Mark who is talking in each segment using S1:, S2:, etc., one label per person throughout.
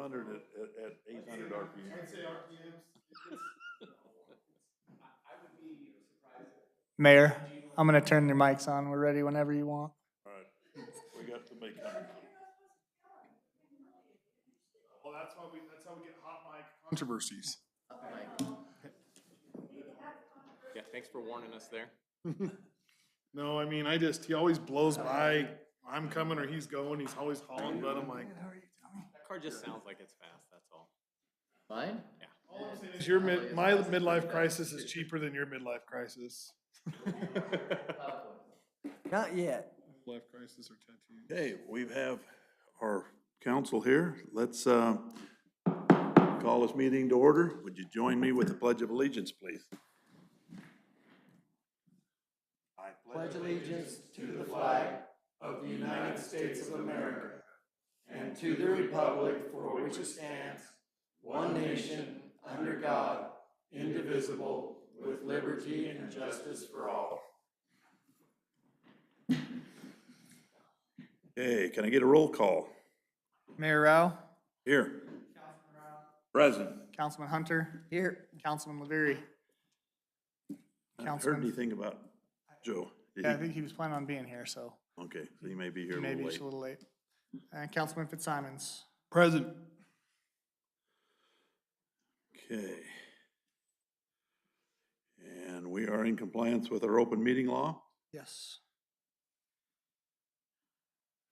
S1: 1200 at 800 RPM.
S2: I'd say RPMs.
S3: Mayor, I'm going to turn your mics on. We're ready whenever you want.
S1: All right, we got to make coming.
S2: Well, that's how we get hot mic controversies.
S4: Yeah, thanks for warning us there.
S2: No, I mean, he always blows by. I'm coming or he's going. He's always hauling, but I'm like,
S4: That car just sounds like it's fast, that's all.
S5: Mine?
S2: all I'm saying is my midlife crisis is cheaper than your midlife crisis.
S5: Not yet.
S2: Life crisis or tattoo.
S1: Okay, we have our council here. Let's call this meeting to order. Would you join me with the Pledge of Allegiance, please? I
S5: Pledge allegiance to the flag of the United States of America and to the republic for which it stands, one nation, under God, indivisible, with liberty and justice for all.
S1: Okay, can I get a roll call?
S3: Mayor Rao,
S1: Here. Present.
S3: Councilman Hunter,
S5: Here.
S3: Councilman Laverie.
S1: I heard
S3: Councilman-
S1: anything about Joe? Did
S3: Yeah, I
S1: he?
S3: think he was planning on being here, so
S1: Okay, so he may be here a
S3: maybe
S1: little
S3: it's
S1: late.
S3: a little late. And Councilman Fitzsimons.
S2: Present.
S1: Okay. And we are in compliance with our open meeting law.
S3: Yes.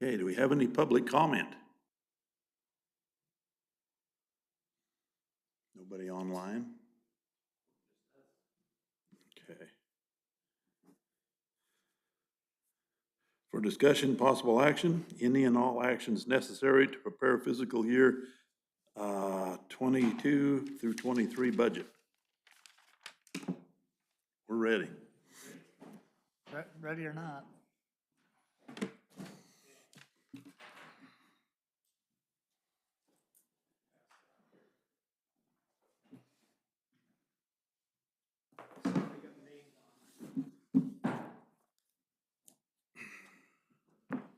S1: Okay, do we have any public comment? Nobody online? Okay. For discussion, possible action, any and all actions necessary to prepare fiscal year 22 through 23 budget. We're ready.
S3: Ready or not?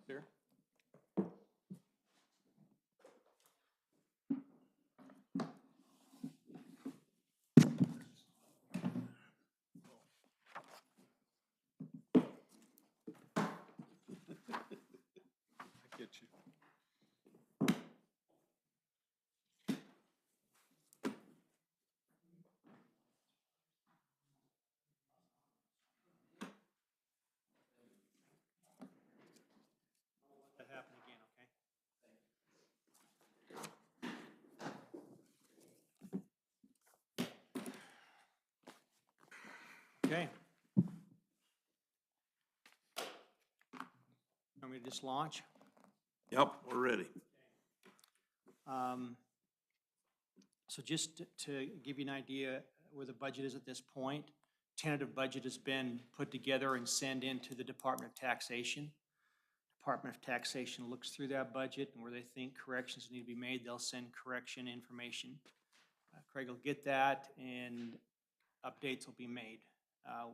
S4: Sure.
S2: I get you.
S3: That happen again, okay? Okay. Want me to just launch?
S1: Yep, we're ready.
S3: So just to give you an idea where the budget is at this point, tentative budget has been put together and sent into the Department of Taxation. Department of Taxation looks through that budget, and where they think corrections need to be made, they'll send correction information. Craig will get that, and updates will be made.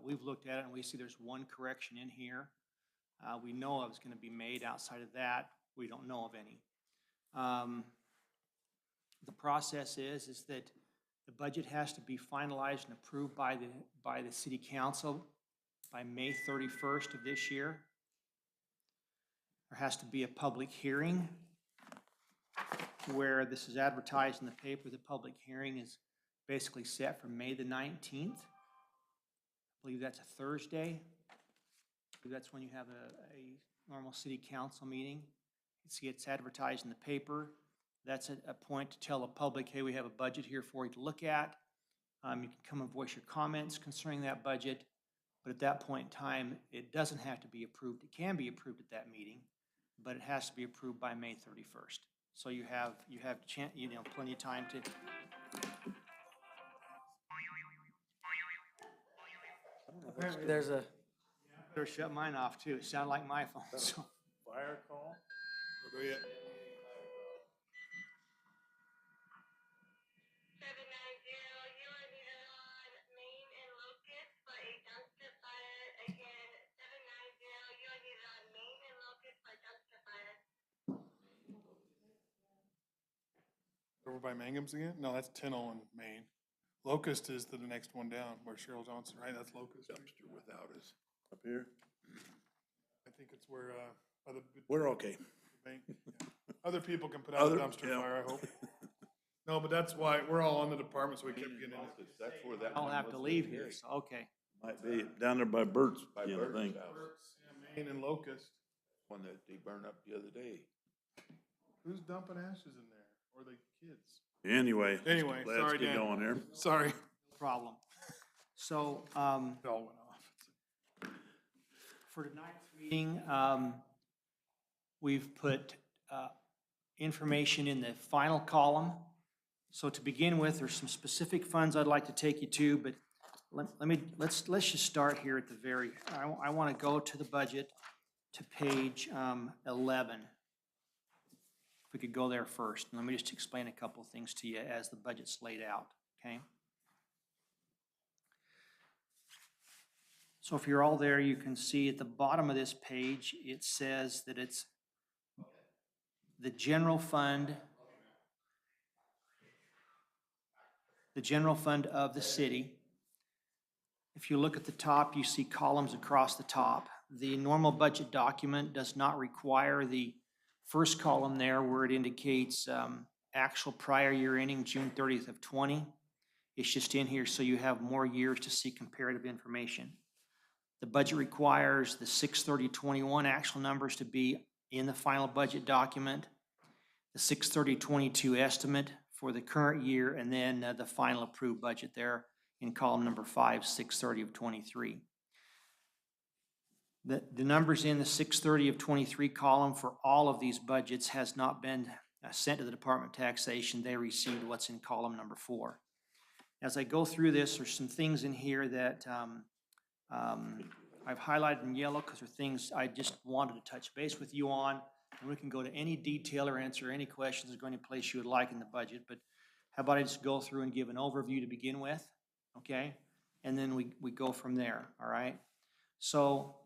S3: We've looked at it, and we see there's one correction in here. We know of is going to be made. Outside of that, we don't know of any. The process is that the budget has to be finalized and approved by the city council by May 31st of this year. There has to be a public hearing where this is advertised in the paper. The public hearing is basically set for May the 19th. I believe that's a Thursday. I believe that's when you have a normal city council meeting. It's advertised in the paper. That's a point to tell the public, hey, we have a budget here for you to look at. You can come and voice your comments concerning that budget, but at that point in time, it doesn't have to be approved. It can be approved at that meeting, but it has to be approved by May 31st. So you have plenty of time to.
S5: Apparently there's a.
S3: Better shut mine off too. It sounded like my phone. So.
S1: Fire call?
S2: Or go yet? Over by Mangum's again? No, that's Tinnell in Maine. Locust is the next one down, where Cheryl Johnson, right? That's Locust.
S1: Dumpster without us. Up here?
S2: I think it's where, by the
S1: We're okay.
S2: bank. Yeah. Other people can put out a
S1: Other-
S2: dumpster
S1: yeah.
S2: fire, I hope. No, but that's why, we're all on the department, so we kept getting it.
S1: That's where that
S3: I'll
S1: one
S3: have to
S1: was
S3: leave
S1: the
S3: here,
S1: other day.
S3: so, okay.
S1: Might be down there by Bert's, I think.
S2: Maine and Locust.
S6: One that they burned up the other day.
S2: Who's dumping ashes in there? Or the kids?
S1: Anyway.
S2: Anyway,
S1: let's
S2: sorry,
S1: get
S2: Dan.
S1: going here.
S2: Sorry.
S3: Problem. So,
S2: It all went off.
S3: for tonight's meeting, we've put information in the final column. So to begin with, there's some specific funds I'd like to take you to, but let's just start here at the very, I want to go to the budget to page 11. If we could go there first, and let me just explain a couple of things to you as the budget's laid out, okay? So if you're all there, you can see at the bottom of this page, it says that it's the general fund of the city. If you look at the top, you see columns across the top. The normal budget document does not require the first column there where it indicates actual prior year ending June 30th of 20. It's just in here so you have more years to see comparative information. The budget requires the 6/30/21 actual numbers to be in the final budget document, the 6/30/22 estimate for the current year, and then the final approved budget there in column number 5, 6/30 of 23. The numbers in the 6/30 of 23 column for all of these budgets has not been sent to the Department of Taxation. They received what's in column number 4. As I go through this, there's some things in here that I've highlighted in yellow because they're things I just wanted to touch base with you on. And we can go to any detail or answer any questions or go any place you would like in the budget. But how about I just go through and give an overview to begin with, okay? And then we go from there, all right? So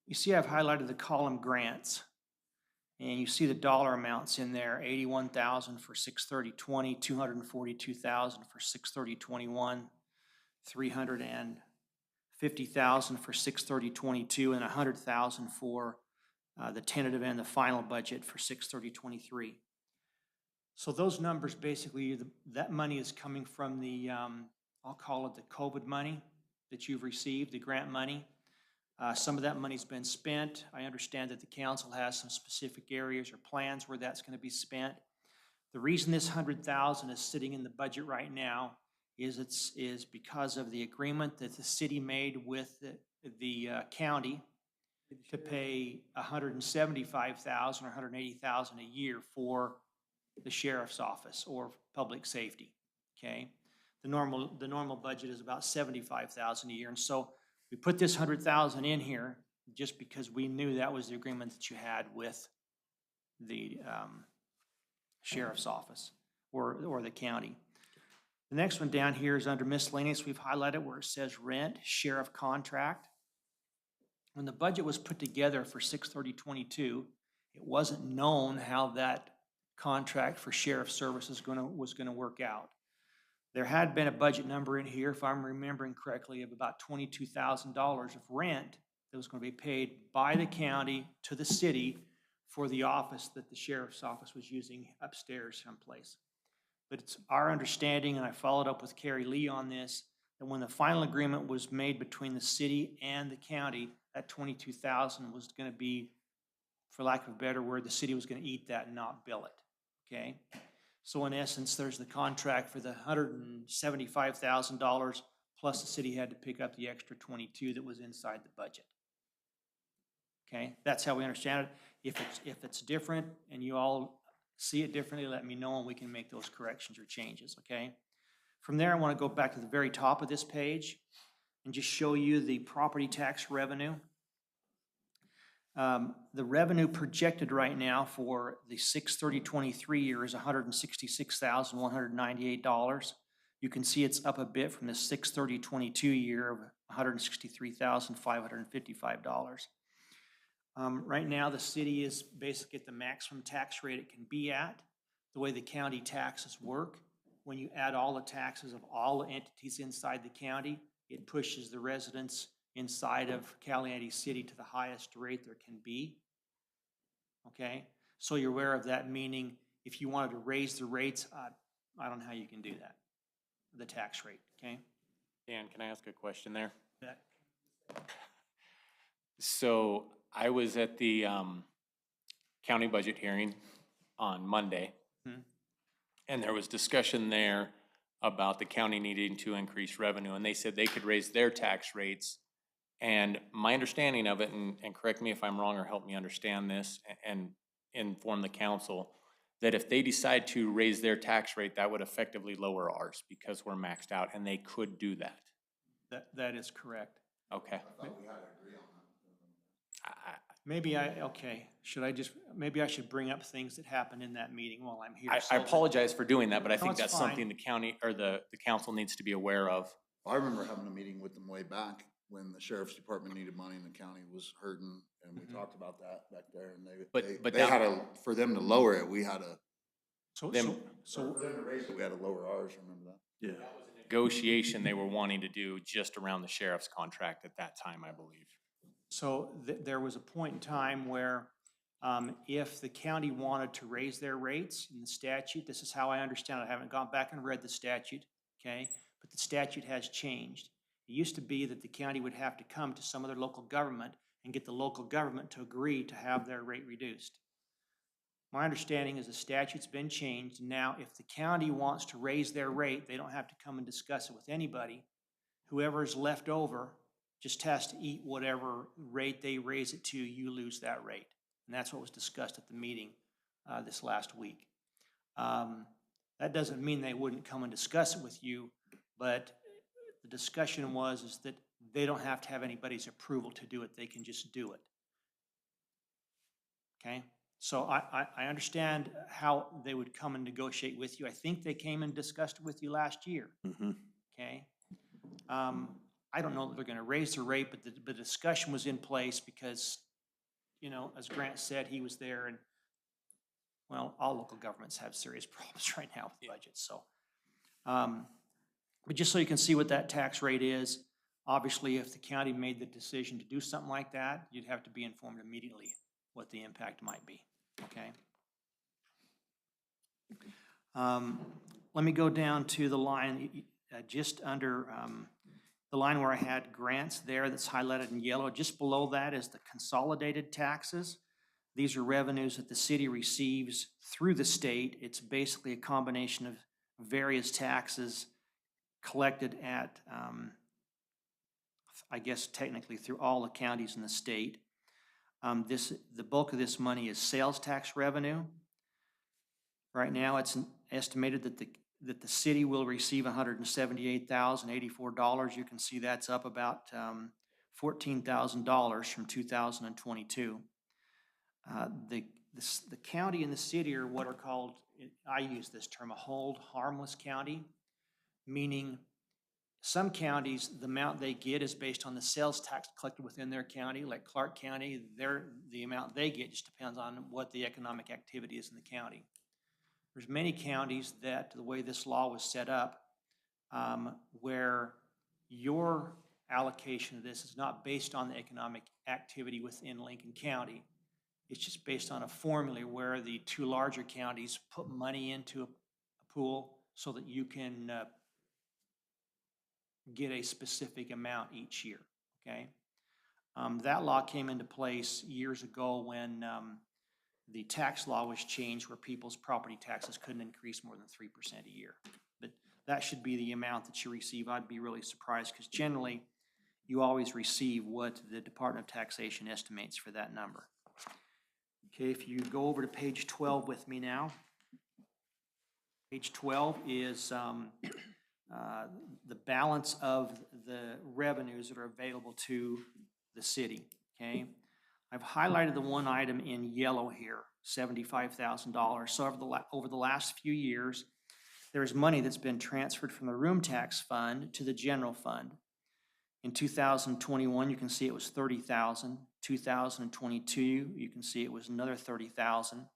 S3: you see I've highlighted the column grants. And you see the dollar amounts in there, $81,000 for 6/30/20, $242,000 for 6/30/21, $350,000 for 6/30/22, and $100,000 for the tentative and the final budget for 6/30/23. So those numbers basically, that money is coming from the, I'll call it the COVID money that you've received, the grant money. Some of that money's been spent. I understand that the council has some specific areas or plans where that's going to be spent. The reason this $100,000 is sitting in the budget right now is because of the agreement that the city made with the county to pay $175,000 or $180,000 a year for the sheriff's office or public safety. Okay, the normal budget is about $75,000 a year, and so we put this $100,000 in here just because we knew that was the agreement that you had with the sheriff's office or the county. The next one down here is under miscellaneous. We've highlighted where it says rent, sheriff contract. When the budget was put together for 6/30/22, it wasn't known how that contract for sheriff services was gonna work out. There had been a budget number in here, if I'm remembering correctly, of about $22,000 of rent that was going to be paid by the county to the city for the office that the sheriff's office was using upstairs someplace. But it's our understanding, and I followed up with Carrie Lee on this, that when the final agreement was made between the city and the county, that $22,000 was going to be, for lack of a better word, the city was going to eat that and not bill it, okay? So in essence, there's the contract for the $175,000, plus the city had to pick up the extra 22 that was inside the budget. Okay, that's how we understand it. If it's different and you all see it differently, let me know and we can make those corrections or changes, okay? From there, I want to go back to the very top of this page and just show you the property tax revenue. The revenue projected right now for the 6/30/23 year is $166,198. You can see it's up a bit from the 6/30/22 year of $163,555. Right now, the city is basically at the maximum tax rate it can be at. The way the county taxes work, when you add all the taxes of all the entities inside the county, it pushes the residents inside of Caliente City to the highest rate there can be. Okay, so you're aware of that, meaning if you wanted to raise the rates, I don't know how you can do that, the tax rate, okay?
S4: Dan, can I ask a question there?
S3: That-
S4: So I was at the county budget hearing on Monday.
S3: Hmm.
S4: And there was discussion there about the county needing to increase revenue, and they said they could raise their tax rates. And my understanding of it, and correct me if I'm wrong or help me understand this and inform the council, that if they decide to raise their tax rate, that would effectively lower ours because we're maxed out, and they could do that.
S3: That is correct.
S4: Okay.
S3: Maybe maybe I should bring up things that happened in that meeting while I'm here.
S4: I
S3: So-
S4: apologize for doing that, but I
S3: No,
S4: think
S3: it's
S4: that's
S3: fine.
S4: something the county or the council needs to be aware of.
S7: I remember having a meeting with them way back when the sheriff's department needed money and the county was hurting, and we talked about that back there, and
S4: But
S7: they
S4: that-
S7: had to, for them to lower it, we had to,
S3: So,
S4: Them-
S3: so,
S7: for them to raise it, we had to lower ours, remember that?
S1: Yeah.
S4: Negotiation they were wanting to do just around the sheriff's contract at that time, I believe.
S3: so there was a point in time where if the county wanted to raise their rates in the statute, this is how I understand it, I haven't gone back and read the statute, okay? But the statute has changed. It used to be that the county would have to come to some other local government and get the local government to agree to have their rate reduced. My understanding is the statute's been changed. Now, if the county wants to raise their rate, they don't have to come and discuss it with anybody. Whoever's left over just has to eat whatever rate they raise it to, you lose that rate. And that's what was discussed at the meeting this last week. That doesn't mean they wouldn't come and discuss it with you, but the discussion is that they don't have to have anybody's approval to do it. They can just do it. Okay? So I understand how they would come and negotiate with you. I think they came and discussed it with you last year.
S1: Mm-hmm.
S3: Okay? I don't know that they're gonna raise the rate, but the discussion was in place because, you know, as Grant said, he was there and, well, all local governments have serious problems right now with budgets, so. But just so you can see what that tax rate is, obviously, if the county made the decision to do something like that, you'd have to be informed immediately what the impact might be, okay? Let me go down to the line just under the line where I had grants there that's highlighted in yellow. Just below that is the consolidated taxes. These are revenues that the city receives through the state. It's basically a combination of various taxes collected at, I guess technically through all the counties in the state. The bulk of this money is sales tax revenue. Right now, it's estimated that the city will receive $178,084. You can see that's up about $14,000 from 2022. The county and the city are what are called, I use this term, a hold harmless county, meaning some counties, the amount they get is based on the sales tax collected within their county. Like Clark County, the amount they get just depends on what the economic activity is in the county. There's many counties that, the way this law was set up, where your allocation of this is not based on the economic activity within Lincoln County. It's just based on a formula where the two larger counties put money into a pool so that you can get a specific amount each year, okay? That law came into place years ago when the tax law was changed where people's property taxes couldn't increase more than 3% a year. But that should be the amount that you receive. I'd be really surprised because generally you always receive what the Department of Taxation estimates for that number. Okay, if you go over to page 12 with me now. Page 12 is the balance of the revenues that are available to the city, okay? I've highlighted the one item in yellow here, $75,000. So over the last few years, there's money that's been transferred from the room tax fund to the general fund. In 2021, you can see it was $30,000. 2022, you can see it was another 30,000.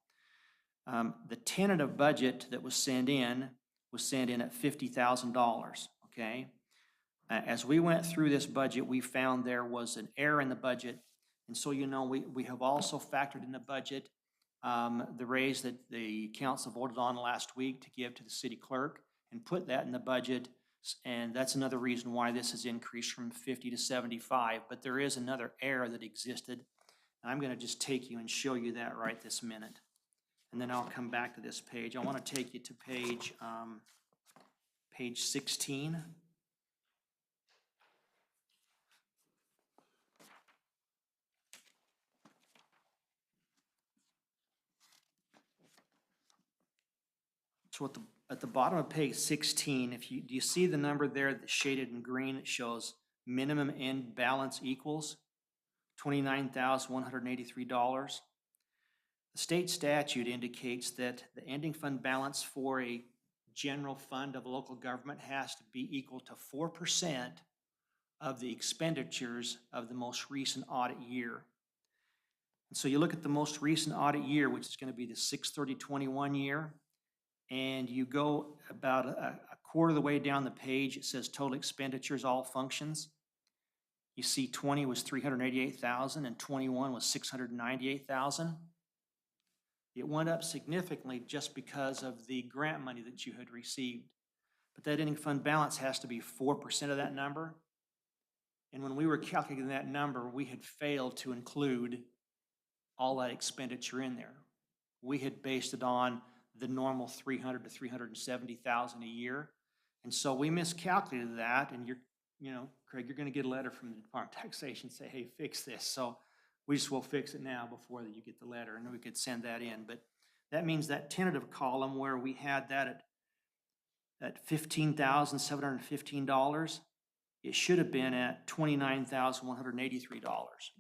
S3: The tentative budget that was sent in at $50,000, okay? As we went through this budget, we found there was an error in the budget. And so, you know, we have also factored in the budget the raise that the council voted on last week to give to the city clerk and put that in the budget. And that's another reason why this has increased from 50 to 75. But there is another error that existed. And I'm going to just take you and show you that right this minute. And then I'll come back to this page. I want to take you to page 16. So at the bottom of page 16, do you see the number there that's shaded in green that shows minimum end balance equals $29,183? The state statute indicates that the ending fund balance for a general fund of a local government has to be equal to 4% of the expenditures of the most recent audit year. And so you look at the most recent audit year, which is going to be the 6/30/21 year, and you go about a quarter of the way down the page, it says total expenditures, all functions. You see 20 was 388,000 and 21 was 698,000. It went up significantly just because of the grant money that you had received. But that ending fund balance has to be 4% of that number. And when we were calculating that number, we had failed to include all that expenditure in there. We had based it on the normal 300 to 370,000 a year. And so we miscalculated that, and Craig, you're gonna get a letter from the Department of Taxation say, hey, fix this. So we just will fix it now before you get the letter, and we could send that in. But that means that tentative column where we had that at $15,715, it should have been at $29,183.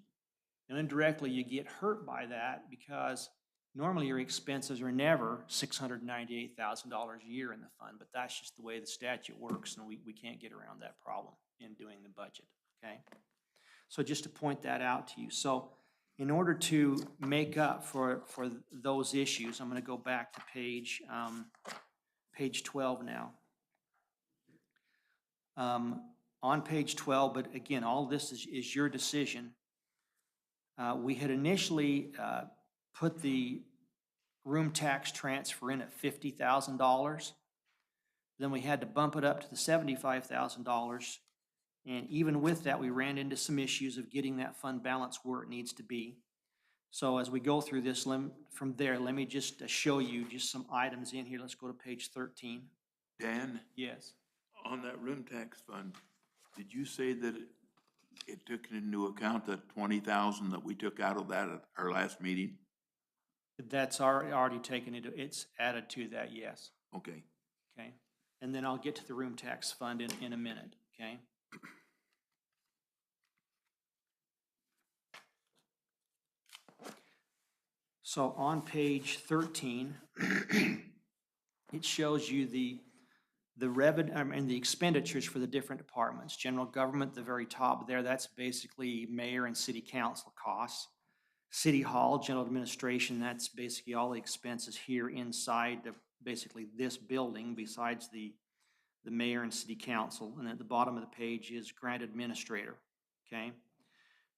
S3: And indirectly, you get hurt by that because normally your expenses are never $698,000 a year in the fund, but that's just the way the statute works, and we can't get around that problem in doing the budget, okay? So just to point that out to you. So in order to make up for those issues, I'm going to go back to page 12 now. On page 12, but again, all this is your decision. We had initially put the room tax transfer in at $50,000. Then we had to bump it up to the $75,000. And even with that, we ran into some issues of getting that fund balance where it needs to be. So as we go through this, from there, let me just show you just some items in here. Let's go to page 13.
S6: Dan,
S3: Yes.
S6: on that room tax fund, did you say that it took into account the 20,000 that we took out of that at our last meeting?
S3: That's already taken into, it's added to that, yes.
S6: Okay.
S3: Okay. And then I'll get to the room tax fund in a minute, okay? So on page 13, it shows you the revenue and the expenditures for the different departments. General government, the very top there, that's basically mayor and city council costs. City Hall, general administration, that's basically all the expenses here inside of basically this building besides the mayor and city council. And at the bottom of the page is grant administrator, okay?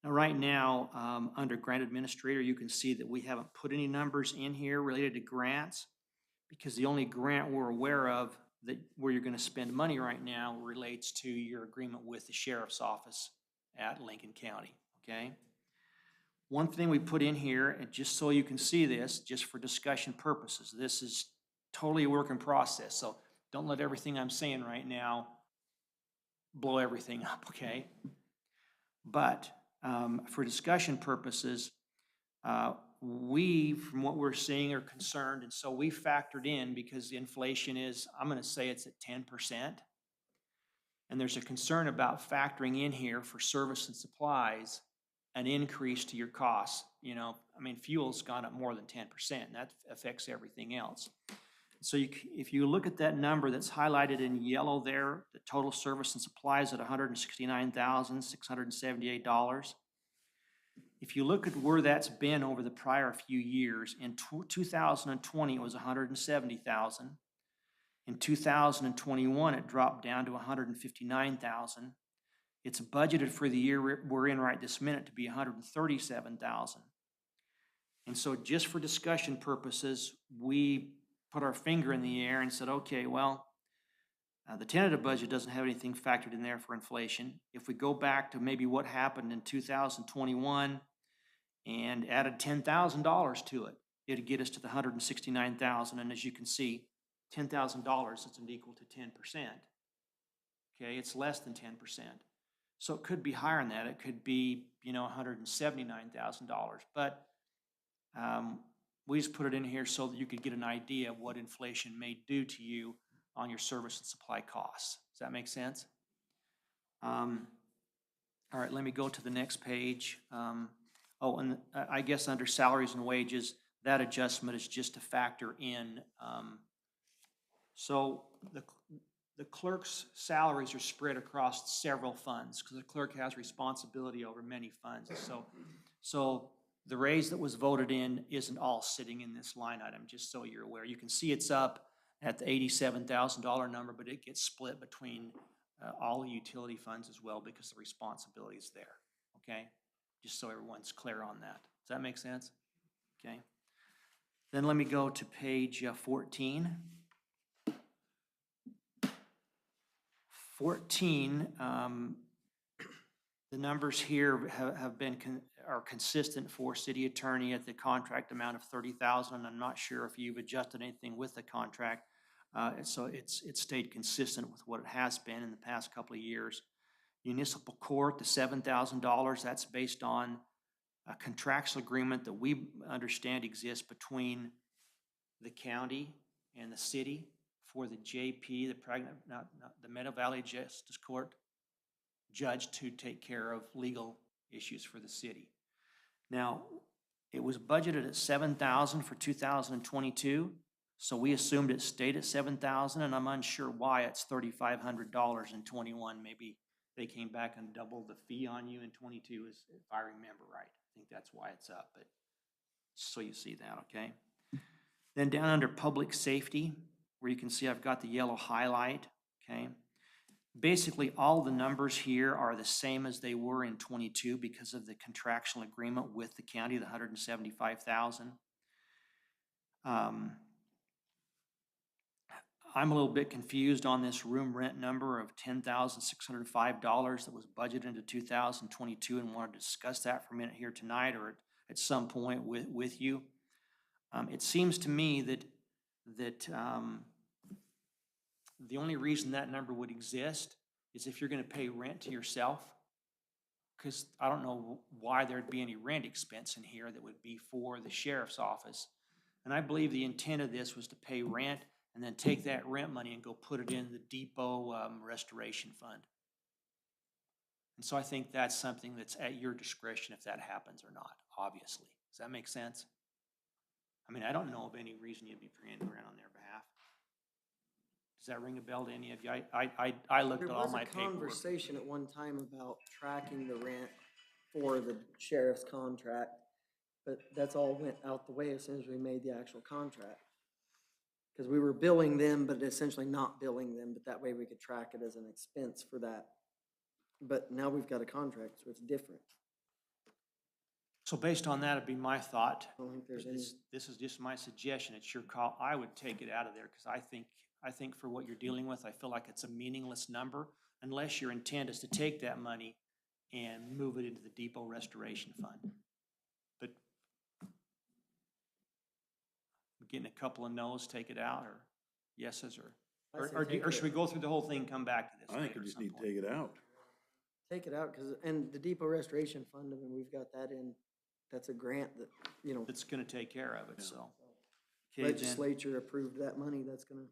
S3: Now, right now, under grant administrator, you can see that we haven't put any numbers in here related to grants because the only grant we're aware of that where you're going to spend money right now relates to your agreement with the sheriff's office at Lincoln County, okay? One thing we put in here, and just so you can see this, just for discussion purposes, this is totally a work in process, so don't let everything I'm saying right now blow everything up, okay? But for discussion purposes, we, from what we're seeing, are concerned, and so we factored in because the inflation is, I'm going to say it's at 10%, and there's a concern about factoring in here for service and supplies an increase to your costs. You know, I mean, fuel's gone up more than 10%, and that affects everything else. So if you look at that number that's highlighted in yellow there, the total service and supplies at $169,678. If you look at where that's been over the prior few years, in 2020, it was 170,000. In 2021, it dropped down to 159,000. It's budgeted for the year we're in right this minute to be 137,000. And so just for discussion purposes, we put our finger in the air and said, okay, well, the tentative budget doesn't have anything factored in there for inflation. If we go back to maybe what happened in 2021 and added $10,000 to it, it'd get us to the 169,000. And as you can see, $10,000 isn't equal to 10%. Okay, it's less than 10%. So it could be higher than that. It could be, $179,000. But we just put it in here so that you could get an idea of what inflation may do to you on your service and supply costs. Does that make sense? All right, let me go to the next page. And I guess under salaries and wages, that adjustment is just to factor in. So the clerk's salaries are spread across several funds because the clerk has responsibility over many funds. So the raise that was voted in isn't all sitting in this line item, just so you're aware. You can see it's up at the $87,000 number, but it gets split between all the utility funds as well because the responsibility is there, okay? Just so everyone's clear on that. Does that make sense? Okay. Then let me go to page 14. 14, the numbers here are consistent for city attorney at the contract amount of $30,000. And I'm not sure if you've adjusted anything with the contract. So it's stayed consistent with what it has been in the past couple of years. Municipal court, the $7,000, that's based on a contractual agreement that we understand exists between the county and the city for the JP, the Meadow Valley Justice Court judge to take care of legal issues for the city. Now, it was budgeted at $7,000 for 2022, so we assumed it stayed at $7,000, and I'm unsure why it's $3,500 in 21. Maybe they came back and doubled the fee on you in 22, if I remember right. I think that's why it's up, but so you see that, okay? Then down under public safety, where you can see I've got the yellow highlight, okay? Basically, all the numbers here are the same as they were in 22 because of the contractual agreement with the county, the $175,000. I'm a little bit confused on this room rent number of $10,605 that was budgeted into 2022 and want to discuss that for a minute here tonight or at some point with you. It seems to me that the only reason that number would exist is if you're going to pay rent to yourself, because I don't know why there'd be any rent expense in here that would be for the sheriff's office. And I believe the intent of this was to pay rent and then take that rent money and go put it in the depot restoration fund. And so I think that's something that's at your discretion if that happens or not, obviously. Does that make sense? I mean, I don't know of any reason you'd be paying rent on their behalf. Does that ring a bell to any of you? I looked at all my paperwork.
S5: There was a conversation at one time about tracking the rent for the sheriff's contract, but that's all went out the way as soon as we made the actual contract. Because we were billing them, but essentially not billing them, but that way we could track it as an expense for that. But now we've got a contract, so it's different.
S3: So based on that, it'd be my thought.
S5: I don't think there's any.
S3: This is just my suggestion. It's your call. I would take it out of there because I think for what you're dealing with, I feel like it's a meaningless number unless your intent is to take that money and move it into the depot restoration fund. But getting a couple of no's, take it out, or yeses, or should we go through the whole thing and come back to this?
S1: I think you just need to take it out.
S5: Take it out, because, and the depot restoration fund, I mean, we've got that in, that's a grant that,
S3: It's gonna take care of it, so. Okay, then-
S5: legislature approved that money, that's gonna.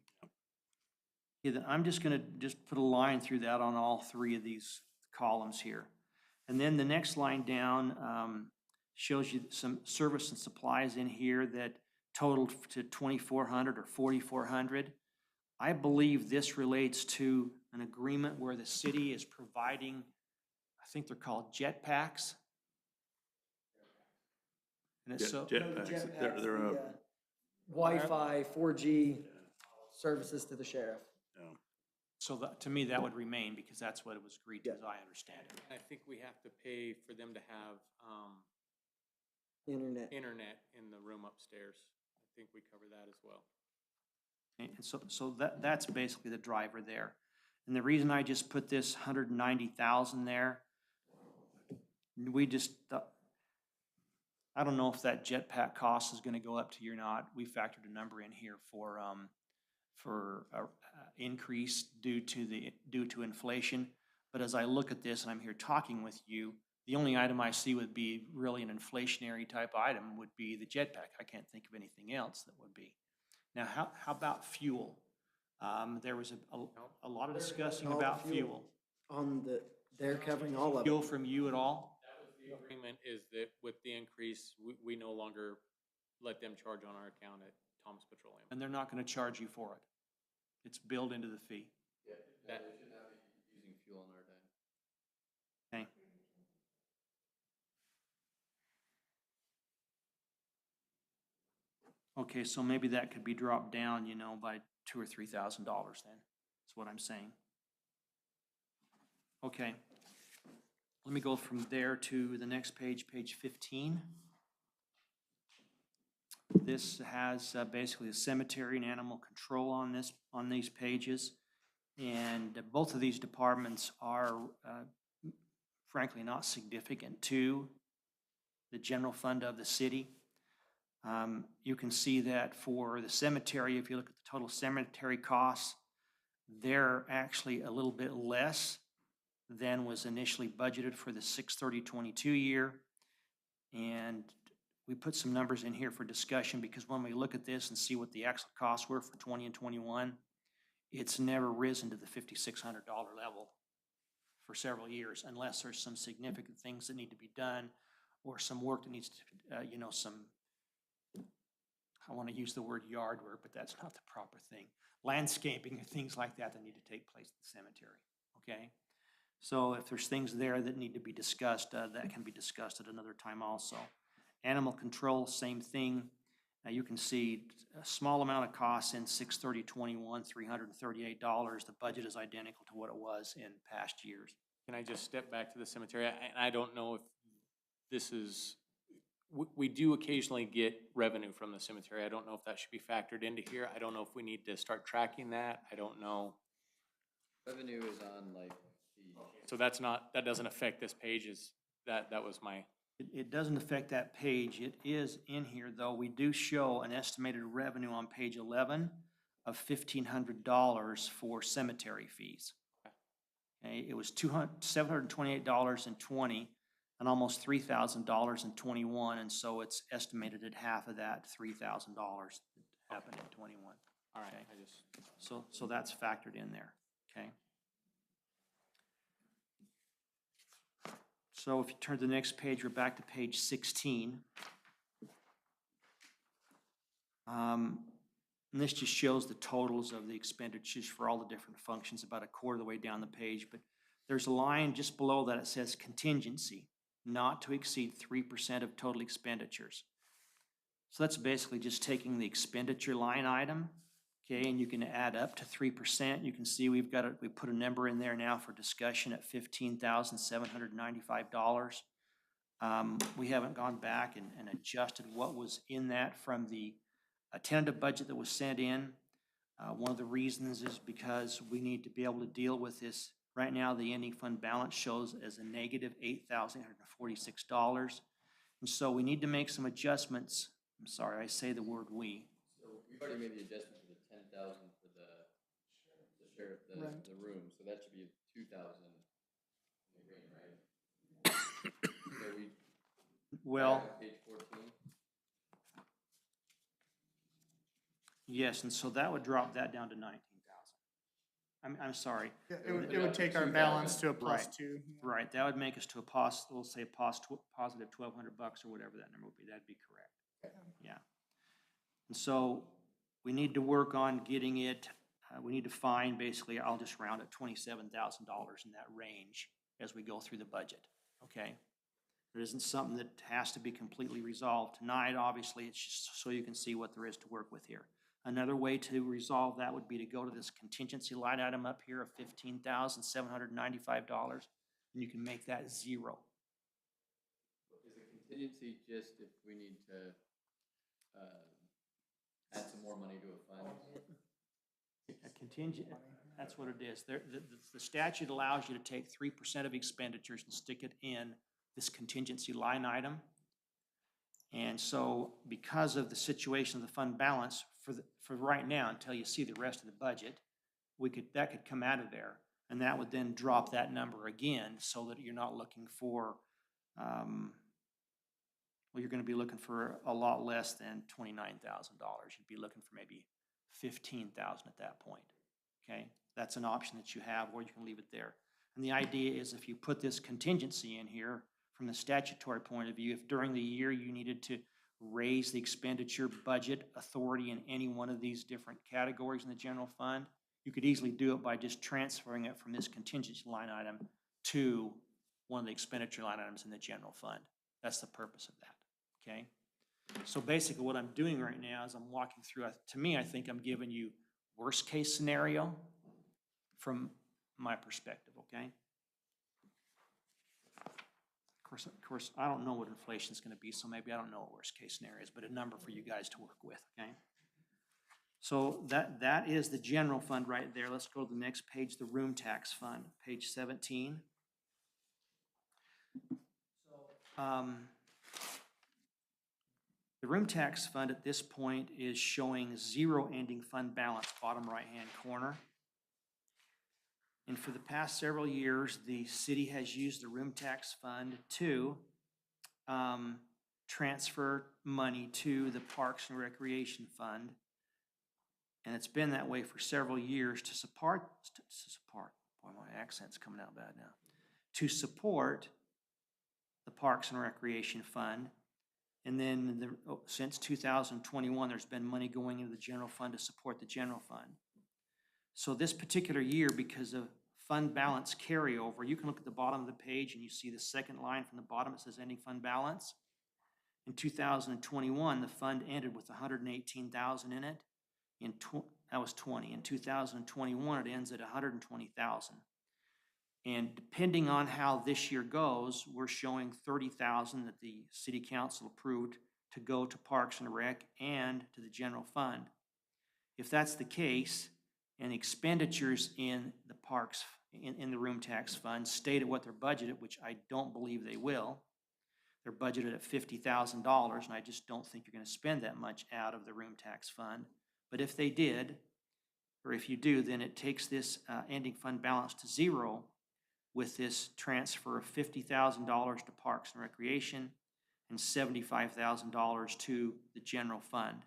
S3: Yeah, then I'm just gonna put a line through that on all three of these columns here. And then the next line down shows you some service and supplies in here that totaled to $2,400 or $4,400. I believe this relates to an agreement where the city is providing, I think they're called jetpacks. And it's so,
S1: Jetpacks, they're a,
S5: Wi-Fi, 4G services to the sheriff.
S3: so that, to me, that would remain because that's what it was agreed to,
S5: Yeah.
S3: as I understand it.
S4: I think we have to pay for them to have,
S5: Internet.
S4: internet in the room upstairs. I think we cover that as well.
S3: And so that's basically the driver there. And the reason I just put this 190,000 there, we just, I don't know if that jetpack cost is gonna go up to you or not. We factored a number in here for increase due to inflation. But as I look at this and I'm here talking with you, the only item I see would be really an inflationary type item would be the jetpack. I can't think of anything else that would be. Now, how about fuel? There was a lot of discussing
S5: All the
S3: about fuel.
S5: They're covering all of
S3: Fuel
S5: it.
S3: from you at all?
S4: That was the agreement, is that with the increase, we no longer let them charge on our account at Thomas Petroleum.
S3: And they're not gonna charge you for it. It's built into the fee.
S4: That,
S8: Using fuel on our dime.
S3: Okay. Okay, so maybe that could be dropped down, you know, by $2,000 or $3,000 then, is what I'm saying. Okay. Let me go from there to the next page, page 15. This has basically a cemetery and animal control on these pages. And both of these departments are frankly not significant to the general fund of the city. You can see that for the cemetery, if you look at the total cemetery costs, they're actually a little bit less than was initially budgeted for the 6/30/22 year. And we put some numbers in here for discussion because when we look at this and see what the actual costs were for 20 and 21, it's never risen to the $5,600 level for several years unless there's some significant things that need to be done or some work that needs to, you know, some, I want to use the word yard work, but that's not the proper thing. Landscaping and things like that that need to take place at the cemetery, okay? So if there's things there that need to be discussed, that can be discussed at another time also. Animal control, same thing. You can see a small amount of costs in 6/30/21, $338. The budget is identical to what it was in past years.
S4: can I just step back to the cemetery? I don't know if this is, we do occasionally get revenue from the cemetery. I don't know if that should be factored into here. I don't know if we need to start tracking that. I don't know.
S8: Revenue is on like the.
S4: So that's not, that doesn't affect this page, is, that was my,
S3: It doesn't affect that page. It is in here, though. We do show an estimated revenue on page 11 of $1,500 for cemetery fees. Okay, it was $728.20 and almost $3,000 in 21, and so it's estimated at half of that, $3,000 that happened in 21.
S4: all right,
S3: Okay.
S4: I just.
S3: So that's factored in there, okay? So if you turn to the next page, we're back to page 16. And this just shows the totals of the expenditures for all the different functions, about a quarter of the way down the page. But there's a line just below that, it says contingency, not to exceed 3% of total expenditures. So that's basically just taking the expenditure line item, okay, and you can add up to 3%. You can see we put a number in there now for discussion at $15,795. We haven't gone back and adjusted what was in that from the tentative budget that was sent in. One of the reasons is because we need to be able to deal with this. Right now, the ending fund balance shows as a negative $8,846. And so we need to make some adjustments. I'm sorry, I say the word we.
S8: So we've already made the adjustment for the 10,000 for the sheriff, the room, so that should be 2,000 in the green, right? So we.
S3: Well,
S8: Page 14.
S3: yes, and so that would drop that down to 19,000. I'm sorry.
S2: Yeah, it would take our balance to a plus
S3: Right.
S2: 2.
S3: Right, that would make us to a positive positive $1,200 or whatever that number would be. That'd be correct. Yeah. And so we need to work on getting it, we need to find basically, I'll just round it, $27,000 in that range as we go through the budget, okay? It isn't something that has to be completely resolved tonight. Obviously, it's just so you can see what there is to work with here. Another way to resolve that would be to go to this contingency line item up here of $15,795, and you can make that zero.
S8: Is the contingency just if we need to, add some more money to a fund?
S3: A contingent, that's what it is. The statute allows you to take 3% of expenditures and stick it in this contingency line item. And so because of the situation of the fund balance, for right now, until you see the rest of the budget, that could come out of there. And that would then drop that number again so that you're not looking for, well, you're gonna be looking for a lot less than $29,000. You'd be looking for maybe $15,000 at that point, okay? That's an option that you have, or you can leave it there. And the idea is if you put this contingency in here, from the statutory point of view, if during the year you needed to raise the expenditure budget authority in any one of these different categories in the general fund, you could easily do it by just transferring it from this contingency line item to one of the expenditure line items in the general fund. That's the purpose of that, okay? So basically what I'm doing right now is I'm walking through, to me, I think I'm giving you worst case scenario from my perspective, okay? Of course, I don't know what inflation is going to be, so maybe I don't know what worst case scenario is, but a number for you guys to work with, okay? So that is the general fund right there. Let's go to the next page, the room tax fund, page 17. The room tax fund at this point is showing zero ending fund balance, bottom right-hand corner. And for the past several years, the city has used the room tax fund to transfer money to the Parks and Recreation Fund. And it's been that way for several years to support, boy, my accent's coming out bad now, to support the Parks and Recreation Fund. And then since 2021, there's been money going into the general fund to support the general fund. So this particular year, because of fund balance carryover, you can look at the bottom of the page and you see the second line from the bottom, it says ending fund balance. In 2021, the fund ended with $118,000 in it. That was 20. In 2021, it ends at $120,000. And depending on how this year goes, we're showing $30,000 that the city council approved to go to Parks and Rec and to the general fund. If that's the case, and expenditures in the parks, in the room tax fund stayed at what they're budgeted, which I don't believe they will. They're budgeted at $50,000, and I just don't think you're going to spend that much out of the room tax fund. But if they did, or if you do, then it takes this ending fund balance to zero with this transfer of $50,000 to Parks and Recreation and $75,000 to the general fund.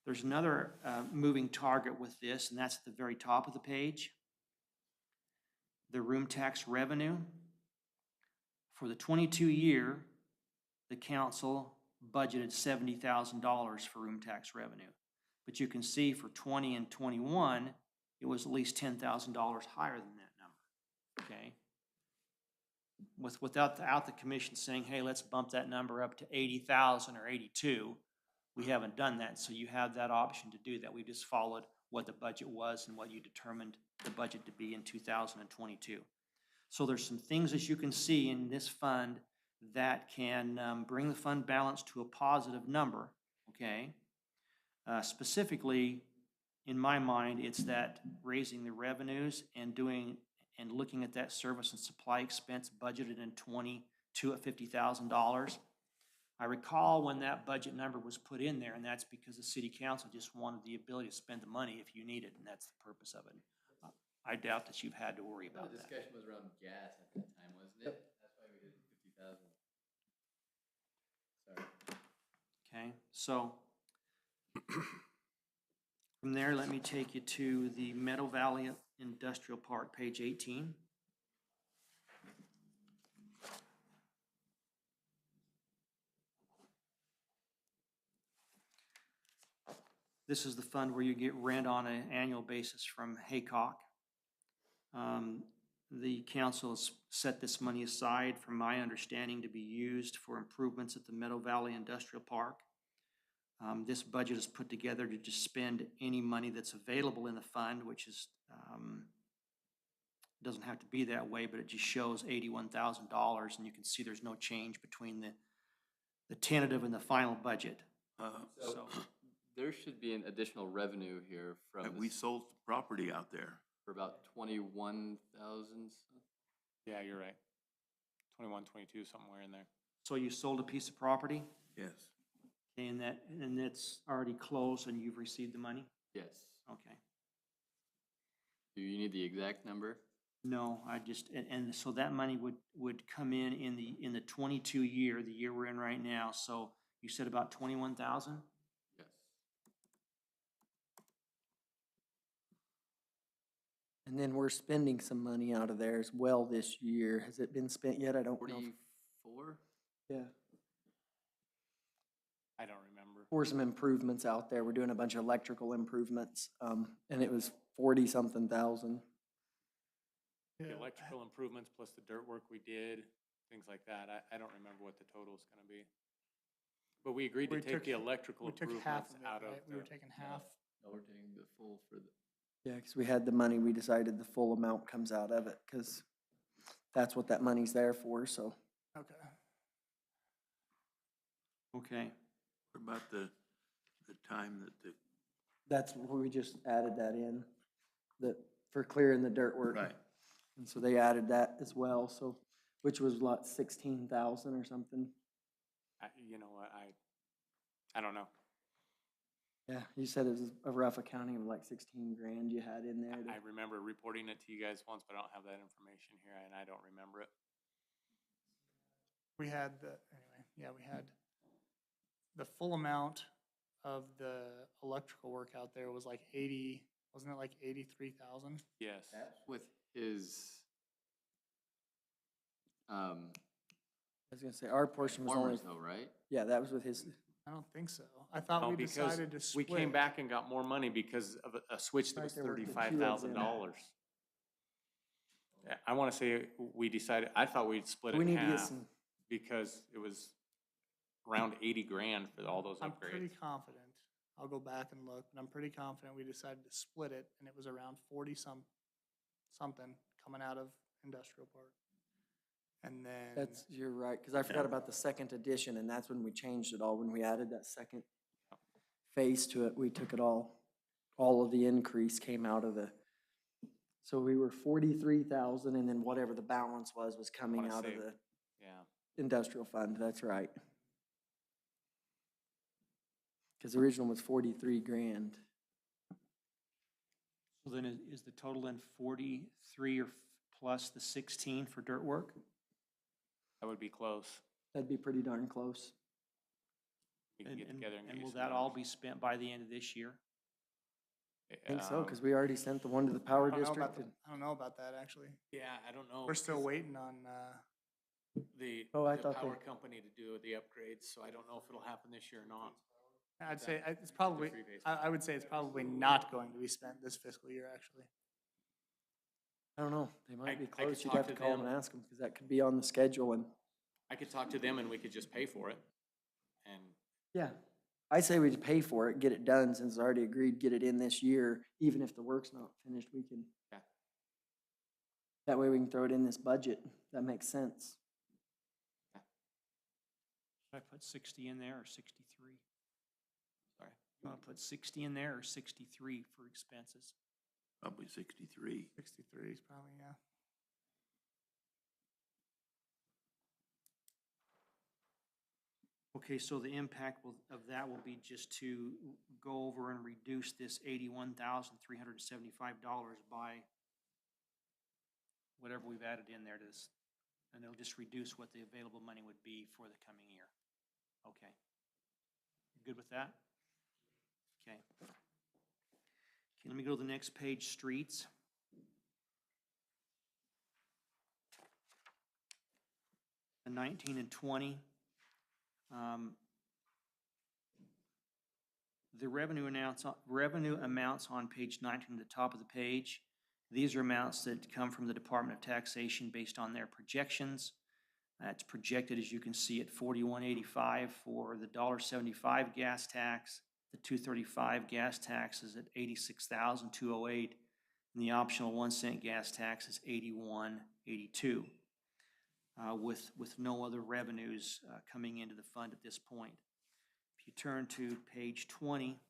S3: There's another moving target with this, and that's at the very top of the page. The room tax revenue. For the 22 year, the council budgeted $70,000 for room tax revenue. But you can see for 20 and 21, it was at least $10,000 higher than that number, okay? Without the commission saying, hey, let's bump that number up to 80,000 or 82, we haven't done that, so you have that option to do that. We just followed what the budget was and what you determined the budget to be in 2022. So there's some things, as you can see, in this fund that can bring the fund balance to a positive number, okay? Specifically, in my mind, it's that raising the revenues and looking at that service and supply expense budgeted in 22 at $50,000. I recall when that budget number was put in there, and that's because the city council just wanted the ability to spend the money if you need it, and that's the purpose of it. I doubt that you've had to worry about
S8: The
S3: that.
S8: discussion was around gas at that time, wasn't it? That's why we did 50,000. Sorry.
S3: Okay, so from there, let me take you to the Meadow Valley Industrial Park, page 18. This is the fund where you get rent on an annual basis from Haycock. the council has set this money aside, from my understanding, to be used for improvements at the Meadow Valley Industrial Park. This budget is put together to just spend any money that's available in the fund, which is, doesn't have to be that way, but it just shows $81,000, and you can see there's no change between the tentative and the final budget. So,
S8: There should be an additional revenue here from
S6: We
S8: this
S6: sold property out there.
S8: for about 21,000.
S4: Yeah, you're right. 21, 22, somewhere in there.
S3: so you sold a piece of property,
S6: Yes.
S3: and it's already closed, and you've received the money?
S8: Yes.
S3: Okay.
S8: Do you need the exact number?
S3: No, I just, and so that money would come in the 22 year, the year we're in right now. So you said about 21,000?
S8: Yes.
S5: And then we're spending some money out of there as well this year. Has it been spent yet? I don't know.
S8: 44?
S5: Yeah.
S4: I don't remember.
S5: For some improvements out there. We're doing a bunch of electrical improvements, and it was 40-something thousand.
S4: The electrical improvements plus the dirt work we did, things like that. I don't remember what the total is gonna be. But we agreed to
S9: We
S4: take
S9: took-
S4: the electrical
S9: We took half
S4: improvements
S9: of it,
S4: out of
S9: right? We were
S4: the,
S9: taking half.
S8: No, we're taking the full for the,
S5: Yeah, because we had the money, we decided the full amount comes out of it, because that's what that money's there for, so.
S9: Okay.
S3: Okay.
S6: What about the time that the,
S5: That's where we just added that in, for clearing the dirt work.
S6: right,
S5: And so they added that as well, so, which was what, 16,000 or something?
S4: you know what, I don't know.
S5: Yeah, you said it was a rough accounting of like 16 grand you had in there.
S4: I remember reporting it to you guys once, but I don't have that information here and I don't remember it.
S9: We had we had the full amount of the electrical work out there was like 80, wasn't it like 83,000?
S4: Yes.
S8: that's with his,
S5: I was gonna say, our portion was only,
S8: farmers though, right?
S5: yeah, that was with his,
S9: I don't think so. I thought
S4: No,
S9: we
S4: because
S9: decided to
S4: we
S9: split.
S4: came back and got more money because of a switch that
S5: Right,
S4: was
S5: there were the two of them.
S4: $35,000. I wanna say we decided, I thought we'd split it
S5: we
S4: in
S5: need to get
S4: half
S5: some,
S4: because it was around 80 grand for all those
S9: I'm pretty
S4: upgrades.
S9: confident. I'll go back and look, but I'm pretty confident we decided to split it, and it was around 40-something coming out of industrial park. And then.
S5: you're right, because I forgot about the second edition, and that's when we changed it all, when we added that second phase to it, we took it all of the increase came out of the, so we were 43,000, and then whatever the balance was coming
S4: Wanna
S5: out of
S4: say-
S5: the
S4: Yeah.
S5: industrial fund, that's right. Because the original was 43 grand.
S3: So then is the total then 43 or plus the 16 for dirt work?
S4: That would be close.
S5: That'd be pretty darn close.
S4: We can get together and get
S3: And
S4: you
S3: will
S4: some
S3: that all
S4: numbers.
S3: be spent by the end of this year?
S5: I think so,
S4: Um,
S5: because we already sent the one to the power
S9: I don't know
S5: district.
S9: about the- I don't know about that, actually.
S4: Yeah, I don't know.
S9: We're still
S4: because
S9: waiting on,
S4: The,
S5: Oh, I
S4: the
S5: thought
S4: power
S5: they-
S4: company to do the upgrades, so I don't know if it'll happen this year or not.
S9: I'd say it's probably,
S4: freebase.
S9: I would say it's probably not going to be spent this fiscal year, actually.
S5: I don't know, they
S4: I
S5: might be
S4: could
S5: close, you'd
S4: talk
S5: have to
S4: to
S5: call them
S4: them.
S5: and ask them, because that could be on the schedule, and,
S4: I could talk to them and we could just pay for it. And
S5: yeah. I say we pay for it, get it done, since it's already agreed, get it in this year, even if the work's not finished, we can.
S4: Yeah.
S5: That way we can throw it in this budget, that makes sense.
S3: Should I put 60 in there or 63?
S4: Sorry.
S3: You want to put 60 in there or 63 for expenses?
S6: probably 63.
S9: 63 is probably, yeah.
S3: Okay, so the impact of that will be just to go over and reduce this $81,375 by whatever we've added in there to this, and it'll just reduce what the available money would be for the coming year. Okay. You good with that? Okay. Okay, let me go to the next page, streets. The 19 and 20. The revenue amounts on page 19 at the top of the page These are amounts that come from the Department of Taxation based on their projections. It's projected, as you can see, at $41.85 for the $1.75 gas tax. The $2.35 gas tax is at $86,208, and the optional 1 cent gas tax is $81.82, with no other revenues coming into the fund at this point. If you turn to page 20,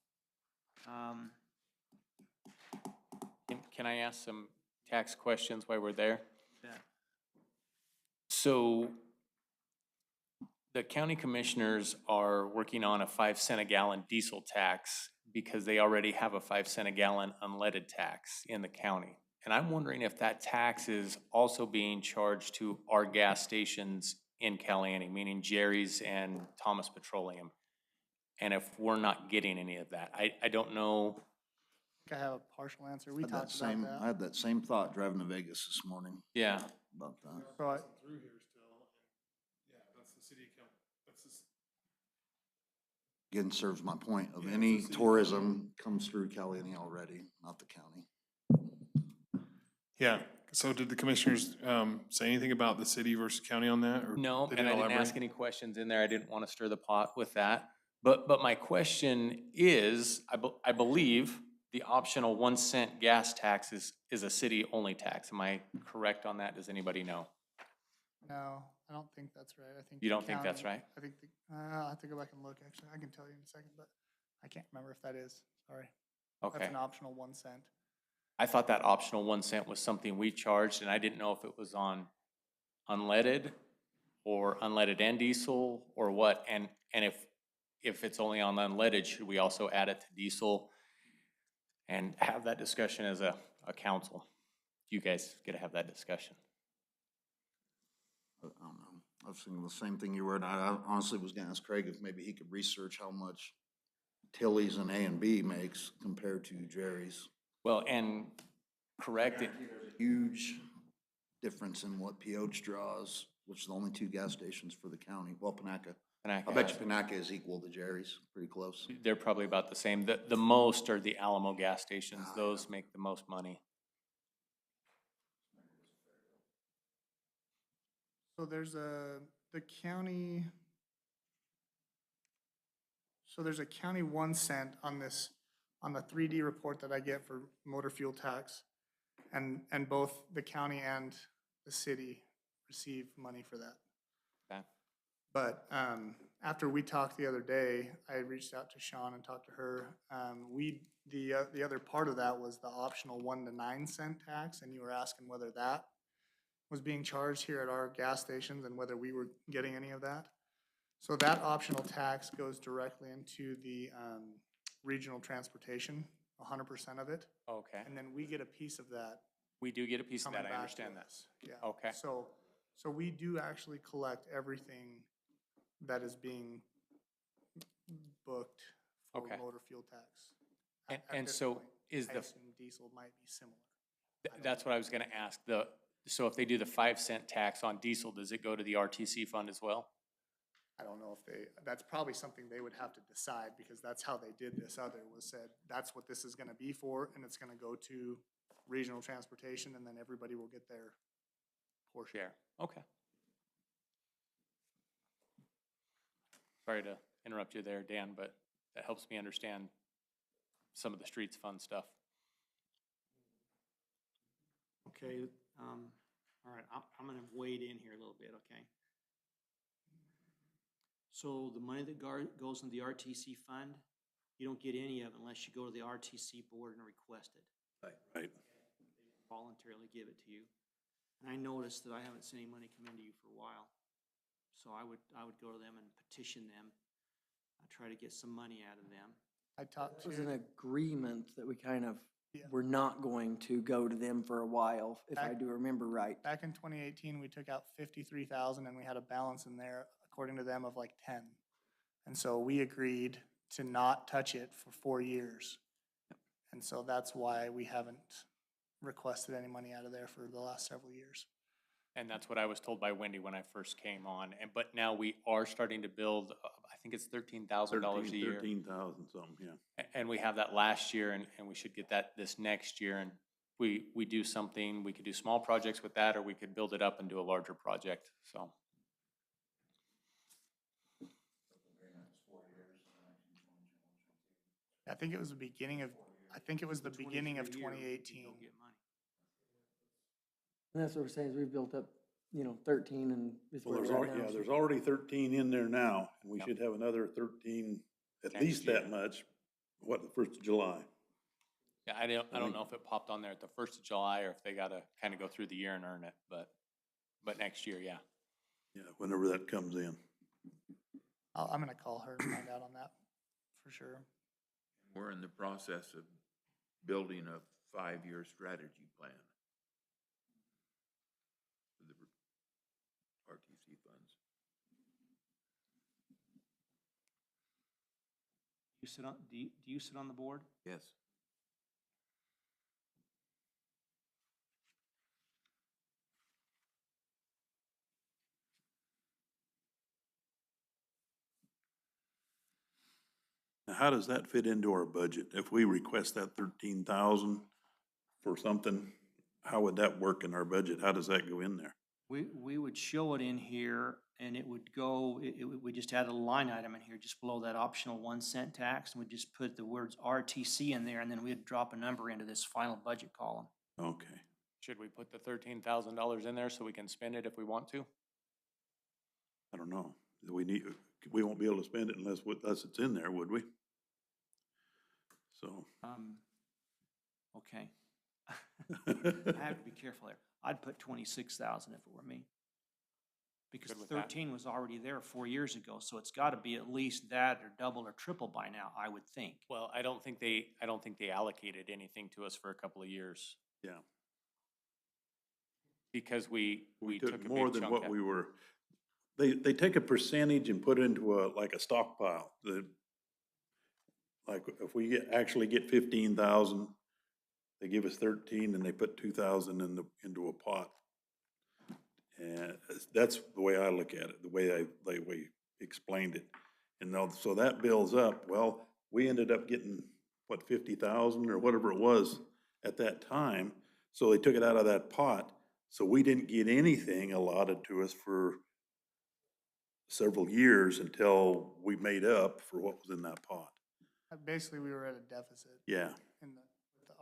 S4: Can I ask some tax questions while we're there?
S3: Yeah.
S4: So the county commissioners are working on a 5 cent a gallon diesel tax because they already have a 5 cent a gallon unleaded tax in the county. And I'm wondering if that tax is also being charged to our gas stations in Caliente, meaning Jerry's and Thomas Petroleum. And if we're not getting any of that, I don't know.
S9: I have a partial answer. We
S7: I had that
S9: talked about
S7: same, I
S9: that.
S7: had that same thought driving to Vegas this morning
S4: Yeah,
S7: about that.
S9: So I,
S2: Through here still, and, yeah, that's the city account, that's the,
S7: Again, serves my point of
S2: Yeah,
S7: any
S2: it's a city
S7: tourism comes through Caliente already, not the county.
S2: yeah, so did the commissioners, say anything about the city versus county on that, or?
S4: no,
S2: they
S4: and I didn't
S2: elaborate?
S4: ask any questions in there. I didn't want to stir the pot with that. But my question is, I believe the optional 1 cent gas tax is a city-only tax. Am I correct on that? Does anybody know?
S9: no, I don't think that's right. I think.
S4: You
S9: the
S4: don't think that's
S9: county-
S4: right?
S9: I think, I'll have to go back and look, actually. I can tell you in a second, but I can't remember if that is. Sorry. That's
S4: Okay.
S9: an optional 1 cent.
S4: I thought that optional 1 cent was something we charged, and I didn't know if it was on unleaded or unleaded and diesel or what. And if it's only on unleaded, should we also add it to diesel and have that discussion as a council? You guys get to have that discussion.
S7: I don't know. I was thinking the same thing you were, and I honestly was gonna ask Craig if maybe he could research how much Tilly's and A and B makes compared to Jerry's.
S4: Well, and correct it.
S7: Huge difference in what Pioche draws, which is the only two gas stations for the county. Well, Panaca. I bet you Panaca is equal to Jerry's, pretty close.
S4: They're probably about the same. The most are the Alamo gas stations. Those make the most money.
S9: So there's the county, so there's a county 1 cent on this, on the 3D report that I get for motor fuel tax. And both the county and the city receive money for that.
S4: Okay.
S9: But after we talked the other day, I reached out to Sean and talked to her. The other part of that was the optional 1 to 9 cent tax, and you were asking whether that was being charged here at our gas stations and whether we were getting any of that. So that optional tax goes directly into the regional transportation, 100% of it.
S4: Okay.
S9: And then we get a piece of that
S4: We do get a piece of
S9: coming
S4: that. I
S9: back to
S4: understand that.
S9: us. Yeah.
S4: Okay.
S9: So we do actually collect everything that is being booked for
S4: Okay.
S9: motor fuel tax.
S4: And so is
S9: I
S4: the,
S9: assume diesel might be similar.
S4: that's what I was gonna ask. So if they do the 5 cent tax on diesel, does it go to the RTC fund as well?
S9: I don't know if that's probably something they would have to decide, because that's how they did this other, was said, that's what this is gonna be for, and it's gonna go to regional transportation, and then everybody will get their portion.
S4: Share. Okay. Sorry to interrupt you there, Dan, but that helps me understand some of the streets fund stuff.
S3: Okay, all right, I'm gonna wade in here a little bit, okay? So the money that goes into the RTC fund, you don't get any of it unless you go to the RTC board and request it.
S1: Right.
S3: They voluntarily give it to you. And I noticed that I haven't seen any money come into you for a while. So I would go to them and petition them, try to get some money out of them.
S9: I talked
S5: It was an
S9: to,
S5: agreement that we kind of
S9: Yeah.
S5: were not going to go to them for a while, if I
S9: Back-
S5: do remember right.
S9: back in 2018, we took out 53,000, and we had a balance in there, according to them, of like 10. And so we agreed to not touch it for 4 years. And so that's why we haven't requested any money out of there for the last several years.
S4: And that's what I was told by Wendy when I first came on. But now we are starting to build, I think it's $13,000 a year.
S1: 13,000 something, yeah.
S4: And we have that last year, and we should get that this next year. And we do something, we could do small projects with that, or we could build it up and do a larger project, so.
S9: I think it was the beginning of, I think it was the beginning of
S3: 23 years, you
S9: 2018.
S3: don't get money.
S5: And that's what we're saying, is we've built up, you know, 13 and is
S1: Well,
S5: where
S1: there's
S5: we're at
S1: already,
S5: now.
S1: yeah, there's already 13 in there now, and we
S4: Yep.
S1: should have another 13, at
S4: Next
S1: least
S4: year.
S1: that much, what, the 1st of July?
S4: Yeah, I don't know if it popped on there at the 1st of July or if they gotta kind of go through the year and earn it, but next year, yeah.
S1: Yeah, whenever that comes in.
S9: I'm gonna call her and find out on that, for sure.
S6: We're in the process of building a 5-year strategy plan for the RTC funds.
S3: You sit on, do you sit on the board?
S6: Yes.
S1: Now, how does that fit into our budget? If we request that 13,000 for something, how would that work in our budget? How does that go in there?
S3: We would show it in here and it would go, we just add a line item in here just below that optional 1 cent tax, and we'd just put the words RTC in there, and then we'd drop a number into this final budget column.
S1: Okay.
S4: Should we put the $13,000 in there so we can spend it if we want to?
S1: I don't know. We won't be able to spend it unless it's in there, would we? So.
S3: Okay. I have to be careful there. I'd put 26,000 if it were me. Because
S4: Good with that.
S3: 13 was already there 4 years ago, so it's gotta be at least that or double or triple by now, I would think.
S4: Well, I don't think they allocated anything to us for a couple of years
S1: Yeah.
S4: because we took a big
S1: more than
S4: chunk
S1: what
S4: out.
S1: we were, they take a percentage and put it into like a stockpile. Like if we actually get 15,000, they give us 13 and they put 2,000 into a pot. And that's the way I look at it, the way we explained it. And now, so that builds up. Well, we ended up getting, what, 50,000 or whatever it was at that time. So they took it out of that pot. So we didn't get anything allotted to us for several years until we made up for what was in that pot.
S9: Basically, we were at a deficit
S1: Yeah.
S9: in the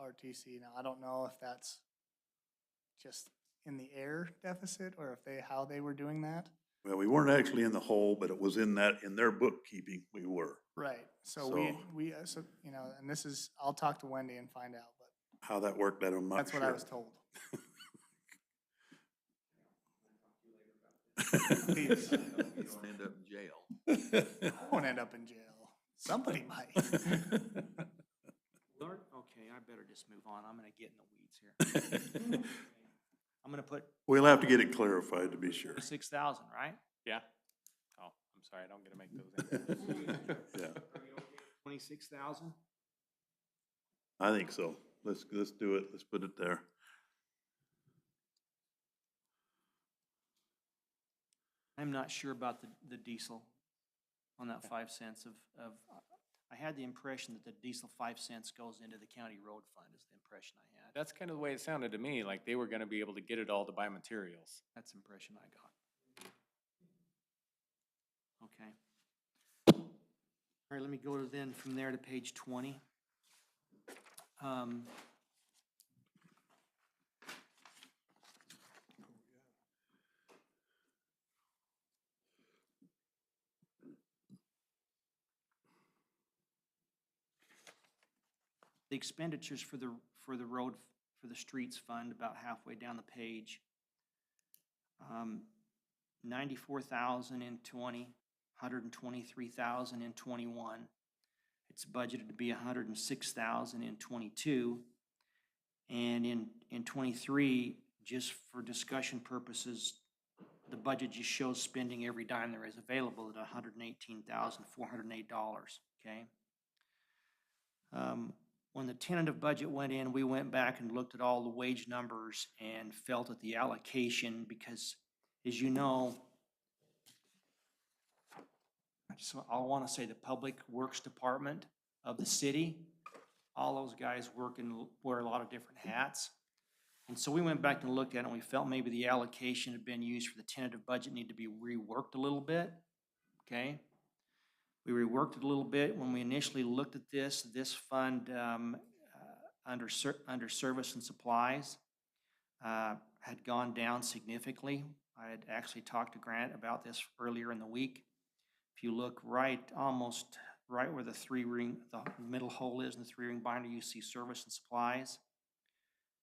S9: RTC. Now, I don't know if that's just in the air deficit or if how they were doing that.
S1: Well, we weren't actually in the hole, but it was in their bookkeeping, we were.
S9: Right, so
S1: So-
S9: you know, and this is, I'll talk to Wendy and find out, but
S1: How that worked, I'm not
S9: that's
S1: sure.
S9: what I was told.
S1: Please.
S6: You don't end up in jail.
S9: I won't end up in jail. Somebody might.
S3: Lord, okay, I better just move on. I'm gonna get in the weeds here. I'm gonna put
S1: We'll have to get it clarified to be sure.
S3: 26,000, right?
S4: Yeah? Oh, I'm sorry, I don't get to make those.
S1: Yeah,
S3: 26,000?
S1: I think so. Let's do it. Let's put it there.
S3: I'm not sure about the diesel on that 5 cents I had the impression that the diesel 5 cents goes into the county road fund is the impression I had.
S4: That's kind of the way it sounded to me, like they were gonna be able to get it all to buy materials.
S3: That's the impression I got. Okay. All right, let me go then from there to page 20. The expenditures for the road, for the streets fund, about halfway down the page. 94,000 in 20, 123,000 in 21. It's budgeted to be 106,000 in 22. And in 23, just for discussion purposes, the budget just shows spending every dime there is available at $118,408, okay? When the tentative budget went in, we went back and looked at all the wage numbers and felt that the allocation, because as you know, I want to say the Public Works Department of the city, all those guys wear a lot of different hats. And so we went back and looked at it, and we felt maybe the allocation had been used for the tentative budget needed to be reworked a little bit, okay? We reworked it a little bit. When we initially looked at this fund, under service and supplies, had gone down significantly. I had actually talked to Grant about this earlier in the week. If you look almost right where the middle hole is in the 3-ring binder, you see service and supplies.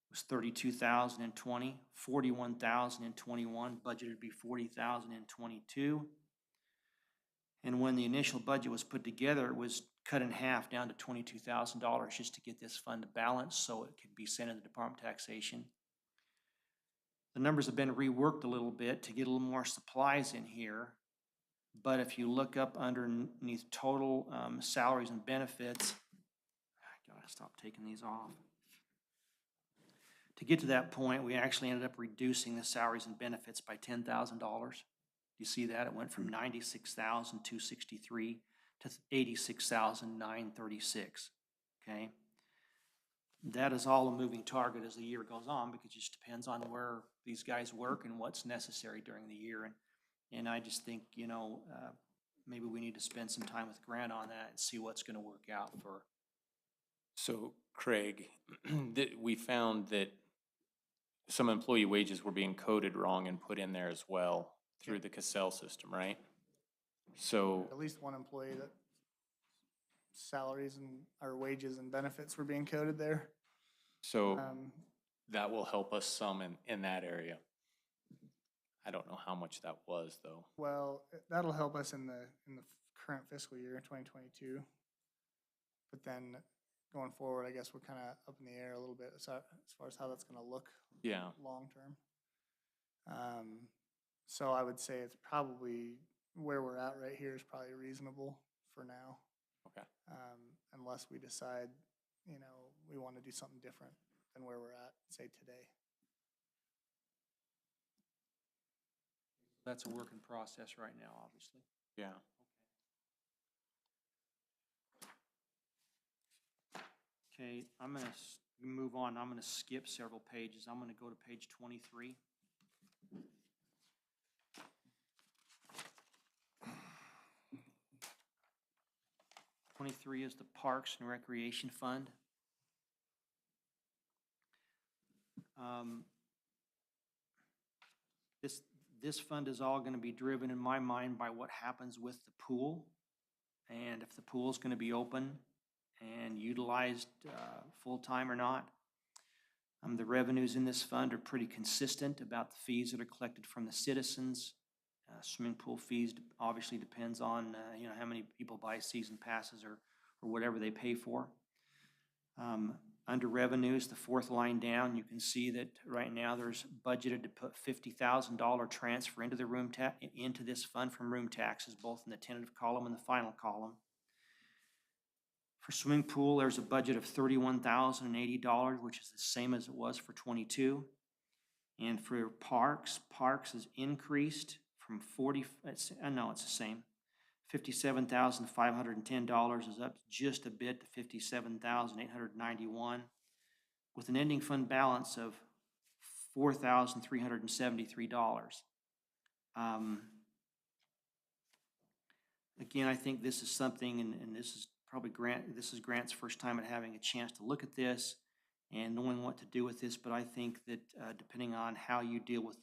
S3: It was 32,000 in 20, 41,000 in 21, budgeted to be 40,000 in 22. And when the initial budget was put together, it was cut in half down to $22,000 just to get this fund to balance so it could be sent to the Department of Taxation. The numbers have been reworked a little bit to get a little more supplies in here. But if you look up underneath total salaries and benefits, I gotta stop taking these off. To get to that point, we actually ended up reducing the salaries and benefits by $10,000. You see that? It went from $96,263 to $86,936, okay? That is all a moving target as the year goes on because it just depends on where these guys work and what's necessary during the year. And I just think, you know, maybe we need to spend some time with Grant on that and see what's gonna work out for.
S4: So Craig, we found that some employee wages were being coded wrong and put in there as well through the Cassell system, right? So,
S9: At least one employee that salaries and, or wages and benefits were being coded there.
S4: so
S9: Um,
S4: that will help us some in that area. I don't know how much that was though.
S9: Well, that'll help us in the current fiscal year, 2022. But then going forward, I guess we're kind of up in the air a little bit as far as how that's going to look
S4: Yeah,
S9: long term. So I would say it's probably where we're at right here is probably reasonable for now.
S4: okay.
S9: Unless we decide, you know, we want to do something different than where we're at, say today.
S3: That's a work in process right now, obviously.
S4: Yeah.
S3: Okay, I'm gonna move on. I'm gonna skip several pages. I'm gonna go to page 23. Is the Parks and Recreation Fund. This fund is all gonna be driven in my mind by what happens with the pool. And if the pool's gonna be open and utilized full-time or not. The revenues in this fund are pretty consistent about the fees that are collected from the citizens. Swimming pool fees obviously depends on you know, how many people buy season passes or whatever they pay for. Under revenues, the fourth line down, you can see that right now there's budgeted to put $50,000 transfer into the into this fund from room taxes, both in the tentative column and the final column. For swimming pool, there's a budget of $31,080, which is the same as it was for 22. And for parks has increased from it's the same. $57,510 is up just a bit to $57,891, with an ending fund balance of $4,373. Again, I think this is something, and this is probably Grant's first time at having a chance to look at this and knowing what to do with this, but I think that depending on how you deal with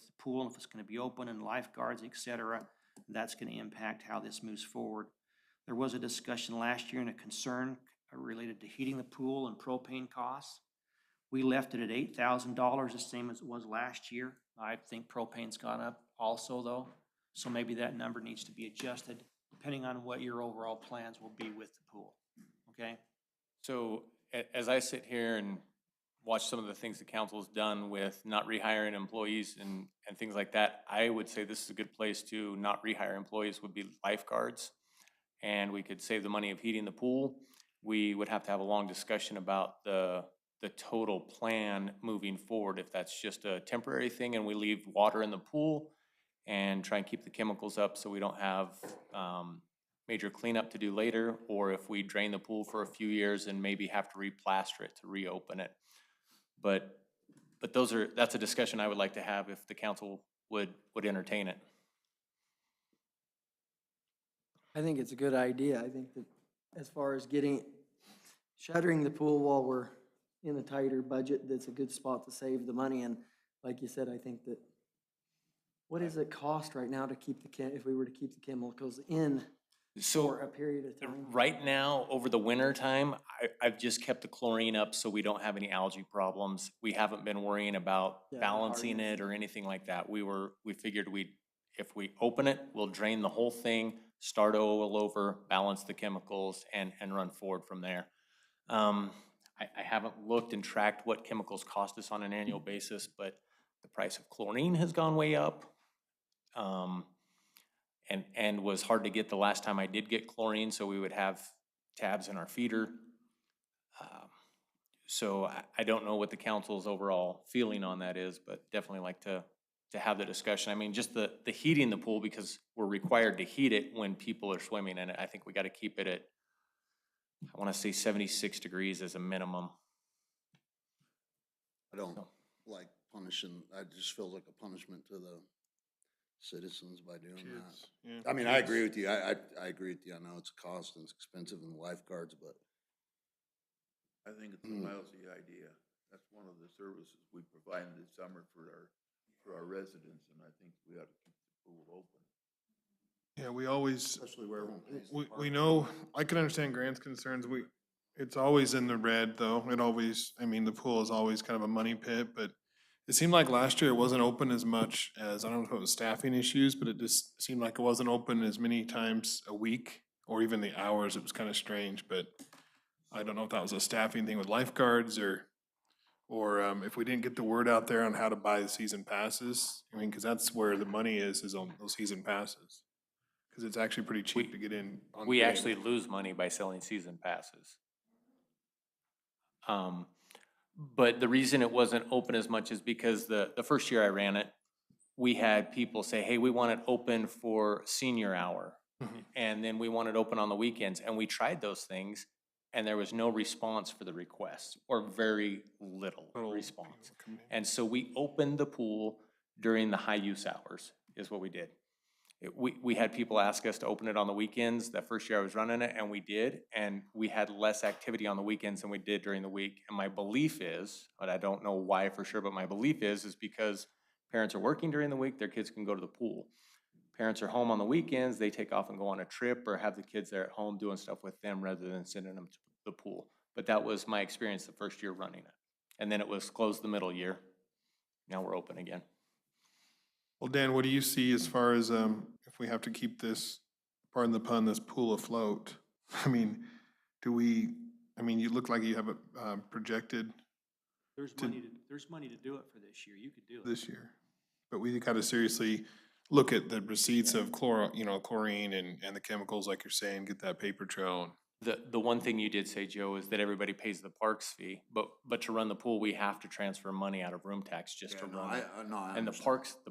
S3: the pool, and if it's going to be open and lifeguards, et cetera, that's going to impact how this moves forward. There was a discussion last year and a concern related to heating the pool and propane costs. We left it at $8,000, the same as it was last year. I think propane's gone up also though, so maybe that number needs to be adjusted depending on what your overall plans will be with the pool, okay?
S4: So as I sit here and watch some of the things the council's done with not rehiring employees and things like that, I would say this is a good place to not rehire employees would be lifeguards. And we could save the money of heating the pool. We would have to have a long discussion about the total plan moving forward. If that's just a temporary thing and we leave water in the pool and try and keep the chemicals up so we don't have major cleanup to do later, or if we drain the pool for a few years and maybe have to replaster it to reopen it. But But that's a discussion I would like to have if the council would entertain it.
S5: I think it's a good idea. I think that as far as shuttering the pool while we're in a tighter budget, that's a good spot to save the money. And like you said, I think that, what does it cost right now to keep if we were to keep the chemicals in for a period of time?
S4: Right now, over the winter time, I've just kept the chlorine up so we don't have any algae problems. We haven't been worrying about
S5: Yeah,
S4: balancing
S5: hardness.
S4: it or anything like that. We figured if we open it, we'll drain the whole thing, start all over, balance the chemicals, and run forward from there. I haven't looked and tracked what chemicals cost us on an annual basis, but the price of chlorine has gone way up. And was hard to get the last time I did get chlorine, so we would have tabs in our feeder. So I don't know what the council's overall feeling on that is, but definitely like to have the discussion. I mean, just the heating the pool, because we're required to heat it when people are swimming in it. I think we gotta keep it at, I wanna say 76 degrees as a minimum.
S7: I don't like punishing, it just feels like a punishment to the citizens by doing that.
S2: Kids, yeah.
S7: I mean, I agree with you. I agree with you. I know it's a cost and it's expensive in the lifeguards, but
S6: I think it's a lousy idea. That's one of the services we provide this summer for our residents, and I think we ought to keep the pool open.
S2: Yeah, we always,
S7: especially where everyone pays. the
S2: we
S7: park.
S2: know, I can understand Grant's concerns. It's always in the red though. I mean, the pool is always kind of a money pit, but it seemed like last year it wasn't open as much as, I don't know if it was staffing issues, but it just seemed like it wasn't open as many times a week or even the hours. It was kind of strange, but I don't know if that was a staffing thing with lifeguards or if we didn't get the word out there on how to buy the season passes. I mean, cause that's where the money is on those season passes. Cause it's actually pretty cheap to get in. on
S4: We
S2: game.
S4: actually lose money by selling season passes. But the reason it wasn't open as much is because the first year I ran it, we had people say, hey, we want it open for senior hour. And then we want it open on the weekends. And we tried those things and there was no response for the request, or very little response. And so we opened the pool during the high use hours is what we did. We had people ask us to open it on the weekends. That first year I was running it, and we did, and we had less activity on the weekends than we did during the week. And my belief is, but I don't know why for sure, but my belief is because parents are working during the week, their kids can go to the pool. Parents are home on the weekends, they take off and go on a trip or have the kids there at home doing stuff with them rather than sending them to the pool. But that was my experience the first year running it. And then it was closed the middle year. Now we're open again.
S2: Well, Dan, what do you see as far as, if we have to keep this, pardon the pun, this pool afloat? I mean, you look like you have a projected
S3: There's money to do it for this year. You could do it.
S2: this year. But we gotta seriously look at the receipts of chlorine and the chemicals, like you're saying, get that paper trail.
S4: The one thing you did say, Joe, is that everybody pays the parks fee, but to run the pool, we have to transfer money out of room tax just to run it. And the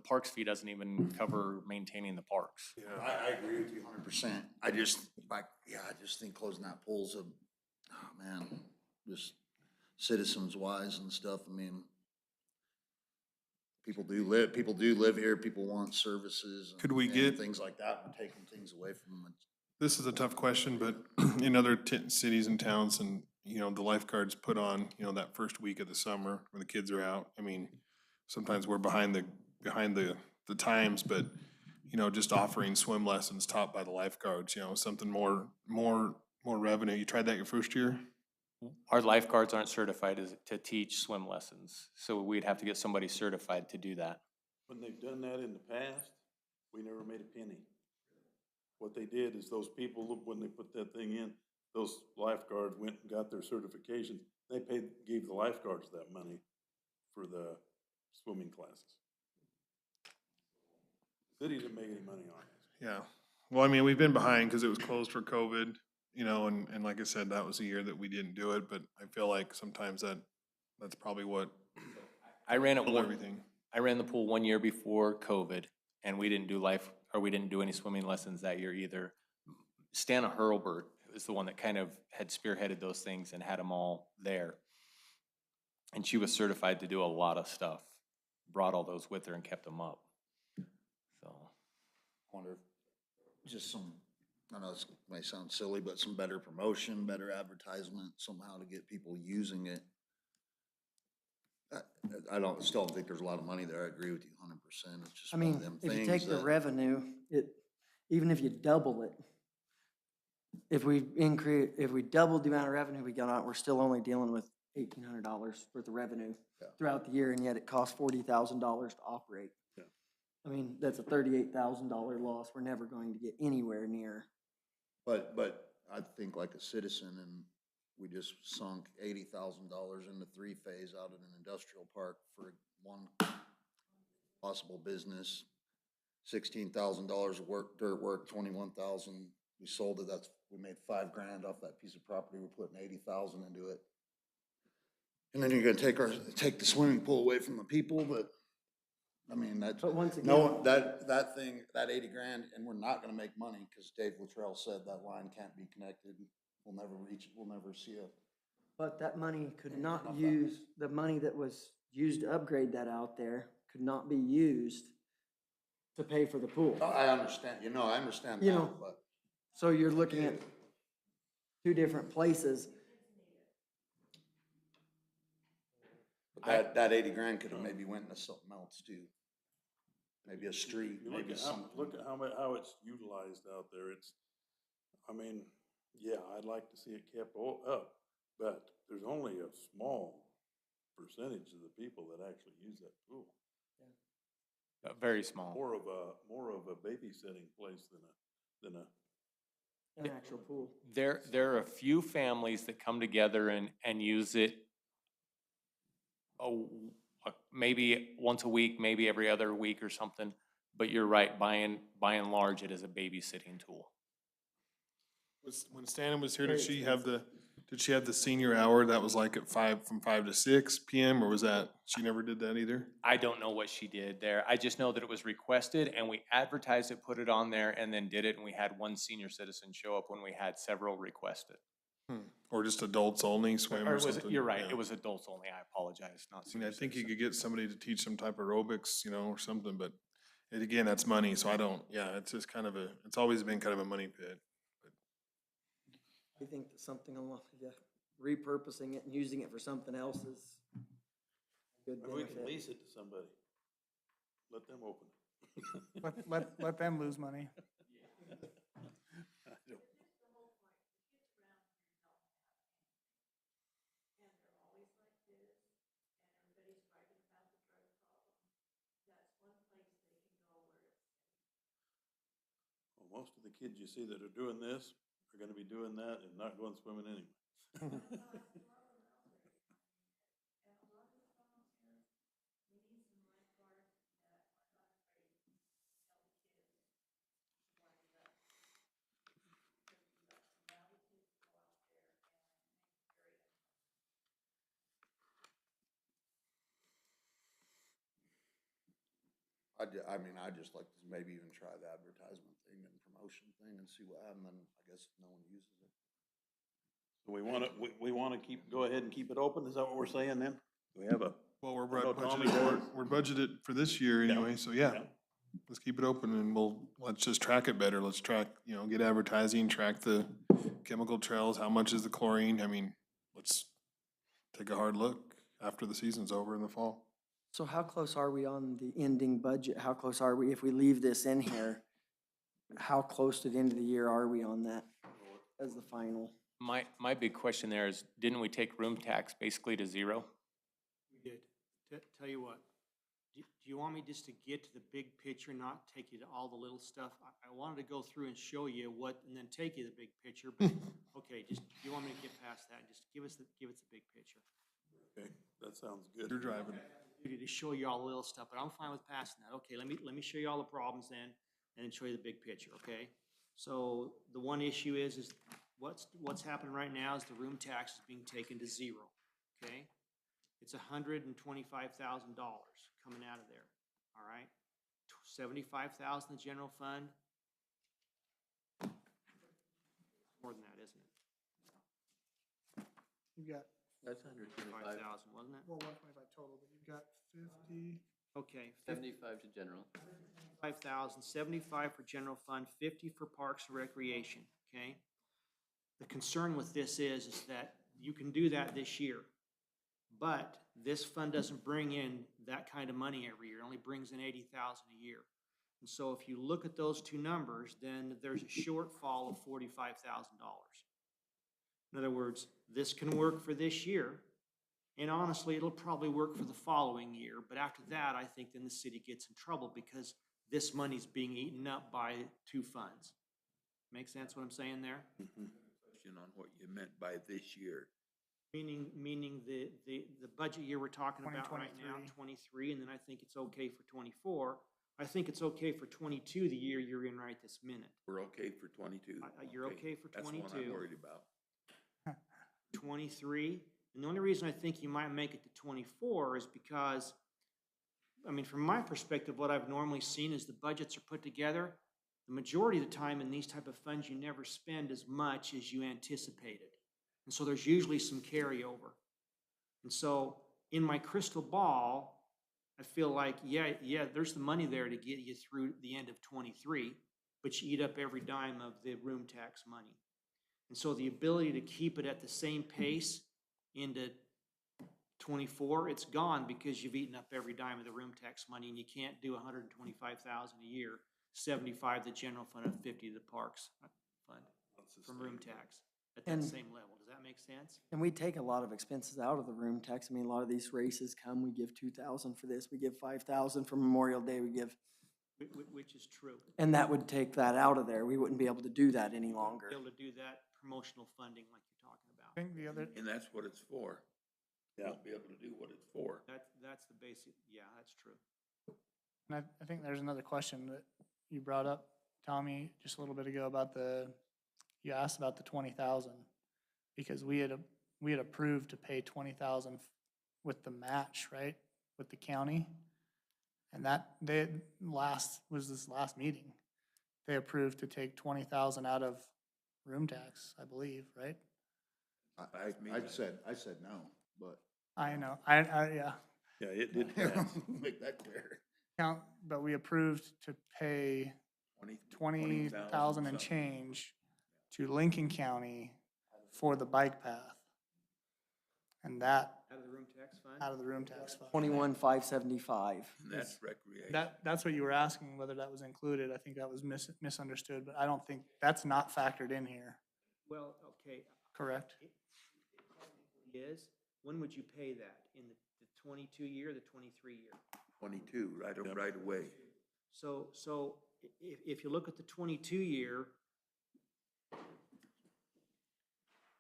S4: parks fee doesn't even cover maintaining the parks.
S7: I agree with you 100%. I just think closing that pool's just citizens wise and stuff. I mean, people do live here, people want services.
S2: Could we
S7: and
S2: get-
S7: things like that, and taking things away from them?
S2: This is a tough question, but in other cities and towns and, the lifeguards put on, that first week of the summer when the kids are out. I mean, sometimes we're behind the times, but, just offering swim lessons taught by the lifeguards, something more revenue. You tried that your first year?
S4: Our lifeguards aren't certified to teach swim lessons, so we'd have to get somebody certified to do that.
S1: When they've done that in the past, we never made a penny. What they did is those people, when they put that thing in, those lifeguards went and got their certification. They gave the lifeguards that money for the swimming classes. City didn't make any money on it.
S2: Yeah. Well, I mean, we've been behind because it was closed for COVID, and like I said, that was a year that we didn't do it, but I feel like sometimes that's probably what.
S4: I ran
S2: everything.
S4: I ran the pool 1 year before COVID, and we didn't do any swimming lessons that year either. Stana Hurlbert is the one that kind of had spearheaded those things and had them all there. And she was certified to do a lot of stuff, brought all those with her and kept them up. So,
S7: Wonder if just some, I know this may sound silly, but some better promotion, better advertisement somehow to get people using it. I still don't think there's a lot of money there. I agree with you 100%. It's just
S5: I
S7: one of
S5: mean,
S7: them
S5: if you
S7: things
S5: take the
S7: that,
S5: revenue, even if you double it, if we doubled the amount of revenue we got out, we're still only dealing with $1,800 worth of revenue
S7: Yeah.
S5: throughout the year, and yet it costs $40,000 to operate.
S1: Yeah.
S5: I mean, that's a $38,000 loss we're never going to get anywhere near.
S7: but I think like a citizen, and we just sunk $80,000 into three-phase out in an industrial park for one possible business. $16,000 of work, dirt work, 21,000. We sold it. We made $5,000 off that piece of property. We're putting 80,000 into it. And then you're gonna take the swimming pool away from the people, but, I mean, that's,
S5: But once again,
S7: no, that thing, that 80,000, and we're not gonna make money, cause Dave Luttrell said that line can't be connected. We'll never reach it. We'll never see it.
S5: but that money could
S7: Yeah,
S5: not
S7: not that.
S5: use, the money that was used to upgrade that out there could not be used to pay for the pool.
S7: I understand, I understand
S5: You
S7: that,
S5: know,
S7: but
S5: So you're looking at two different places.
S7: that 80,000 could have maybe went into something else too. Maybe a street,
S1: You look
S7: maybe
S1: at
S7: something.
S1: how it's utilized out there. I mean, yeah, I'd like to see it kept up, but there's only a small percentage of the people that actually use that pool.
S4: very small.
S1: More of a babysitting place than a,
S5: An actual pool.
S4: There are a few families that come together and use it maybe once a week, maybe every other week or something. But you're right, by and large, it is a babysitting tool.
S2: When Shannon was here, did she have the senior hour that was like from 5 to 6 PM, or was that, she never did that either?
S4: I don't know what she did there. I just know that it was requested and we advertised it, put it on there, and then did it. And we had one senior citizen show up when we had several requested.
S2: Or just adults only swim
S4: Or
S2: or
S4: was it,
S2: something?
S4: you're right,
S2: Yeah.
S4: it was adults only. I apologize, not
S2: I mean,
S4: senior
S2: I think you
S4: citizen.
S2: could get somebody to teach some type of aerobics, or something, but again, that's money, so it's just it's always been kind of a money pit.
S5: I think that something along, repurposing it and using it for something else is a good
S1: maybe we can
S5: benefit.
S1: lease it to somebody. Let them open it.
S9: Let them lose money.
S1: I don't- Well, most of the kids you see that are doing this are gonna be doing that and not going swimming anyway.
S7: I'd just like to maybe even try the advertisement thing and promotion thing and see what happens, and I guess if no one uses it.
S1: So we wanna go ahead and keep it open, is that what we're saying then? We have a,
S2: Well, we're
S1: I know Tommy
S2: budgeted
S1: does.
S2: we're budgeted for this year
S1: Yeah.
S2: anyway, so yeah. Let's keep it open and let's just track it better. Let's track, get advertising, track the chemical trails, how much is the chlorine? I mean, let's take a hard look after the season's over in the fall.
S5: So how close are we on the ending budget? How close are we, if we leave this in here, how close to the end of the year are we on that as the final?
S4: My big question there is, didn't we take room tax basically to zero?
S3: We did. Tell you what, do you want me just to get to the big picture, not take you to all the little stuff? I wanted to go through and show you and then take you the big picture, but, okay, do you want me to get past that? Just give us the big picture.
S1: okay, that sounds good.
S2: You're driving.
S3: To show you all the little stuff, but I'm fine with passing that. Okay, let me show you all the problems then, and then show you the big picture, okay? So the one issue is what's happening right now is the room tax is being taken to zero, okay? It's $125,000 coming out of there, all right? 75,000 the general fund. More than that, isn't it?
S9: You've got
S8: That's 125.
S3: 5,000, wasn't it?
S9: Well, 125 total, but you've got 50.
S3: Okay,
S8: 75 to general.
S3: 5,000, 75 for general fund, 50 for parks and recreation, okay? The concern with this is that you can do that this year, but this fund doesn't bring in that kind of money every year. It only brings in 80,000 a year. And so if you look at those two numbers, then there's a shortfall of $45,000. In other words, this can work for this year, and honestly, it'll probably work for the following year, but after that, I think then the city gets in trouble because this money's being eaten up by two funds. Make sense what I'm saying there?
S6: Question on what you meant by this year.
S3: Meaning the budget year we're talking about right now, 23, and then I think it's okay for 24. I think it's okay for 22, the year you're in right this minute.
S6: We're okay for 22?
S3: You're okay for
S6: That's the one
S3: 22.
S6: I'm worried about.
S3: 23, and the only reason I think you might make it to 24 is because, I mean, from my perspective, what I've normally seen is the budgets are put together. The majority of the time in these type of funds, you never spend as much as you anticipated. And so there's usually some carryover. And so in my crystal ball, I feel like, yeah, there's the money there to get you through the end of 23, but you eat up every dime of the room tax money. And so the ability to keep it at the same pace into 24, it's gone because you've eaten up every dime of the room tax money, and you can't do 125,000 a year, 75 the general fund, and 50 the parks fund from room tax at that
S5: And-
S3: same level. Does that make sense?
S5: And we take a lot of expenses out of the room tax. I mean, a lot of these races come, we give 2,000 for this, we give 5,000 for Memorial Day, we give,
S3: Which is true.
S5: and that would take that out of there. We wouldn't be able to do that any longer.
S3: Be able to do that promotional funding like you're talking
S9: I
S3: about.
S9: think the other,
S6: And that's what it's for.
S1: Yeah.
S6: Won't be able to do what it's for.
S3: That's the basic, yeah, that's true.
S9: and I think there's another question that you brought up, Tommy, just a little bit ago about you asked about the 20,000. Because we had approved to pay 20,000 with the match, right, with the county. And that, this last meeting, they approved to take 20,000 out of room tax, I believe, right?
S7: I said no, but.
S9: I know, yeah,
S1: Yeah, it did pass.
S7: Make that clear.
S9: but we approved to pay 20,000 and change to Lincoln County for the bike path. And that,
S3: Out of the room tax fund?
S9: out of the room tax fund.
S5: 21,575.
S6: And that's recreation.
S9: That's what you were asking, whether that was included. I think that was misunderstood, but I don't think, that's not factored in here,
S3: Well, okay.
S9: correct?
S3: It is, when would you pay that? In the 22 year, the 23 year?
S6: 22, right away.
S3: So if you look at the 22 year,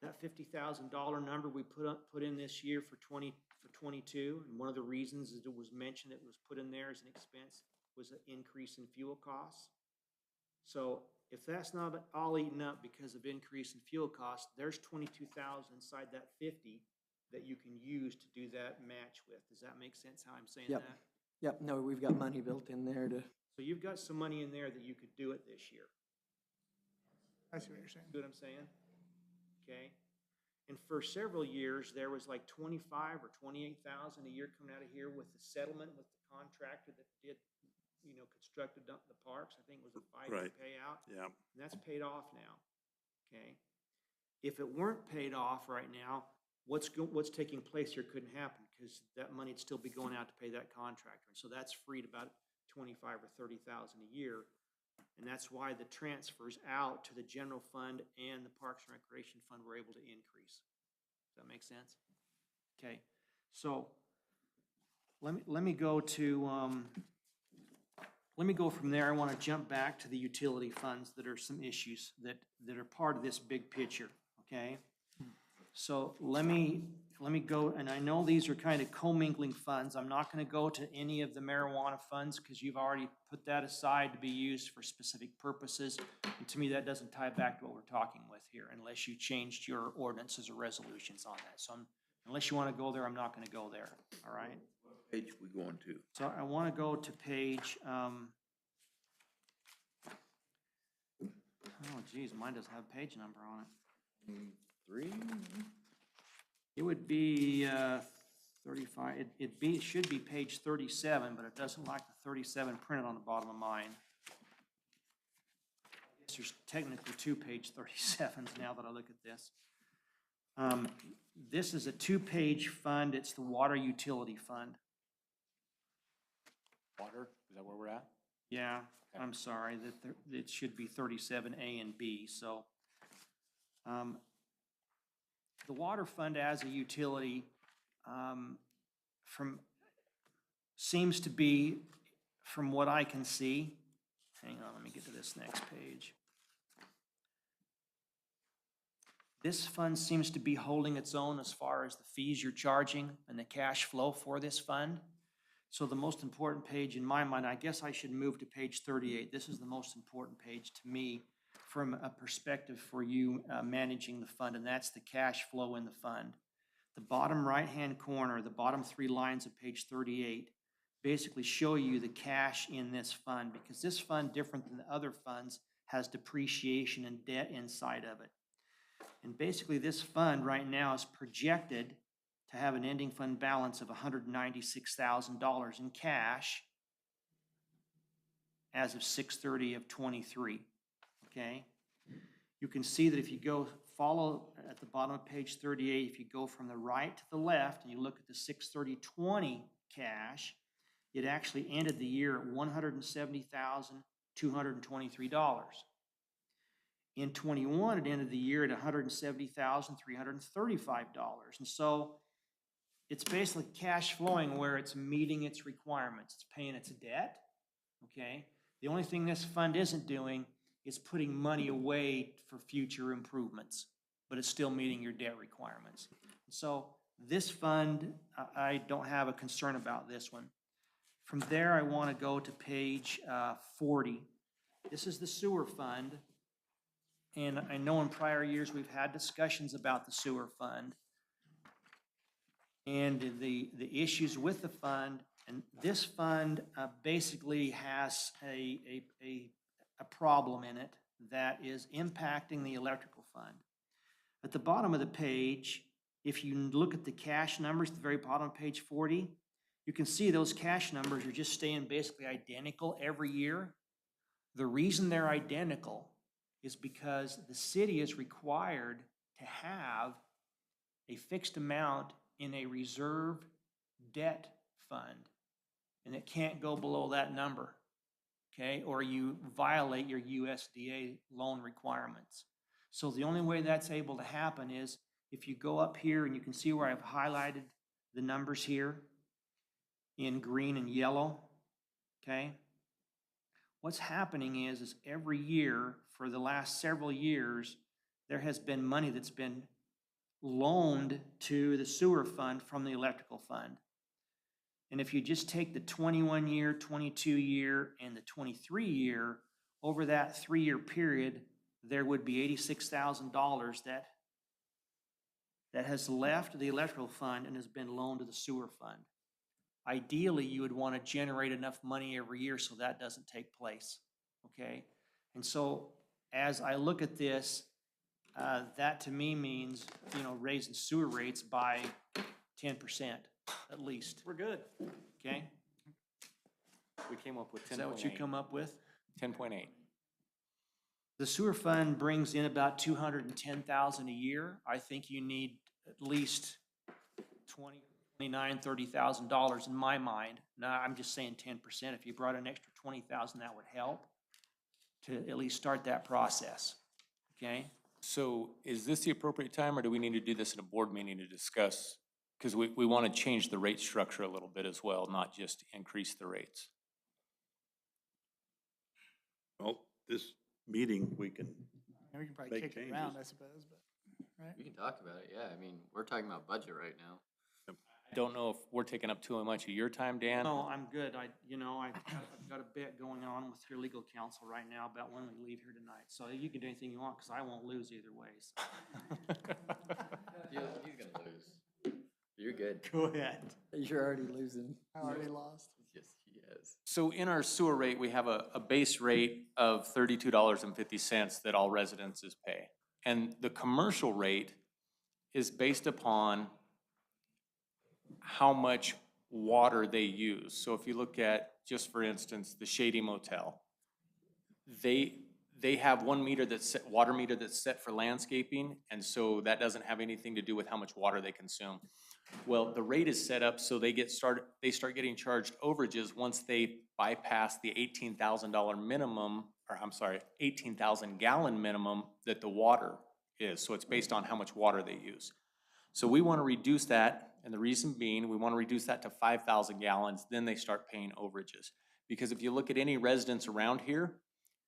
S3: that $50,000 number we put in this year for 22, and one of the reasons is it was mentioned, it was put in there as an expense, was an increase in fuel costs. So if that's not all eaten up because of increase in fuel costs, there's 22,000 inside that 50 that you can use to do that match with. Does that make sense how I'm saying
S5: Yep.
S3: that?
S5: Yep, no, we've got money built in there to,
S3: So you've got some money in there that you could do it this year.
S9: I see what you're saying.
S3: See what I'm saying? Okay? And for several years, there was like 25 or 28,000 a year coming out of here with the settlement with the contractor that did, constructed the parks. I think it was a 5-year
S1: Right.
S3: payout.
S1: Yeah,
S3: And that's paid off now, okay? If it weren't paid off right now, what's taking place here couldn't happen because that money'd still be going out to pay that contractor. And so that's freed about 25 or 30,000 a year. And that's why the transfers out to the general fund and the Parks and Recreation Fund were able to increase. Does that make sense? Okay, so let me go to, let me go from there. I want to jump back to the utility funds that are some issues that are part of this big picture, okay? So let me go, and I know these are kind of commingling funds. I'm not going to go to any of the marijuana funds because you've already put that aside to be used for specific purposes. And to me, that doesn't tie back to what we're talking with here unless you changed your ordinances or resolutions on that. So unless you want to go there, I'm not going to go there, all right?
S6: What page we going to?
S3: So I want to go to page, oh geez, mine doesn't have a page number on it.
S7: 3?
S3: It would be 35, it should be page 37, but it doesn't like the 37 printed on the bottom of mine. I guess there's technically two page 37s now that I look at this. This is a two-page fund. It's the water utility fund.
S4: Water, is that where we're at?
S3: Yeah,
S4: Okay.
S3: I'm sorry, it should be 37A and B, so. The water fund as a utility, seems to be, from what I can see, hang on, let me get to this next page. This fund seems to be holding its own as far as the fees you're charging and the cash flow for this fund. So the most important page in my mind, I guess I should move to page 38. This is the most important page to me from a perspective for you managing the fund, and that's the cash flow in the fund. The bottom right-hand corner, the bottom three lines of page 38, basically show you the cash in this fund, because this fund, different than the other funds, has depreciation and debt inside of it. And basically this fund right now is projected to have an ending fund balance of $196,000 in cash as of 6/30 of 23, okay? You can see that if you go follow at the bottom of page 38, if you go from the right to the left and you look at the 6/30/20 cash, it actually ended the year at $170,223. In 21, it ended the year at $170,335. And so it's basically cash flowing where it's meeting its requirements. It's paying its debt, okay? The only thing this fund isn't doing is putting money away for future improvements, but it's still meeting your debt requirements. So this fund, I don't have a concern about this one. From there, I want to go to page 40. This is the sewer fund. And I know in prior years, we've had discussions about the sewer fund and the issues with the fund. And this fund basically has a problem in it that is impacting the electrical fund. At the bottom of the page, if you look at the cash numbers at the very bottom of page 40, you can see those cash numbers are just staying basically identical every year. The reason they're identical is because the city is required to have a fixed amount in a reserve debt fund, and it can't go below that number, okay? Or you violate your USDA loan requirements. So the only way that's able to happen is if you go up here and you can see where I've highlighted the numbers here in green and yellow, okay? What's happening is every year for the last several years, there has been money that's been loaned to the sewer fund from the electrical fund. And if you just take the 21-year, 22-year, and the 23-year, over that 3-year period, there would be $86,000 that has left the electrical fund and has been loaned to the sewer fund. Ideally, you would want to generate enough money every year so that doesn't take place, okay? And so as I look at this, that to me means, you know, raising sewer rates by 10% at least.
S4: We're good.
S3: Okay?
S4: We came up with 10.8.
S3: Is that what you come up with?
S4: 10.8.
S3: The sewer fund brings in about $210,000 a year. I think you need at least $29,000-$30,000 in my mind. Now, I'm just saying 10%. If you brought an extra $20,000, that would help to at least start that process, okay?
S4: So is this the appropriate time, or do we need to do this in a board meeting to discuss? Because we want to change the rate structure a little bit as well, not just increase the rates.
S1: Well, this meeting, we can,
S9: And we can probably
S1: Make
S9: kick it around,
S1: changes.
S9: I suppose, but, right?
S8: We can talk about it, yeah, I mean, we're talking about budget right now.
S4: I don't know if we're taking up too much of your time, Dan.
S3: No, I'm good. I've got a bet going on with your legal counsel right now about when we leave here tonight. So you can do anything you want, because I won't lose either way. So.
S8: He's gonna lose. You're good.
S3: Go ahead.
S5: You're already losing.
S9: I already lost.
S8: Yes, he is.
S4: So in our sewer rate, we have a base rate of $32.50 that all residences pay. And the commercial rate is based upon how much water they use. So if you look at, just for instance, the Shady Motel, they have one meter that's set, water meter that's set for landscaping, and so that doesn't have anything to do with how much water they consume. Well, the rate is set up so they start getting charged overages once they bypass the $18,000 minimum, or I'm sorry, 18,000 gallon minimum that the water is. So it's based on how much water they use. So we want to reduce that, and the reason being, we want to reduce that to 5,000 gallons, then they start paying overages. Because if you look at any residents around here,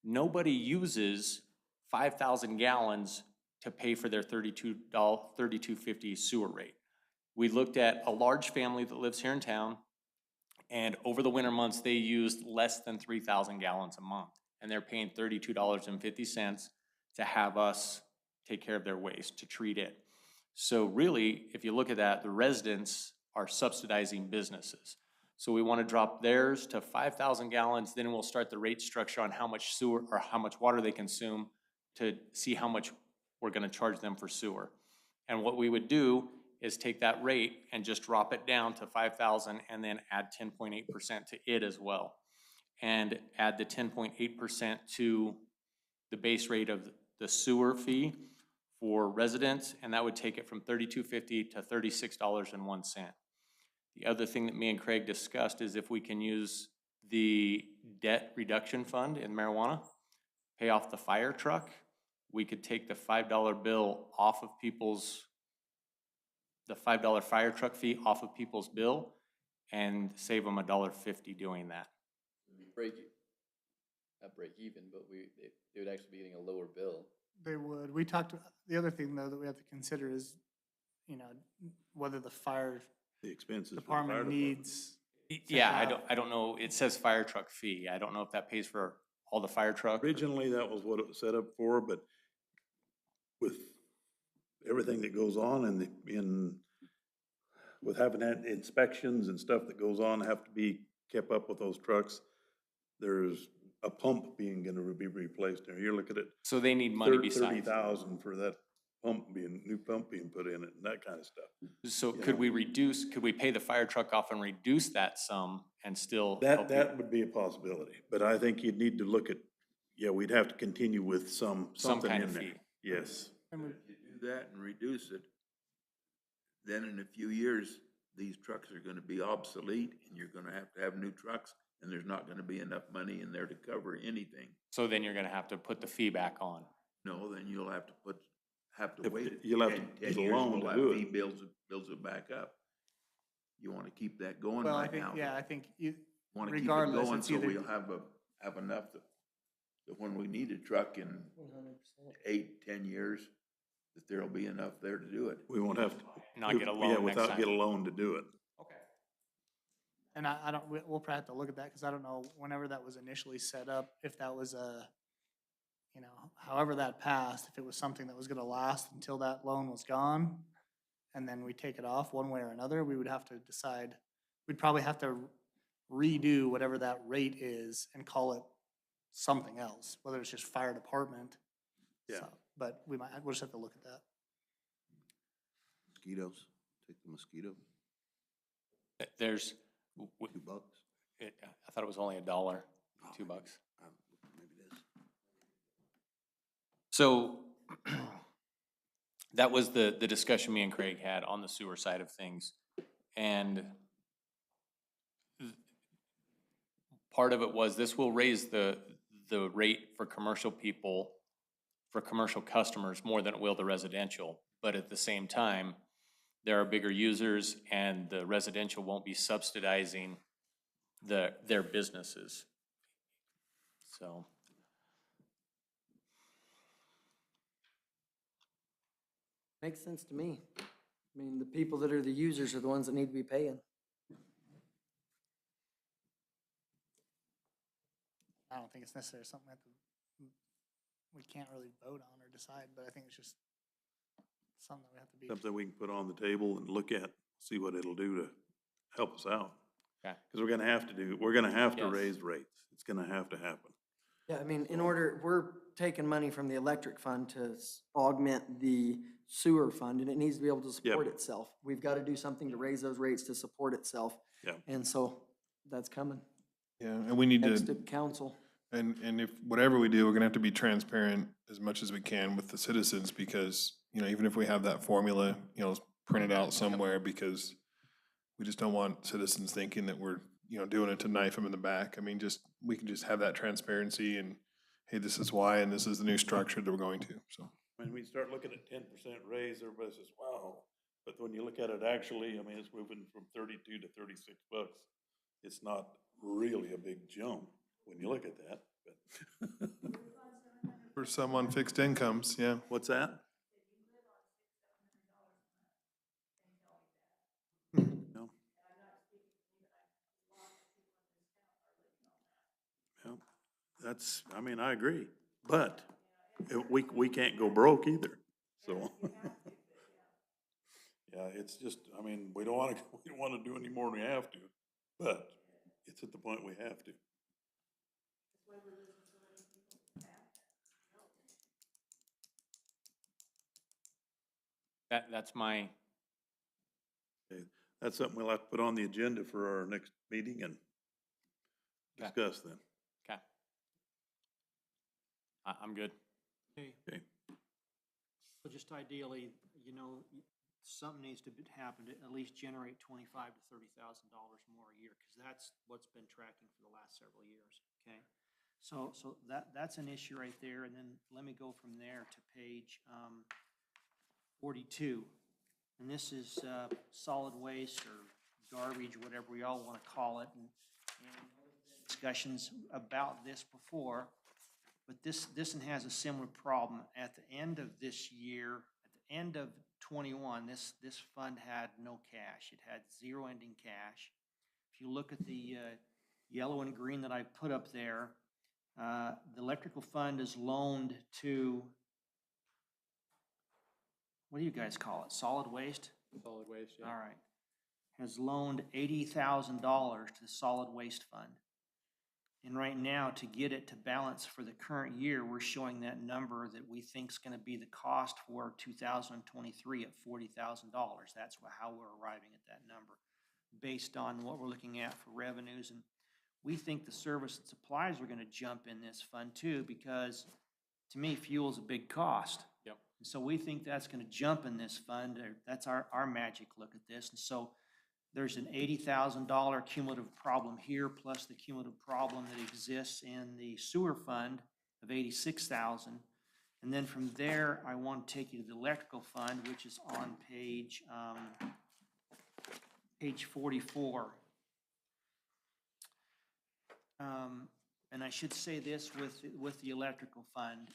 S4: nobody uses 5,000 gallons to pay for their $32.50 sewer rate. We looked at a large family that lives here in town, and over the winter months, they used less than 3,000 gallons a month, and they're paying $32.50 to have us take care of their waste, to treat it. So really, if you look at that, the residents are subsidizing businesses. So we want to drop theirs to 5,000 gallons, then we'll start the rate structure on how much sewer or how much water they consume to see how much we're going to charge them for sewer. And what we would do is take that rate and just drop it down to 5,000 and then add 10.8% to it as well. And add the 10.8% to the base rate of the sewer fee for residents, and that would take it from $32.50 to $36.01. The other thing that me and Craig discussed is if we can use the debt reduction fund in marijuana, pay off the fire truck, we could take the $5 bill off of people's, the $5 fire truck fee off of people's bill and save them $1.50 doing that.
S8: Not break even, but they would actually be getting a lower bill.
S9: They would. We talked, the other thing though that we have to consider is, you know, whether the fire
S1: The expenses. for the
S9: department
S1: fire
S9: needs.
S4: Yeah,
S9: have-
S4: I don't know, it says fire truck fee. I don't know if that pays for all the fire truck.
S1: Originally, that was what it was set up for, but with everything that goes on with having that inspections and stuff that goes on, have to be kept up with those trucks. There's a pump gonna be replaced there. You're looking at
S4: So they need money besides.
S1: 30,000 for that new pump being put in it and that kind of stuff.
S4: So could we pay the fire truck off and reduce that sum and still? help you?
S1: That would be a possibility, but I think you'd need to look at, yeah, we'd have to continue with something
S4: kind
S1: in
S4: of
S1: there.
S4: fee.
S1: Yes.
S6: If you do that and reduce it, then in a few years, these trucks are gonna be obsolete and you're gonna have to have new trucks and there's not gonna be enough money in there to cover anything.
S4: So then you're gonna have to put the fee back on.
S6: No, then you'll have to
S1: If
S6: wait it.
S1: you'll have to
S6: 10
S1: get a
S6: years,
S1: loan
S6: we'll
S1: to
S6: have
S1: do
S6: fee
S1: it.
S6: builds it back up. You wanna keep that going
S9: Well, I
S6: right
S9: think,
S6: now.
S9: yeah, I think you,
S6: Wanna keep it
S9: regardless,
S6: going
S9: it's
S6: so
S9: either-
S6: we'll have enough that when we need a truck in 8, 10 years, that there'll be enough there to do it.
S1: We won't have to.
S4: Not get a loan
S1: Yeah,
S4: next
S1: without
S4: time.
S1: get a loan to do it.
S9: and I don't, we'll probably have to look at that, because I don't know, whenever that was initially set up, if that was a, you know, however that passed, if it was something that was gonna last until that loan was gone, and then we take it off one way or another, we would have to decide, we'd probably have to redo whatever that rate is and call it something else, whether it's just fire department.
S1: Yeah.
S9: So, but we'll just have to look at that.
S7: Mosquitoes, take the mosquito,
S4: There's,
S7: $2.
S4: I thought it was only $1, $2.
S7: Maybe it is.
S4: So that was the discussion me and Craig had on the sewer side of things. And part of it was this will raise the rate for commercial people, for commercial customers more than it will the residential. But at the same time, there are bigger users and the residential won't be subsidizing their businesses. So.
S5: Makes sense to me. I mean, the people that are the users are the ones that need to be paying.
S9: I don't think it's necessarily something we can't really vote on or decide, but I think it's just something that we have to be.
S1: Something we can put on the table and look at, see what it'll do to help us out.
S4: Okay.
S1: Because we're gonna have to
S4: Yes.
S1: raise rates. It's gonna have to happen.
S5: Yeah, I mean, we're taking money from the electric fund to augment the sewer fund, and it needs to be able to support itself. We've got to do something to raise those rates to support itself.
S1: Yeah.
S5: And so that's coming
S2: Yeah, and we need
S5: next to
S2: to,
S5: council.
S2: and if, whatever we do, we're gonna have to be transparent as much as we can with the citizens, because, you know, even if we have that formula, you know, printed out somewhere, because we just don't want citizens thinking that we're, you know, doing it to knife them in the back. I mean, just, we can just have that transparency and, hey, this is why, and this is the new structure that we're going to, so.
S1: When we start looking at 10% raise, everybody says, wow. But when you look at it actually, I mean, it's moving from 32 to 36 bucks. It's not really a big jump when you look at that, but.
S2: For some on fixed incomes, yeah.
S1: What's that? No. Yeah, that's, I mean, I agree, but we can't go broke either, so. Yeah, it's just, I mean, we don't wanna do any more than we have to, but it's at the point we have to.
S4: That's my,
S1: Okay, that's something we'll have to put on the agenda for our next meeting and
S4: Okay.
S1: discuss then.
S4: okay. I'm good.
S3: Okay.
S1: Okay.
S3: So just ideally, you know, something needs to happen to at least generate $25,000 to $30,000 more a year, because that's what's been tracking for the last several years, okay? So that's an issue right there, and then let me go from there to page 42. And this is solid waste or garbage, whatever we all want to call it, and discussions about this before. But this one has a similar problem. At the end of this year, at the end of 21, this fund had no cash. It had zero ending cash. If you look at the yellow and green that I put up there, the electrical fund is loaned to, what do you guys call it? Solid waste?
S8: Solid waste, yeah.
S3: All right. Has loaned $80,000 to the solid waste fund. And right now, to get it to balance for the current year, we're showing that number that we think is going to be the cost for 2023 at $40,000. That's how we're arriving at that number, based on what we're looking at for revenues. And we think the service and supplies are going to jump in this fund too, because to me, fuel is a big cost.
S4: Yep.
S3: And so we think that's going to jump in this fund. That's our magic look at this. And so there's an $80,000 cumulative problem here, plus the cumulative problem that exists in the sewer fund of $86,000. And then from there, I want to take you to the electrical fund, which is on page 44. And I should say this with the electrical fund.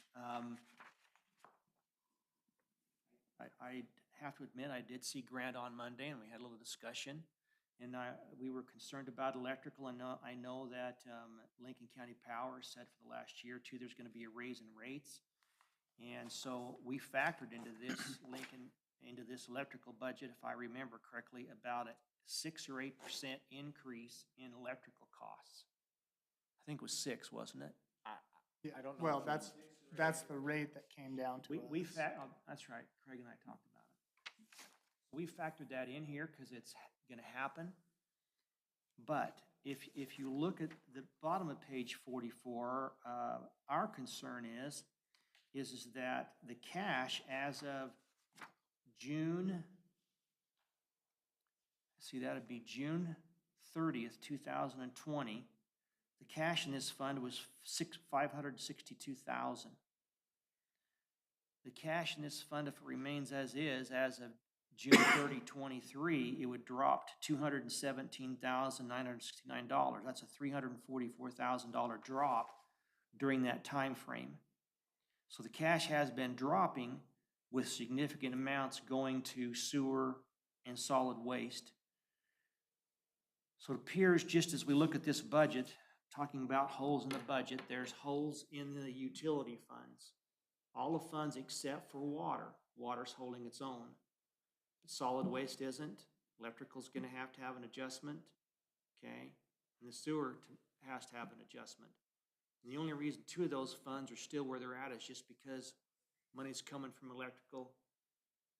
S3: I have to admit, I did see Grant on Monday, and we had a little discussion. And we were concerned about electrical, and I know that Lincoln County Power said for the last year or two there's going to be a raise in rates. And so we factored into this electrical budget, if I remember correctly, about a 6 or 8% increase in electrical costs. I think it was 6, wasn't it?
S9: Yeah,
S4: I don't know
S9: well,
S4: if
S9: that's the rate that came down to us.
S3: That's right, Craig and I talked about it. We factored that in here because it's going to happen. But if you look at the bottom of page 44, our concern is that the cash as of June, see, that'd be June 30th, 2020. The cash in this fund was $562,000. The cash in this fund, if it remains as is, as of June 30, 23, it would drop to $217,969. That's a $344,000 drop during that time frame. So the cash has been dropping, with significant amounts going to sewer and solid waste. So it appears, just as we look at this budget, talking about holes in the budget, there's holes in the utility funds. All the funds except for water. Water's holding its own. Solid waste isn't. Electrical's going to have an adjustment, okay? And the sewer has to have an adjustment. And the only reason two of those funds are still where they're at is just because money's coming from electrical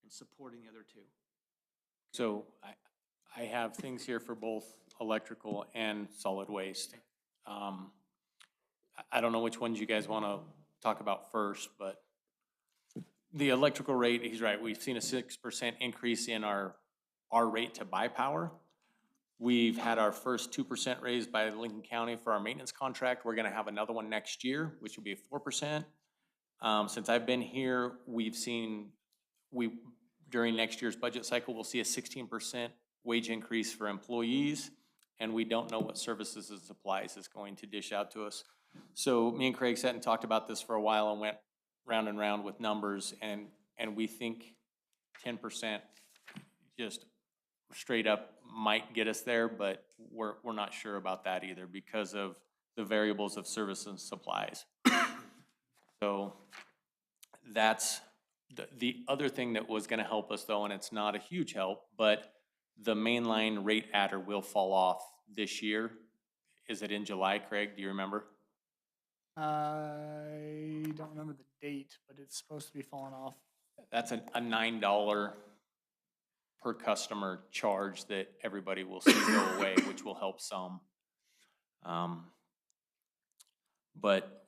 S3: and supporting the other two.
S4: So I have things here for both electrical and solid waste. I don't know which ones you guys want to talk about first, but the electrical rate, he's right, we've seen a 6% increase in our rate to buy power. We've had our first 2% raise by Lincoln County for our maintenance contract. We're gonna have another one next year, which will be a 4%. Since I've been here, we've seen, during next year's budget cycle, we'll see a 16% wage increase for employees, and we don't know what services and supplies is going to dish out to us. So me and Craig sat and talked about this for a while and went round and round with numbers, and we think 10% just straight up might get us there, but we're not sure about that either because of the variables of service and supplies. So that's the other thing that was gonna help us though, and it's not a huge help, but the mainline rate adder will fall off this year. Is it in July, Craig? Do you remember?
S9: I don't remember the date, but it's supposed to be falling off.
S4: That's a $9 per customer charge that everybody will see go away, which will help some. But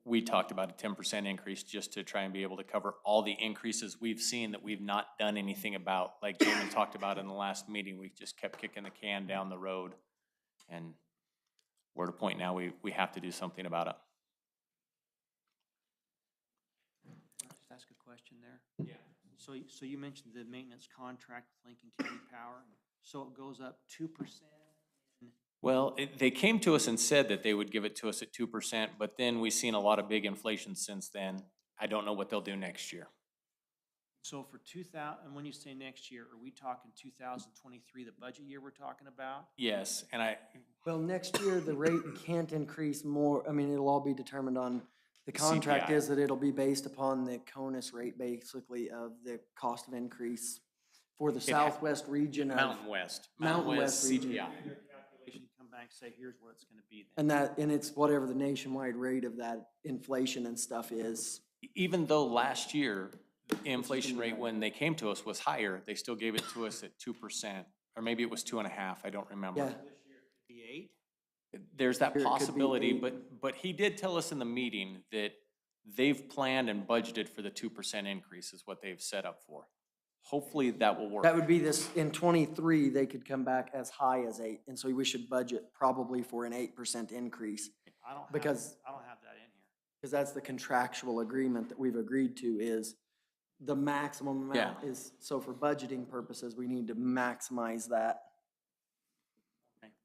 S4: we talked about a 10% increase just to try and be able to cover all the increases we've seen that we've not done anything about. Like Jamin talked about in the last meeting, we just kept kicking the can down the road. And we're at a point now we have to do something about it.
S3: Just ask a question there. Yeah. So you mentioned the maintenance contract with Lincoln County Power, so it goes up 2%?
S4: Well, they came to us and said that they would give it to us at 2%, but then we've seen a lot of big inflation since then. I don't know what they'll do next year.
S3: So for 2000, and when you say next year, are we talking 2023, the budget year we're talking about?
S4: Yes, and
S5: Well, next year, the rate can't increase more, I mean, it'll all be determined on, the contract
S4: CPI.
S5: is that it'll be based upon the CONUS rate, basically, of the cost of increase for the southwest region of.
S4: Mountain West.
S5: Mountain West region.
S4: CPI.
S3: Calculation, come back, say, here's what it's gonna be then.
S5: And it's whatever the nationwide rate of that inflation and stuff is.
S4: Even though last year, the inflation rate when they came to us was higher, they still gave it to us at 2%, or maybe it was 2.5, I don't remember.
S5: Yeah,
S3: This year it could be 8?
S4: There's that
S5: Here it could be
S4: possibility,
S5: 8.
S4: but he did tell us in the meeting that they've planned and budgeted for the 2% increase is what they've set up for. Hopefully that will work.
S5: that would be this, in '23, they could come back as high as 8, and so we should budget probably for an 8% increase.
S3: I don't have,
S5: Because-
S3: I don't have that in here.
S5: Because that's the contractual agreement that we've agreed to is the maximum amount is, so for budgeting purposes, we need to maximize that.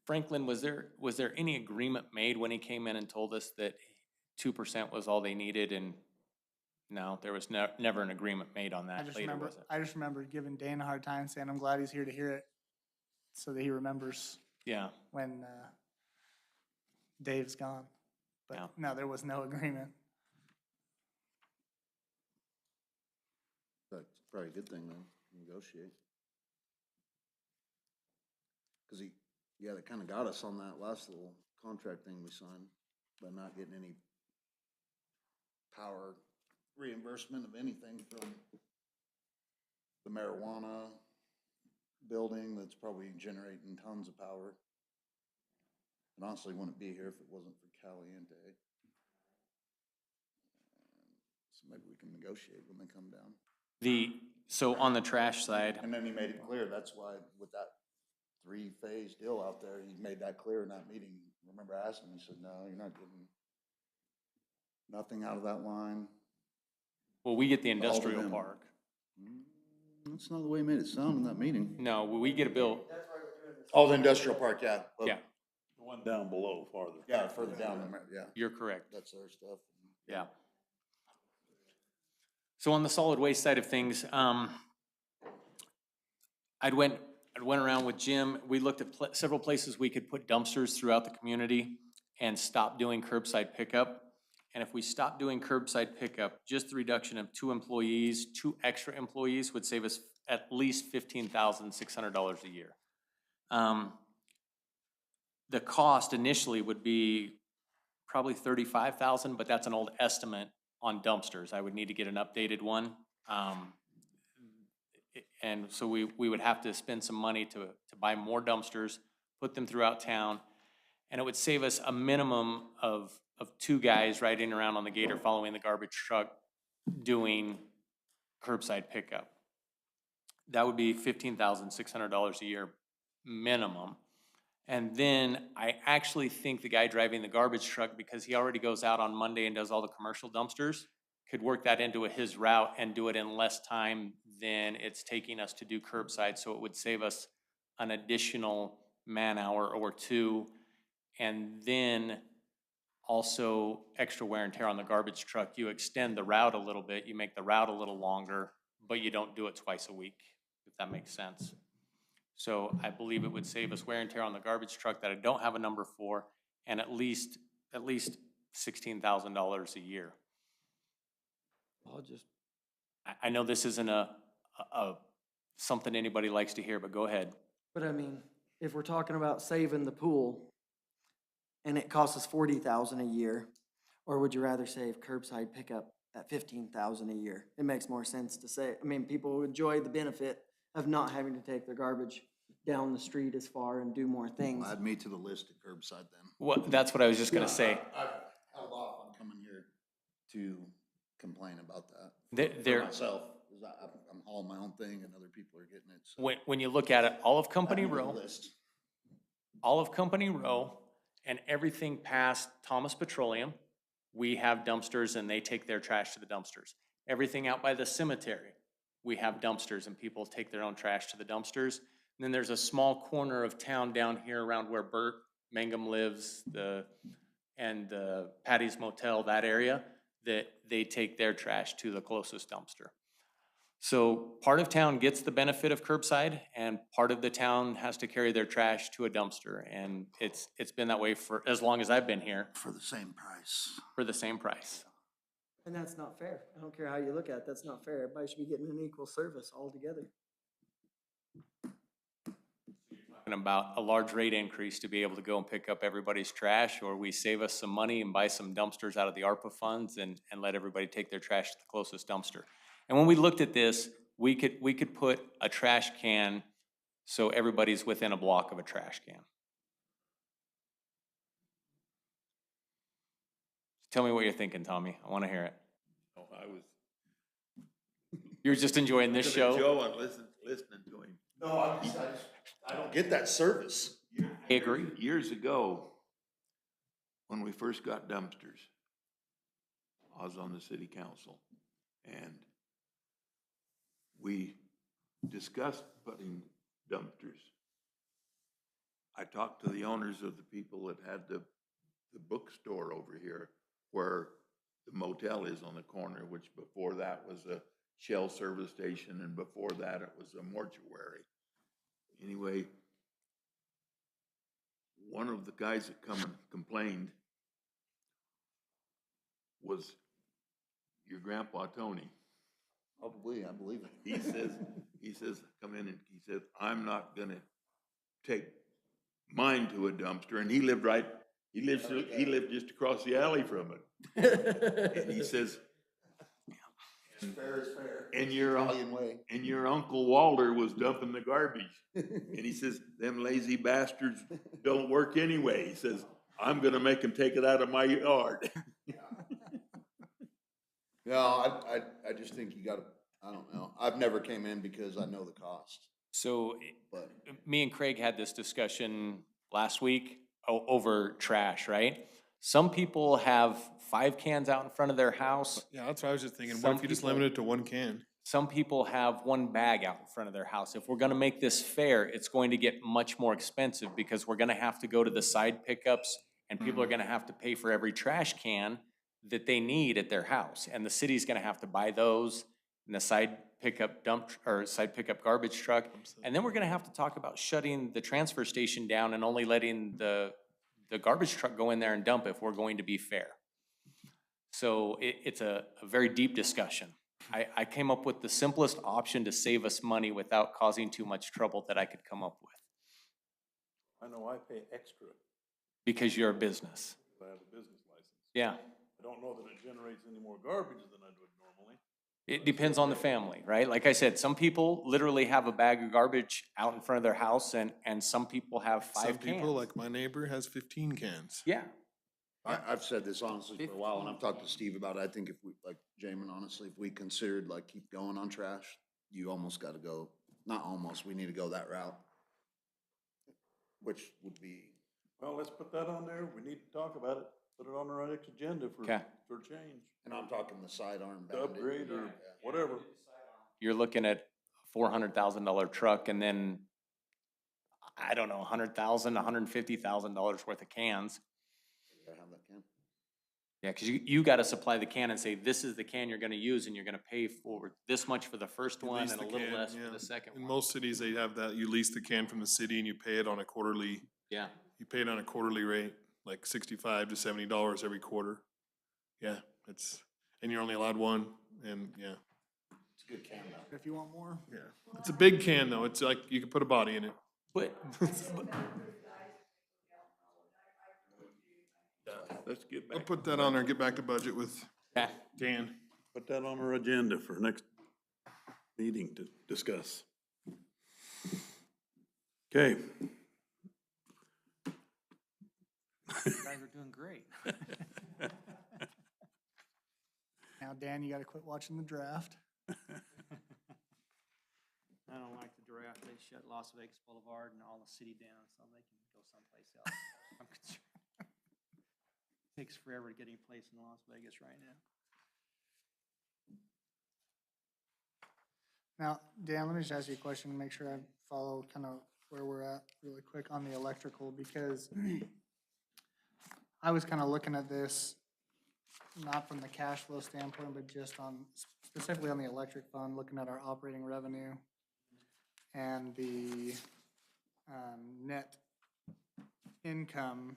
S4: Franklin, was there any agreement made when he came in and told us that 2% was all they needed? And no, there was never an agreement made on that later, was it?
S9: I just remember giving Dane a hard time, saying I'm glad he's here to hear it, so that he remembers
S4: Yeah,
S9: when Dave's gone.
S4: Yeah.
S9: But no, there was no agreement.
S7: That's probably a good thing then, negotiate. Cause they kinda got us on that last little contract thing we signed by not getting any power reimbursement of anything from the marijuana building that's probably generating tons of power. And honestly, wouldn't be here if it wasn't for Caliente. So maybe we can negotiate when they come down.
S4: so on the trash side,
S7: And then he made it clear, that's why with that three-phase deal out there, he made that clear in that meeting. Remember I asked him, he said, no, you're not getting nothing out of that line.
S4: well, we get the
S7: All to
S4: industrial
S7: them.
S4: park.
S7: That's not the way he made it sound in that meeting.
S4: No, we get a bill,
S7: Oh, the industrial park, yeah.
S4: yeah,
S1: The one down below farther.
S7: Yeah, further down, yeah,
S4: you're correct.
S7: that's their stuff.
S4: Yeah. So on the solid waste side of things, I went around with Jim. We looked at several places we could put dumpsters throughout the community and stop doing curbside pickup. And if we stop doing curbside pickup, just the reduction of 2 employees, 2 extra employees would save us at least $15,600 a year. The cost initially would be probably 35,000, but that's an old estimate on dumpsters. I would need to get an updated one. And so we would have to spend some money to buy more dumpsters, put them throughout town, and it would save us a minimum of 2 guys riding around on the gator following the garbage truck doing curbside pickup. That would be $15,600 a year minimum. And then I actually think the guy driving the garbage truck, because he already goes out on Monday and does all the commercial dumpsters, could work that into his route and do it in less time than it's taking us to do curbside. So it would save us an additional man-hour or 2. And then also extra wear and tear on the garbage truck. You extend the route a little bit, you make the route a little longer, but you don't do it twice a week, if that makes sense. So I believe it would save us wear and tear on the garbage truck that I don't have a number for, and at least $16,000 a year.
S8: I'll just,
S4: I know this isn't a something anybody likes to hear, but go ahead.
S5: but I mean, if we're talking about saving the pool and it costs us 40,000 a year, or would you rather save curbside pickup at 15,000 a year? It makes more sense to say, I mean, people enjoy the benefit of not having to take their garbage down the street as far and do more things.
S7: Add me to the list of curbside then.
S4: Well, that's what I was just gonna say.
S7: I've held off on coming here to complain about that. For
S4: There,
S7: myself, 'cause I'm hauling my own thing and other people are getting it, so.
S4: when you look at it, all of Company
S7: Add me to the
S4: Row,
S7: list.
S4: all of Company Row and everything past Thomas Petroleum, we have dumpsters and they take their trash to the dumpsters. Everything out by the cemetery, we have dumpsters and people take their own trash to the dumpsters. And then there's a small corner of town down here around where Bert Mangum lives, and the Patty's Motel, that area, that they take their trash to the closest dumpster. So part of town gets the benefit of curbside, and part of the town has to carry their trash to a dumpster. And it's been that way for as long as I've been here,
S7: For the same price.
S4: for the same price.
S5: And that's not fair. I don't care how you look at it, that's not fair. Everybody should be getting an equal service altogether.
S4: Talking about a large rate increase to be able to go and pick up everybody's trash, or we save us some money and buy some dumpsters out of the ARPA funds and let everybody take their trash to the closest dumpster. And when we looked at this, we could put a trash can so everybody's within a block of a trash can. Tell me what you're thinking, Tommy. I want to hear it.
S6: Oh, I was.
S4: You're just enjoying this show?
S6: Joe and listening to him.
S7: No, I don't get that service.
S4: I agree.
S6: Years ago, when we first got dumpsters, I was on the city council, and we discussed putting dumpsters. I talked to the owners of the people that had the bookstore over here, where the motel is on the corner, which before that was a Shell service station, and before that it was a mortuary. Anyway, one of the guys that come and complained was your grandpa, Tony.
S7: Probably, I believe it.
S6: He says, come in and he said, I'm not gonna take mine to a dumpster. And he lived just across the alley from it. And he says,
S7: Fair is fair.
S6: and your
S7: Italian way.
S6: and your Uncle Walter was dumping the garbage. And he says, them lazy bastards don't work anyway. He says, I'm gonna make them take it out of my yard.
S7: No, I just think you gotta, I don't know. I've never came in because I know the cost,
S4: So
S7: but.
S4: me and Craig had this discussion last week over trash, right? Some people have 5 cans out in front of their house.
S2: Yeah, that's what I was just thinking. What
S4: Some
S2: if you just
S4: people-
S2: limit it to 1 can?
S4: Some people have 1 bag out in front of their house. If we're gonna make this fair, it's going to get much more expensive because we're gonna have to go to the side pickups and people are gonna have to pay for every trash can that they need at their house. And the city's gonna have to buy those and the side pickup side pickup garbage truck. And then we're gonna have to talk about shutting the transfer station down and only letting the garbage truck go in there and dump if we're going to be fair. So it's a very deep discussion. I came up with the simplest option to save us money without causing too much trouble that I could come up with,
S1: I know I pay extra
S4: because you're a business.
S1: if I have a business license.
S4: Yeah,
S1: I don't know that it generates any more garbage than I would normally.
S4: it depends on the family, right? Like I said, some people literally have a bag of garbage out in front of their house and some people have
S2: Some
S4: 5
S2: people,
S4: cans.
S2: like my neighbor, has 15 cans.
S4: Yeah,
S7: I've said this honestly for a while, and I've talked to Steve about it. I think if we, like Jamin, honestly, if we considered like keep going on trash, you almost gotta go, not almost, we need to go that route. Which would be,
S1: Well, let's put that on there. We need to talk about it. Put it on our next agenda
S4: Okay.
S1: for change.
S7: and I'm talking the sidearm
S1: To
S7: bandit.
S1: upgrade or whatever.
S4: you're looking at a $400,000 truck and then, I don't know, $100,000, $150,000 worth of cans.
S7: I have that can.
S4: Yeah, because you got to supply the can and say, this is the can you're going to use, and you're going to pay for this much for the first
S2: You
S4: one
S2: lease
S4: and a
S2: the
S4: little
S2: can,
S4: less
S2: yeah.
S4: for the second
S2: In
S4: one.
S2: most cities, they have that, you lease the can from the city and you pay it on a quarterly,
S4: Yeah,
S2: you pay it on a quarterly rate, like $65 to $70 every quarter. Yeah, and you're only allowed one, and yeah.
S7: It's a good can though.
S9: If you want more.
S2: Yeah, it's a big can though, it's like, you could put a body in it.
S4: but,
S6: Let's get
S2: I'll
S6: back.
S2: put that on there, get back to budget with
S4: yeah,
S2: Dan.
S1: Put that on our agenda for next meeting to discuss. Okay.
S3: You guys are doing great.
S9: Now, Dan, you gotta quit watching the draft.
S3: I don't like the draft. They shut Las Vegas Boulevard and all the city down, so they can go someplace else. I'm concerned. Takes forever to get any place in Las Vegas right now.
S9: Now, Dan, let me just ask you a question, make sure I follow kind of where we're at really quick on the electrical, because I was kind of looking at this, not from the cash flow standpoint, but just on, specifically on the electric fund, looking at our operating revenue and the net income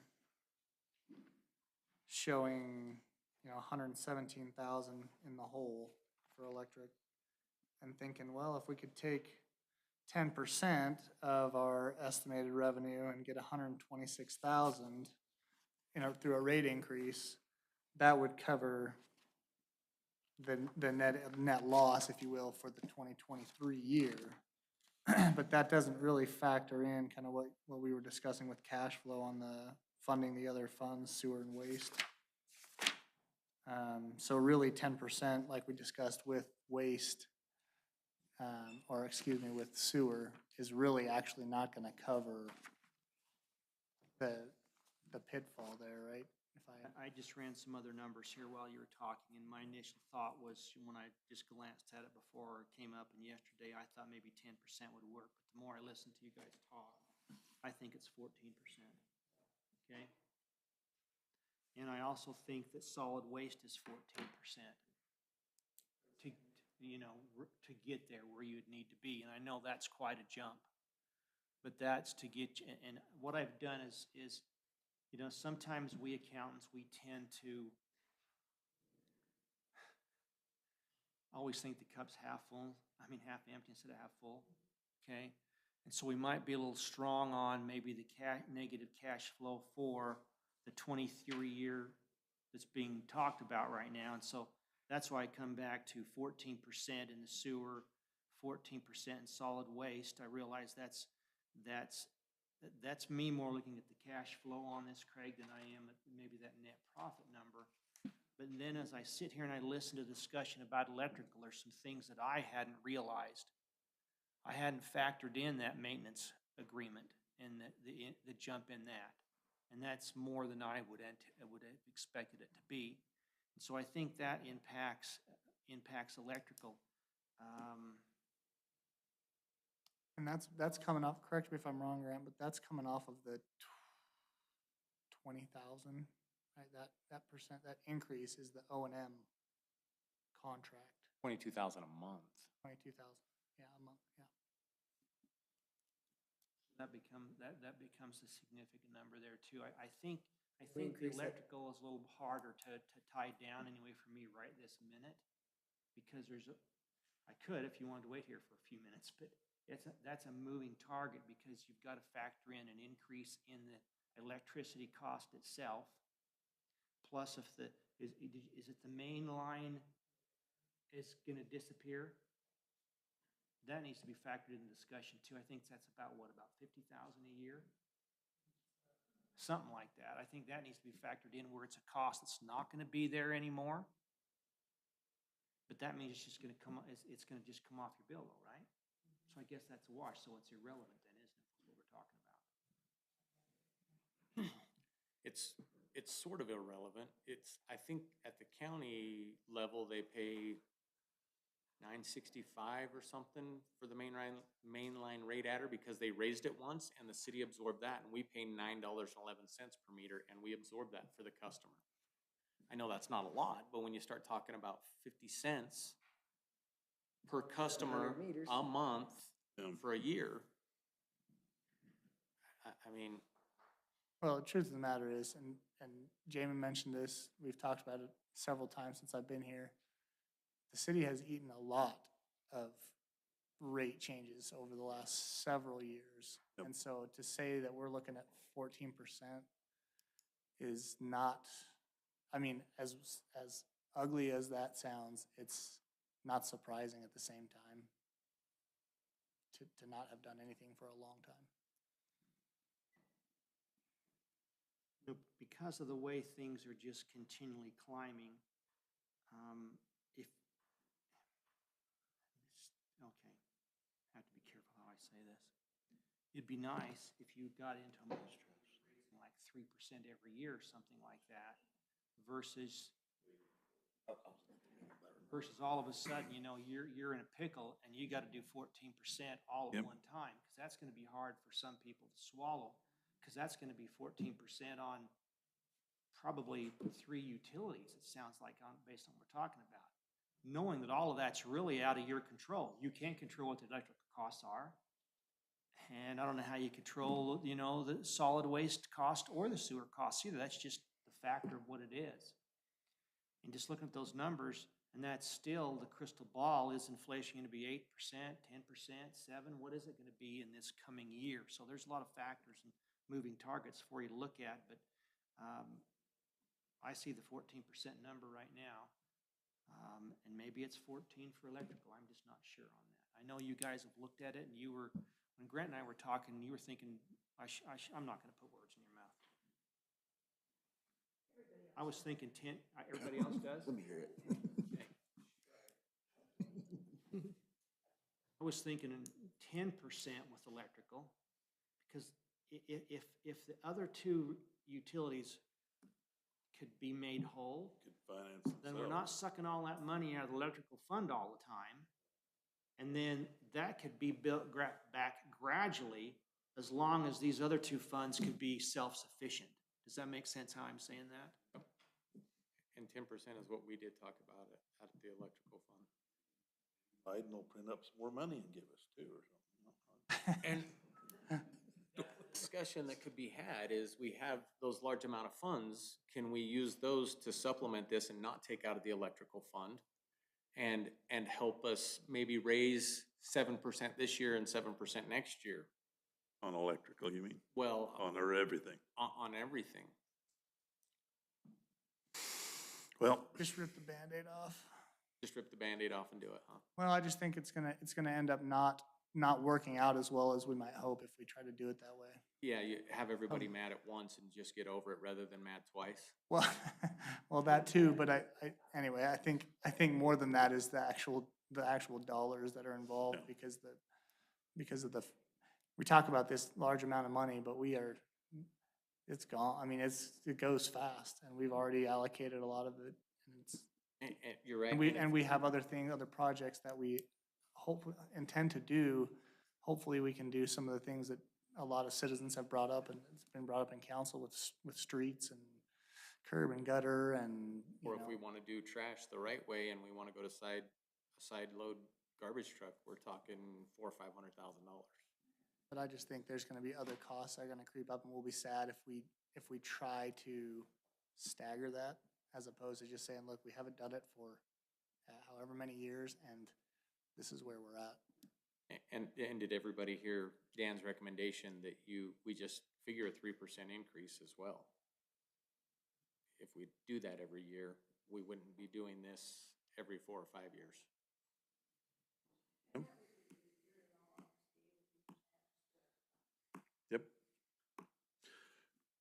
S9: showing, 117,000 in the hole for electric, and thinking, well, if we could take 10% of our estimated revenue and get 126,000, through a rate increase, that would cover the net loss, if you will, for the 2023 year. But that doesn't really factor in kind of what we were discussing with cash flow on the funding the other funds, sewer and waste. So really 10%, like we discussed with waste, with sewer, is really actually not gonna cover the pitfall there, right?
S3: I just ran some other numbers here while you were talking, and my initial thought was, when I just glanced at it before it came up, and yesterday, I thought maybe 10% would work, but the more I listen to you guys talk, I think it's 14%, okay? And I also think that solid waste is 14% to get there where you'd need to be, and I know that's quite a jump. But that's to get, and what I've done is sometimes we accountants, we tend to always think the cup's half empty instead of half full, okay? And so we might be a little strong on maybe the negative cash flow for the 23 year that's being talked about right now. And so that's why I come back to 14% in the sewer, 14% in solid waste. I realize that's me more looking at the cash flow on this, Craig, than I am at maybe that net profit number. But then as I sit here and I listen to the discussion about electrical, there's some things that I hadn't realized. I hadn't factored in that maintenance agreement and the jump in that. And that's more than I would have expected it to be. And so I think that impacts electrical.
S9: And that's coming off, correct me if I'm wrong, Grant, but that's coming off of the 20,000, right? That percent, that increase is the O&M contract,
S4: 22,000 a month.
S9: 22,000, yeah, a month, yeah.
S3: That becomes a significant number there too. I think the electrical is a little harder to tie down anyway for me right this minute, because I could if you wanted to wait here for a few minutes, but that's a moving target, because you've got to factor in an increase in the electricity cost itself, plus if the, is it the main line is gonna disappear? That needs to be factored in the discussion too. I think that's about, what, about 50,000 a year? Something like that. I think that needs to be factored in where it's a cost that's not gonna be there anymore. But that means it's just gonna come, it's gonna just come off your bill though, right? So I guess that's a wash, so it's irrelevant then, isn't it, is what we're talking about?
S4: It's sort of irrelevant. I think at the county level, they pay $9.65 or something for the mainline rate adder because they raised it once and the city absorbed that, and we pay $9.11 per meter, and we absorb that for the customer. I know that's not a lot, but when you start talking about 50 cents per customer a month for a year, I mean,
S9: Well, the truth of the matter is, and Jamie mentioned this, we've talked about it several times since I've been here. The city has eaten a lot of rate changes over the last several years.
S1: Yep.
S9: And so to say that we're looking at 14% is not, I mean, as ugly as that sounds, it's not surprising at the same time to not have done anything for a long time.
S3: Because of the way things are just continually climbing, okay, I have to be careful how I say this. It'd be nice if you got into a like 3% every year or something like that versus all of a sudden, you know, you're in a pickle and you got to do 14% all at
S1: Yep.
S3: one time, because that's going to be hard for some people to swallow, because that's going to be 14% on probably 3 utilities, it sounds like, based on what we're talking about. Knowing that all of that's really out of your control. You can't control what the electrical costs are. And I don't know how you control, you know, the solid waste cost or the sewer costs either. That's just the factor of what it is. And just looking at those numbers, and that's still the crystal ball, is inflation going to be 8%, 10%, 7%? What is it going to be in this coming year? So there's a lot of factors and moving targets for you to look at, but I see the 14% number right now. And maybe it's 14 for electrical. I'm just not sure on that. I know you guys have looked at it, and you were, when Grant and I were talking, you were thinking, I'm not going to put words in your mouth. I was thinking 10, everybody else does?
S7: Let me hear it.
S3: Okay. I was thinking 10% with electrical, because if the other 2 utilities could be made whole,
S1: Could finance
S3: then we're
S1: themselves.
S3: not sucking all that money out of the electrical fund all the time. And then that could be built back gradually, as long as these other 2 funds could be self-sufficient. Does that make sense how I'm saying that?
S4: and 10% is what we did talk about at the electrical fund.
S1: Biden will print up some more money and give us too, or something.
S4: And the discussion that could be had is, we have those large amount of funds, can we use those to supplement this and not take out of the electrical fund? And help us maybe raise 7% this year and 7% next year?
S1: On electrical, you mean?
S4: Well,
S1: On or everything?
S4: on everything.
S1: Well,
S9: Just rip the Band-Aid off.
S4: Just rip the Band-Aid off and do it, huh?
S9: Well, I just think it's gonna end up not working out as well as we might hope if we try to do it that way.
S4: Yeah, you have everybody mad at once and just get over it rather than mad twice.
S9: Well, well, that too, but anyway, I think more than that is the actual dollars that are involved,
S1: Yeah.
S9: because of we talk about this large amount of money, but it's gone. I mean, it goes fast, and we've already allocated a lot of it, and
S4: And you're right.
S9: and we have other projects that we intend to do. Hopefully, we can do some of the things that a lot of citizens have brought up, and it's been brought up in council with streets and curb and gutter and,
S4: Or if we want to do trash the right way and we want to go to a side load garbage truck, we're talking $400,000 or $500,000.
S9: But I just think there's gonna be other costs that are gonna creep up, and we'll be sad if we try to stagger that, as opposed to just saying, look, we haven't done it for however many years, and this is where we're at.
S4: And did everybody hear Dan's recommendation that we just figure a 3% increase as well? if we do that every year, we wouldn't be doing this every 4 or 5 years.
S1: Yep.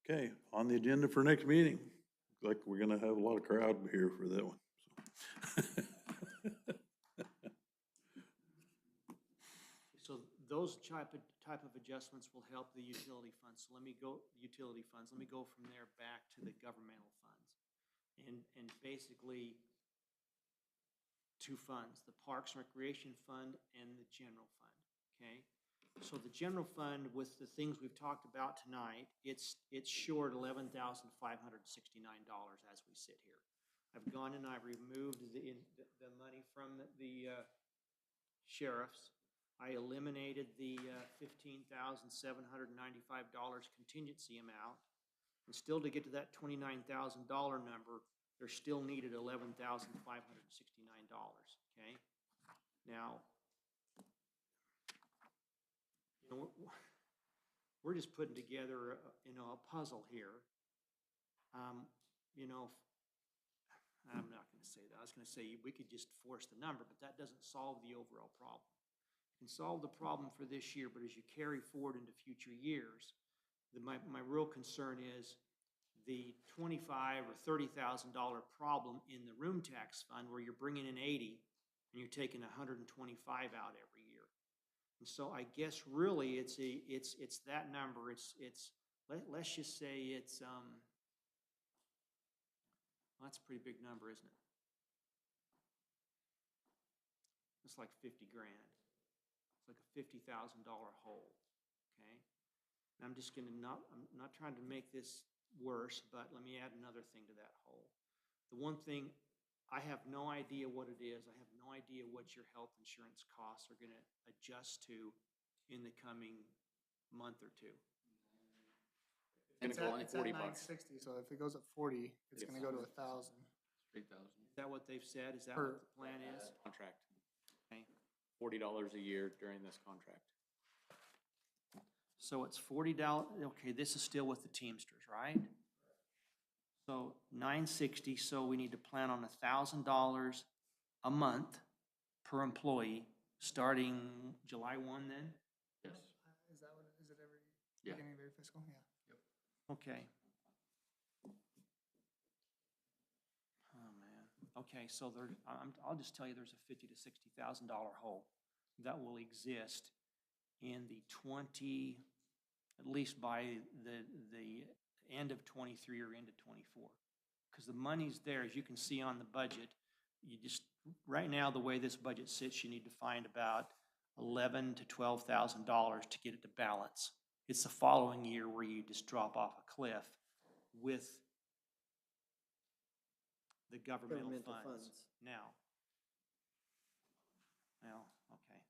S1: Okay, on the agenda for next meeting, looks like we're gonna have a lot of crowd here for that one. so.
S3: So those type of adjustments will help the utility funds. So let me go, utility funds, let me go from there back to the governmental funds. And basically, two funds, the Parks and Recreation Fund and the General Fund, okay? So the General Fund, with the things we've talked about tonight, it's short $11,569 as we sit here. I've gone and I've removed the money from the sheriffs. I eliminated the $15,795 contingency amount. And still to get to that $29,000 number, they're still needed $11,569, okay? Now, you know, we're just putting together, a puzzle here. You know, I'm not gonna say that. I was gonna say we could just force the number, but that doesn't solve the overall problem. It can solve the problem for this year, but as you carry forward into future years, my real concern is the $25,000 or $30,000 problem in the room tax fund where you're bringing in 80 and you're taking 125 out every year. And so I guess really it's that number. Let's just say it's well, that's a pretty big number, isn't it? It's like 50 grand. It's like a $50,000 hole, okay? And I'm not trying to make this worse, but let me add another thing to that hole. The one thing, I have no idea what it is. I have no idea what your health insurance costs are gonna adjust to in the coming month or two.
S4: It's gonna go only
S9: It's
S4: 40
S9: at
S4: bucks.
S9: 960, so if it goes up 40, it's gonna go to 1,000.
S8: 3,000.
S3: Is that what they've said? Is that
S9: Per-
S3: what the plan is?
S4: Contract,
S3: Okay.
S4: $40 a year during this contract.
S3: So it's $40, okay, this is still with the Teamsters, right? So 960, so we need to plan on $1,000 a month per employee, starting July 1 then?
S8: Yes.
S9: Is that what, is it every
S8: Yeah.
S9: beginning of every fiscal? Yeah.
S3: Okay. Oh, man. Okay, so I'll just tell you there's a $50,000 to $60,000 hole that will exist in the at least by the end of 23 or into 24. Because the money's there, as you can see on the budget. Right now, the way this budget sits, you need to find about $11,000 to $12,000 to get it to balance. It's the following year where you just drop off a cliff with the governmental funds. Now, okay.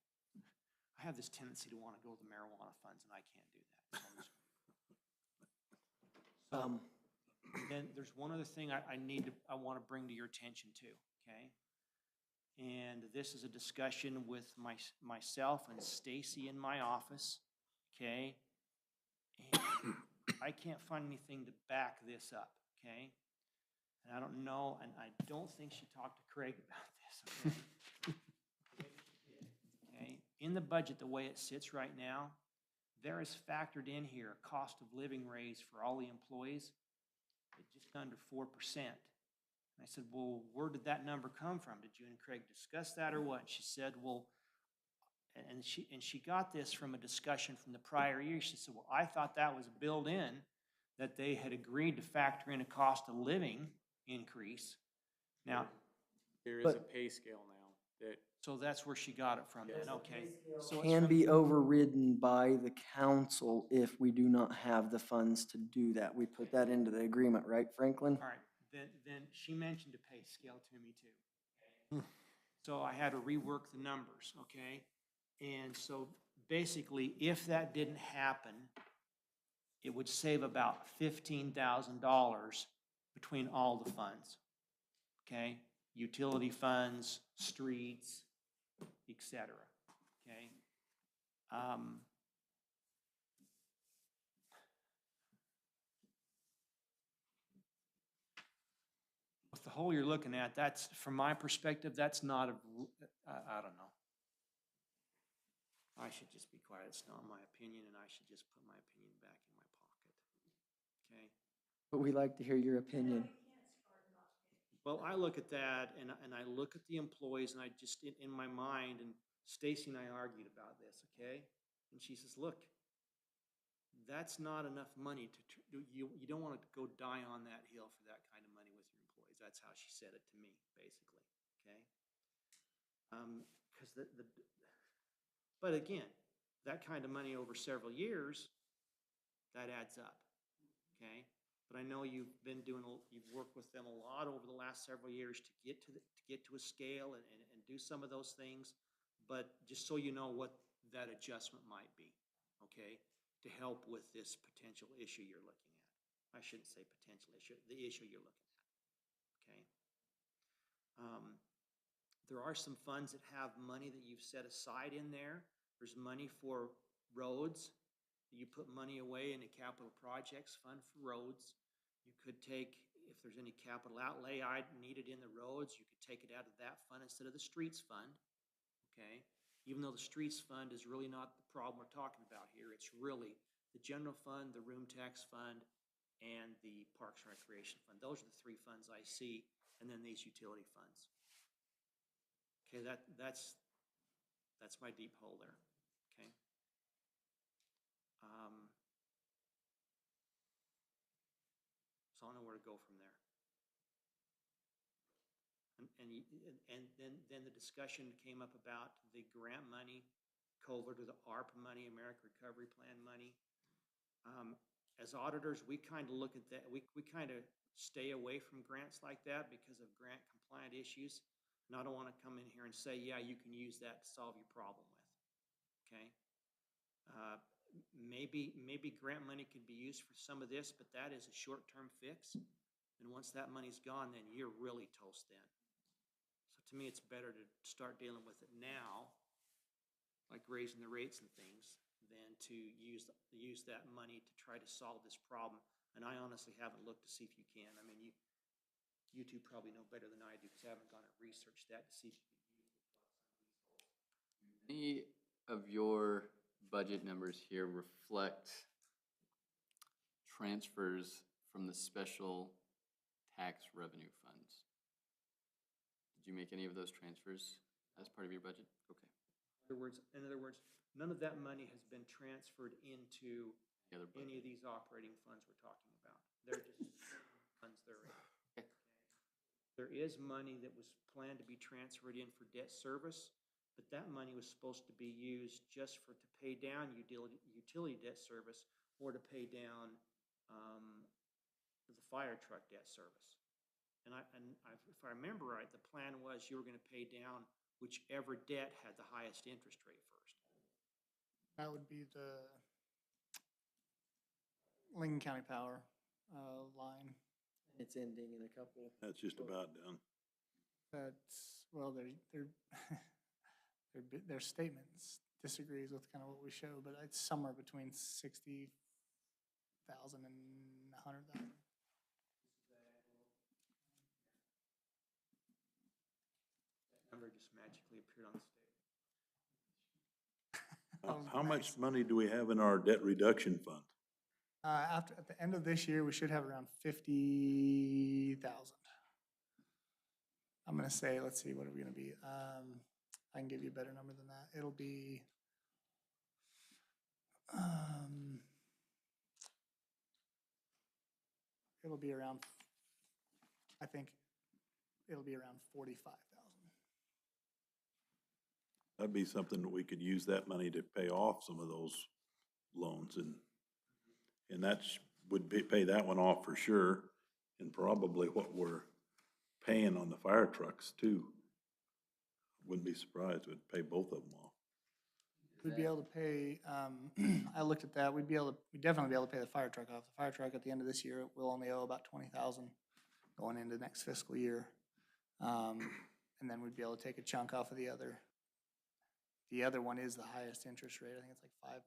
S3: I have this tendency to want to go to the marijuana funds, and I can't do that. So then there's one other thing I want to bring to your attention too, okay? And this is a discussion with myself and Stacy in my office, okay? And I can't find anything to back this up, okay? And I don't know, and I don't think she talked to Craig about this, okay? Okay, in the budget, the way it sits right now, there is factored in here a cost of living raise for all the employees at just under 4%. And I said, well, where did that number come from? Did you and Craig discuss that or what? She said, well, and she got this from a discussion from the prior year. She said, well, I thought that was built in, that they had agreed to factor in a cost of living increase. Now,
S4: There is a pay scale now that
S3: so that's where she got it from then, okay. So it's
S5: Can
S3: from-
S5: be overridden by the council if we do not have the funds to do that. We put that into the agreement, right, Franklin?
S3: All right, then she mentioned a pay scale to me too. So I had to rework the numbers, okay? And so basically, if that didn't happen, it would save about $15,000 between all the funds, okay? Utility funds, streets, et cetera, okay? hole you're looking at, that's, from my perspective, that's not I don't know. I should just be quiet. It's not my opinion, and I should just put my opinion back in my pocket. Okay?
S5: But we like to hear your opinion.
S3: Well, I look at that and I look at the employees and I just, in my mind, and Stacy and I argued about this, okay? And she says, look, that's not enough money you don't want to go die on that hill for that kind of money with your employees. That's how she said it to me, basically, okay? Because but again, that kind of money over several years, that adds up, okay? But I know you've worked with them a lot over the last several years to get to a scale and do some of those things. But just so you know what that adjustment might be, okay? To help with this potential issue you're looking at. I shouldn't say potential issue, the issue you're looking at, okay? There are some funds that have money that you've set aside in there. There's money for roads. You put money away in a capital projects fund for roads. You could take, if there's any capital outlay needed in the roads, you could take it out of that fund instead of the streets fund, okay? Even though the streets fund is really not the problem we're talking about here, it's really the general fund, the room tax fund, and the Parks and Recreation Fund. Those are the three funds I see, and then these utility funds. Okay, that's my deep hole there, okay? So I don't know where to go from there. And then the discussion came up about the grant money, culvert, or the ARPA money, American Recovery Plan money. As auditors, we kind of look at that, we kind of stay away from grants like that because of grant compliant issues. And I don't want to come in here and say, yeah, you can use that to solve your problem with, okay? Maybe grant money could be used for some of this, but that is a short-term fix. And once that money's gone, then you're really toast then. So to me, it's better to start dealing with it now, like raising the rates and things, than to use that money to try to solve this problem. And I honestly haven't looked to see if you can. I mean, you two probably know better than I do because I haven't gone and researched that to see if you can use it.
S8: Any of your budget numbers here reflect transfers from the special tax revenue funds? Did you make any of those transfers as part of your budget? Okay.
S3: In other words, none of that money has been transferred into
S8: The other
S3: any
S8: budget.
S3: of these operating funds we're talking about. They're just funds they're in.
S8: Okay.
S3: There is money that was planned to be transferred in for debt service, but that money was supposed to be used just to pay down utility debt service or to pay down the fire truck debt service. And if I remember right, the plan was you were going to pay down whichever debt had the highest interest rate first.
S9: That would be the Lincoln County Power line.
S5: It's ending in a couple.
S1: That's just about done.
S9: That's, well, their statements disagrees with kind of what we show, but it's somewhere between 60,000 and 100,000.
S3: Number just magically appeared on the statement.
S9: Oh,
S1: How much
S9: nice.
S1: money do we have in our debt reduction fund?
S9: At the end of this year, we should have around 50,000. I'm gonna say, let's see, what are we gonna be? I can give you a better number than that. It'll be, around, I think, it'll be around 45,000.
S1: That'd be something that we could use that money to pay off some of those loans and pay that one off for sure. And probably what we're paying on the fire trucks too. Wouldn't be surprised, we'd pay both of them off.
S9: We'd be able to pay, I looked at that, we'd definitely be able to pay the fire truck off. The fire truck at the end of this year will only owe about 20,000 going into next fiscal year. And then we'd be able to take a chunk off of the other. The other one is the highest interest rate. I think it's like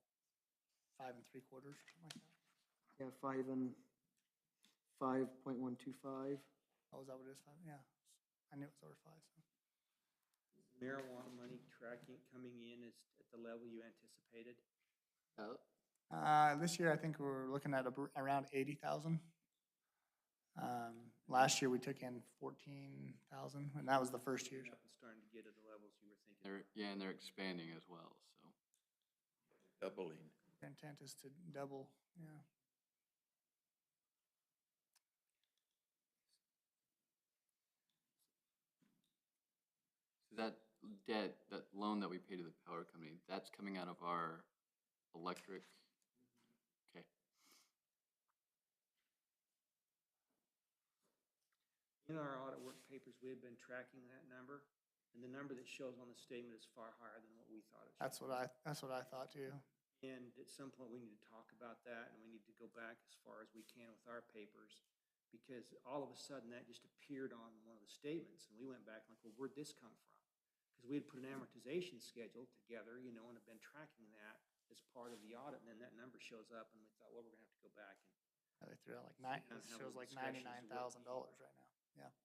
S9: 5 3/4 or something like that.
S5: Yeah, 5.125.
S9: Oh, is that what it is, 5? Yeah, I knew it was over 5, so.
S3: Marijuana money tracking, coming in is at the level you anticipated?
S9: This year, I think we're looking at around 80,000. Last year, we took in 14,000, and that was the first year.
S3: Up and starting to get to the levels you were thinking.
S8: And they're expanding as well, so.
S6: Doubling.
S9: Their intent is to double, yeah.
S8: So that debt, that loan that we pay to the power company, that's coming out of our electric. Okay.
S3: In our audit work papers, we have been tracking that number, and the number that shows on the statement is far higher than what we thought it should.
S9: That's what I thought too.
S3: And at some point, we need to talk about that, and we need to go back as far as we can with our papers, because all of a sudden, that just appeared on one of the statements, and we went back like, well, where'd this come from? Because we had put an amortization schedule together, and have been tracking that as part of the audit, and then that number shows up, and we thought, well, we're gonna have to go back and.
S9: They threw out like it
S3: Have
S9: shows
S3: a
S9: like
S3: discussion as to what-
S9: $99,000 right now. Yeah.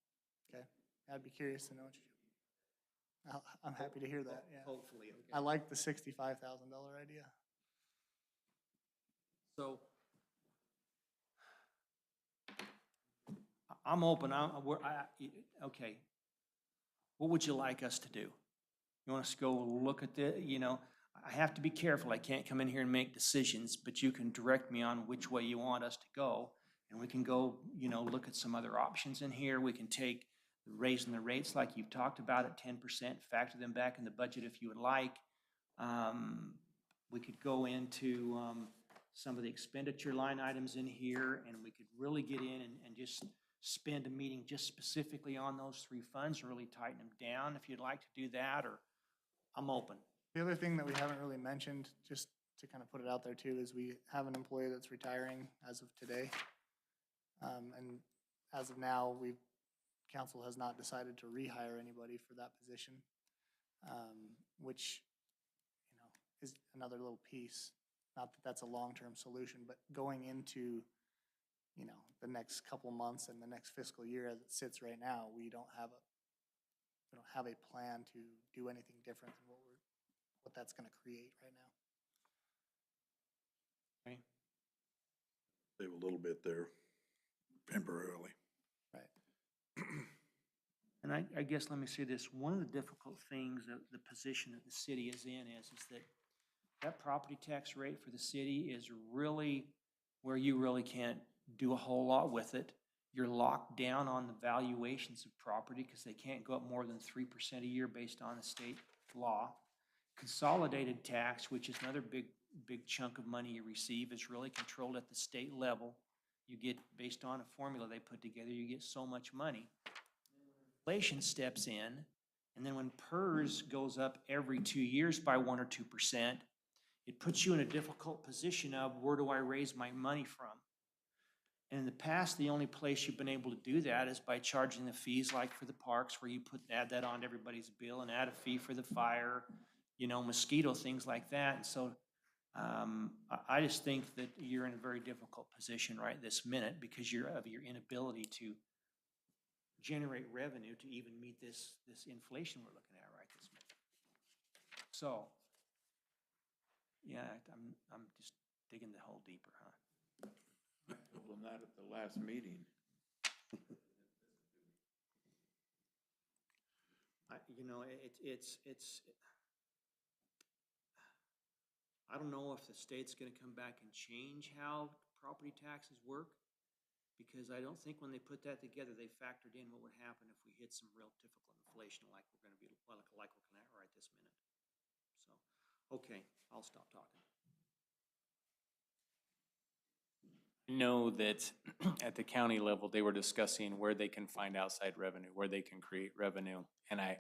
S9: Okay. I'd be curious to know what I'm happy to hear that, yeah.
S3: Hopefully, okay.
S9: I like the $65,000 idea.
S3: So I'm open, okay. What would you like us to do? You want us to go look at I have to be careful. I can't come in here and make decisions, but you can direct me on which way you want us to go. And we can go, look at some other options in here. We can take raising the rates like you've talked about at 10%, factor them back in the budget if you would like. We could go into some of the expenditure line items in here, and we could really get in and just spend a meeting just specifically on those 3 funds, and really tighten them down if you'd like to do that, or I'm open.
S9: The other thing that we haven't really mentioned, just to kind of put it out there too, is we have an employee that's retiring as of today. And as of now, council has not decided to rehire anybody for that position, which, is another little piece. Not that that's a long-term solution, but going into, the next couple months and the next fiscal year as it sits right now, we don't have a plan to do anything different than what that's gonna create right now.
S3: Okay.
S1: Save a little bit there temporarily.
S9: Right.
S3: And I guess, let me say this, one of the difficult things, the position that the city is in is that property tax rate for the city is really where you really can't do a whole lot with it. You're locked down on the valuations of property because they can't go up more than 3% a year based on the state law. Consolidated tax, which is another big chunk of money you receive, is really controlled at the state level. You get, based on a formula they put together, you get so much money. Inflation steps in, and then when PERS goes up every 2 years by 1 or 2%, it puts you in a difficult position of where do I raise my money from? And in the past, the only place you've been able to do that is by charging the fees like for the parks, where you add that on to everybody's bill and add a fee for the fire, mosquito, things like that. And so I just think that you're in a very difficult position right this minute because of your inability to generate revenue to even meet this inflation we're looking at right this minute. So, yeah, I'm just digging the hole deeper, huh?
S6: I told them that at the last meeting.
S3: I don't know if the state's gonna come back and change how property taxes work, because I don't think when they put that together, they factored in what would happen if we hit some real difficult inflation like we're gonna be, like we're looking at right this minute. So, okay, I'll stop talking.
S4: I know that at the county level, they were discussing where they can find outside revenue, where they can create revenue. And I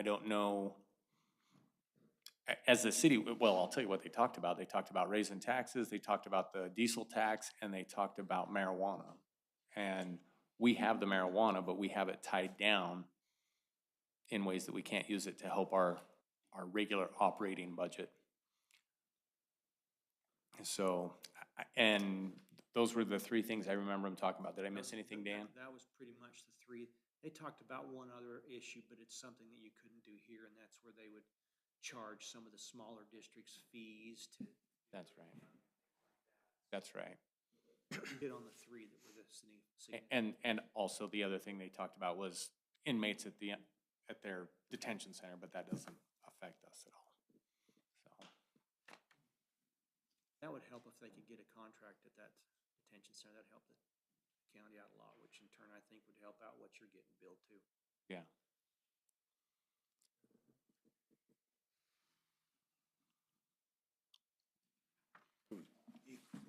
S4: don't know, as the city, well, I'll tell you what they talked about. They talked about raising taxes, they talked about the diesel tax, and they talked about marijuana. And we have the marijuana, but we have it tied down in ways that we can't use it to help our regular operating budget. So, and those were the three things I remember them talking about. Did I miss anything, Dan?
S3: That was pretty much the three. They talked about one other issue, but it's something that you couldn't do here, and that's where they would charge some of the smaller districts fees to
S4: That's right. That's right.
S3: get on the three that were the city.
S4: And also the other thing they talked about was inmates at at their detention center, but that doesn't affect us at all. So,
S3: That would help if they could get a contract at that detention center. That'd help the county out a lot, which in turn I think would help out what you're getting billed too.
S4: yeah.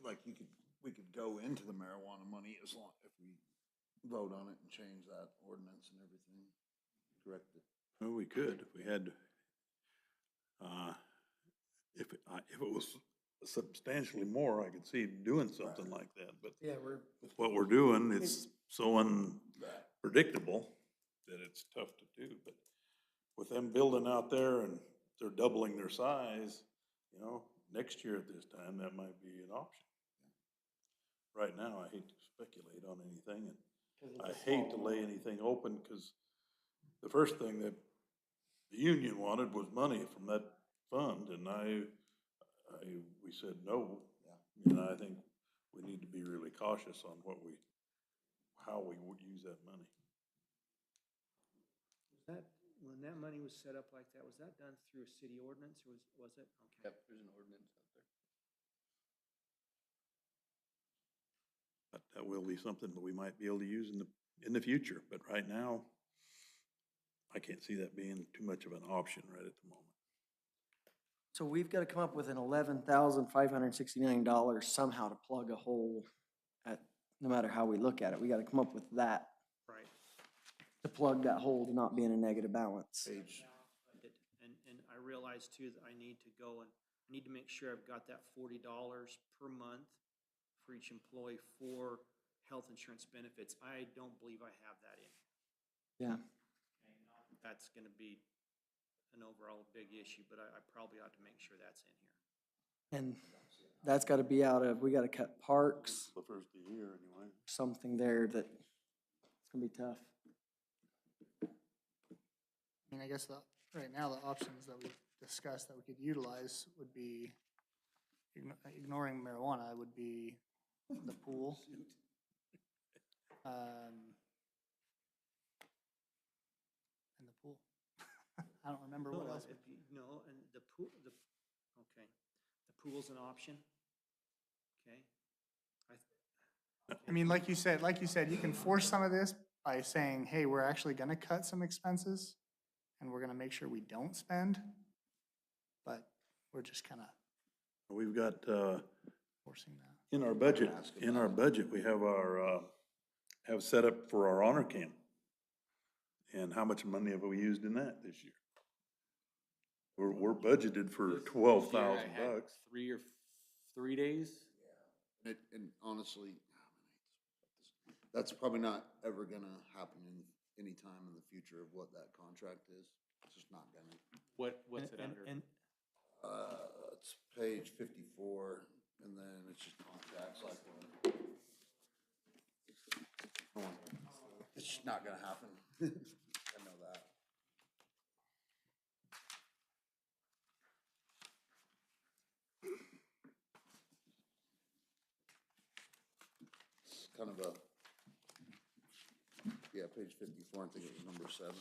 S7: Like we could go into the marijuana money as long, if we vote on it and change that ordinance and everything, correct it.
S1: Well, we could, if we had, if it was substantially more, I could see doing something like that, but
S5: Yeah, we're,
S1: with what we're doing, it's so unpredictable that it's tough to do, but with them building out there and they're doubling their size, you know, next year at this time, that might be an option. Right now, I hate to speculate on anything, and I hate to lay anything open, because the first thing that the union wanted was money from that fund, and we said no. And I think we need to be really cautious on how we would use that money.
S3: Was that, when that money was set up like that, was that done through a city ordinance or was it? Okay.
S8: Yep, there's an ordinance out there.
S1: But that will be something that we might be able to use in the future, but right now, I can't see that being too much of an option right at the moment.
S5: So we've got to come up with an $11,569 somehow to plug a hole no matter how we look at it. We got to come up with that
S3: Right.
S5: to plug that hole to not be in a negative balance.
S7: Page,
S3: And I realize too that I need to go and I need to make sure I've got that $40 per month for each employee for health insurance benefits. I don't believe I have that in.
S5: Yeah.
S3: That's gonna be an overall big issue, but I probably ought to make sure that's in here.
S5: And that's got to be out of, we got to cut parks,
S1: The first of the year, anyway.
S5: something there that it's going to be tough.
S9: I mean, I guess right now, the options that we discussed that we could utilize would be, ignoring marijuana, would be the pool. And the pool. I don't remember what else.
S3: No, and the pool, okay, the pool's an option, okay?
S9: I mean, like you said, you can force some of this by saying, hey, we're actually gonna cut some expenses and we're gonna make sure we don't spend. But we're just kind of
S1: We've got,
S9: forcing that.
S1: in our budget, we have have set up for our honor camp. And how much money have we used in that this year? We're budgeted for
S4: This year I
S1: $12,000
S4: had
S1: bucks.
S4: 3 days.
S7: and honestly, that's probably not ever gonna happen in any time in the future of what that contract is. It's just not gonna.
S4: What's it under?
S3: And
S7: It's page 54, and then it's just contracts like one. It's just not gonna happen. I know that. It's kind of page 54, I think it was number 7.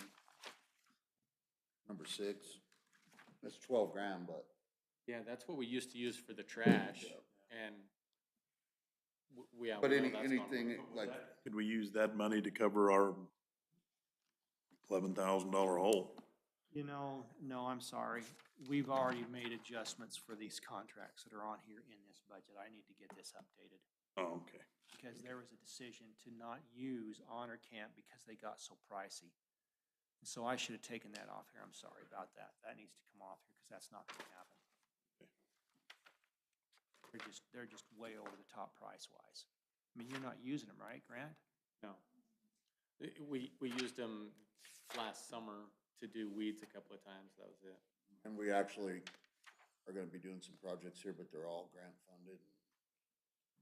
S7: Number 6. That's 12 grand, but
S4: Yeah, that's what we used to use for the trash, and we
S7: But
S4: know that's gone
S7: anything
S4: away.
S7: like,
S1: Could we use that money to cover our $11,000 hole?
S3: you know, no, I'm sorry. We've already made adjustments for these contracts that are on here in this budget. I need to get this updated.
S1: Oh, okay.
S3: Because there was a decision to not use Honor Camp because they got so pricey. And so I should have taken that off here. I'm sorry about that. That needs to come off here because that's not gonna happen. They're just way over the top price wise. I mean, you're not using them, right, Grant?
S4: No. We used them last summer to do weeds a couple of times, that was it.
S7: and we actually are gonna be doing some projects here, but they're all grant funded and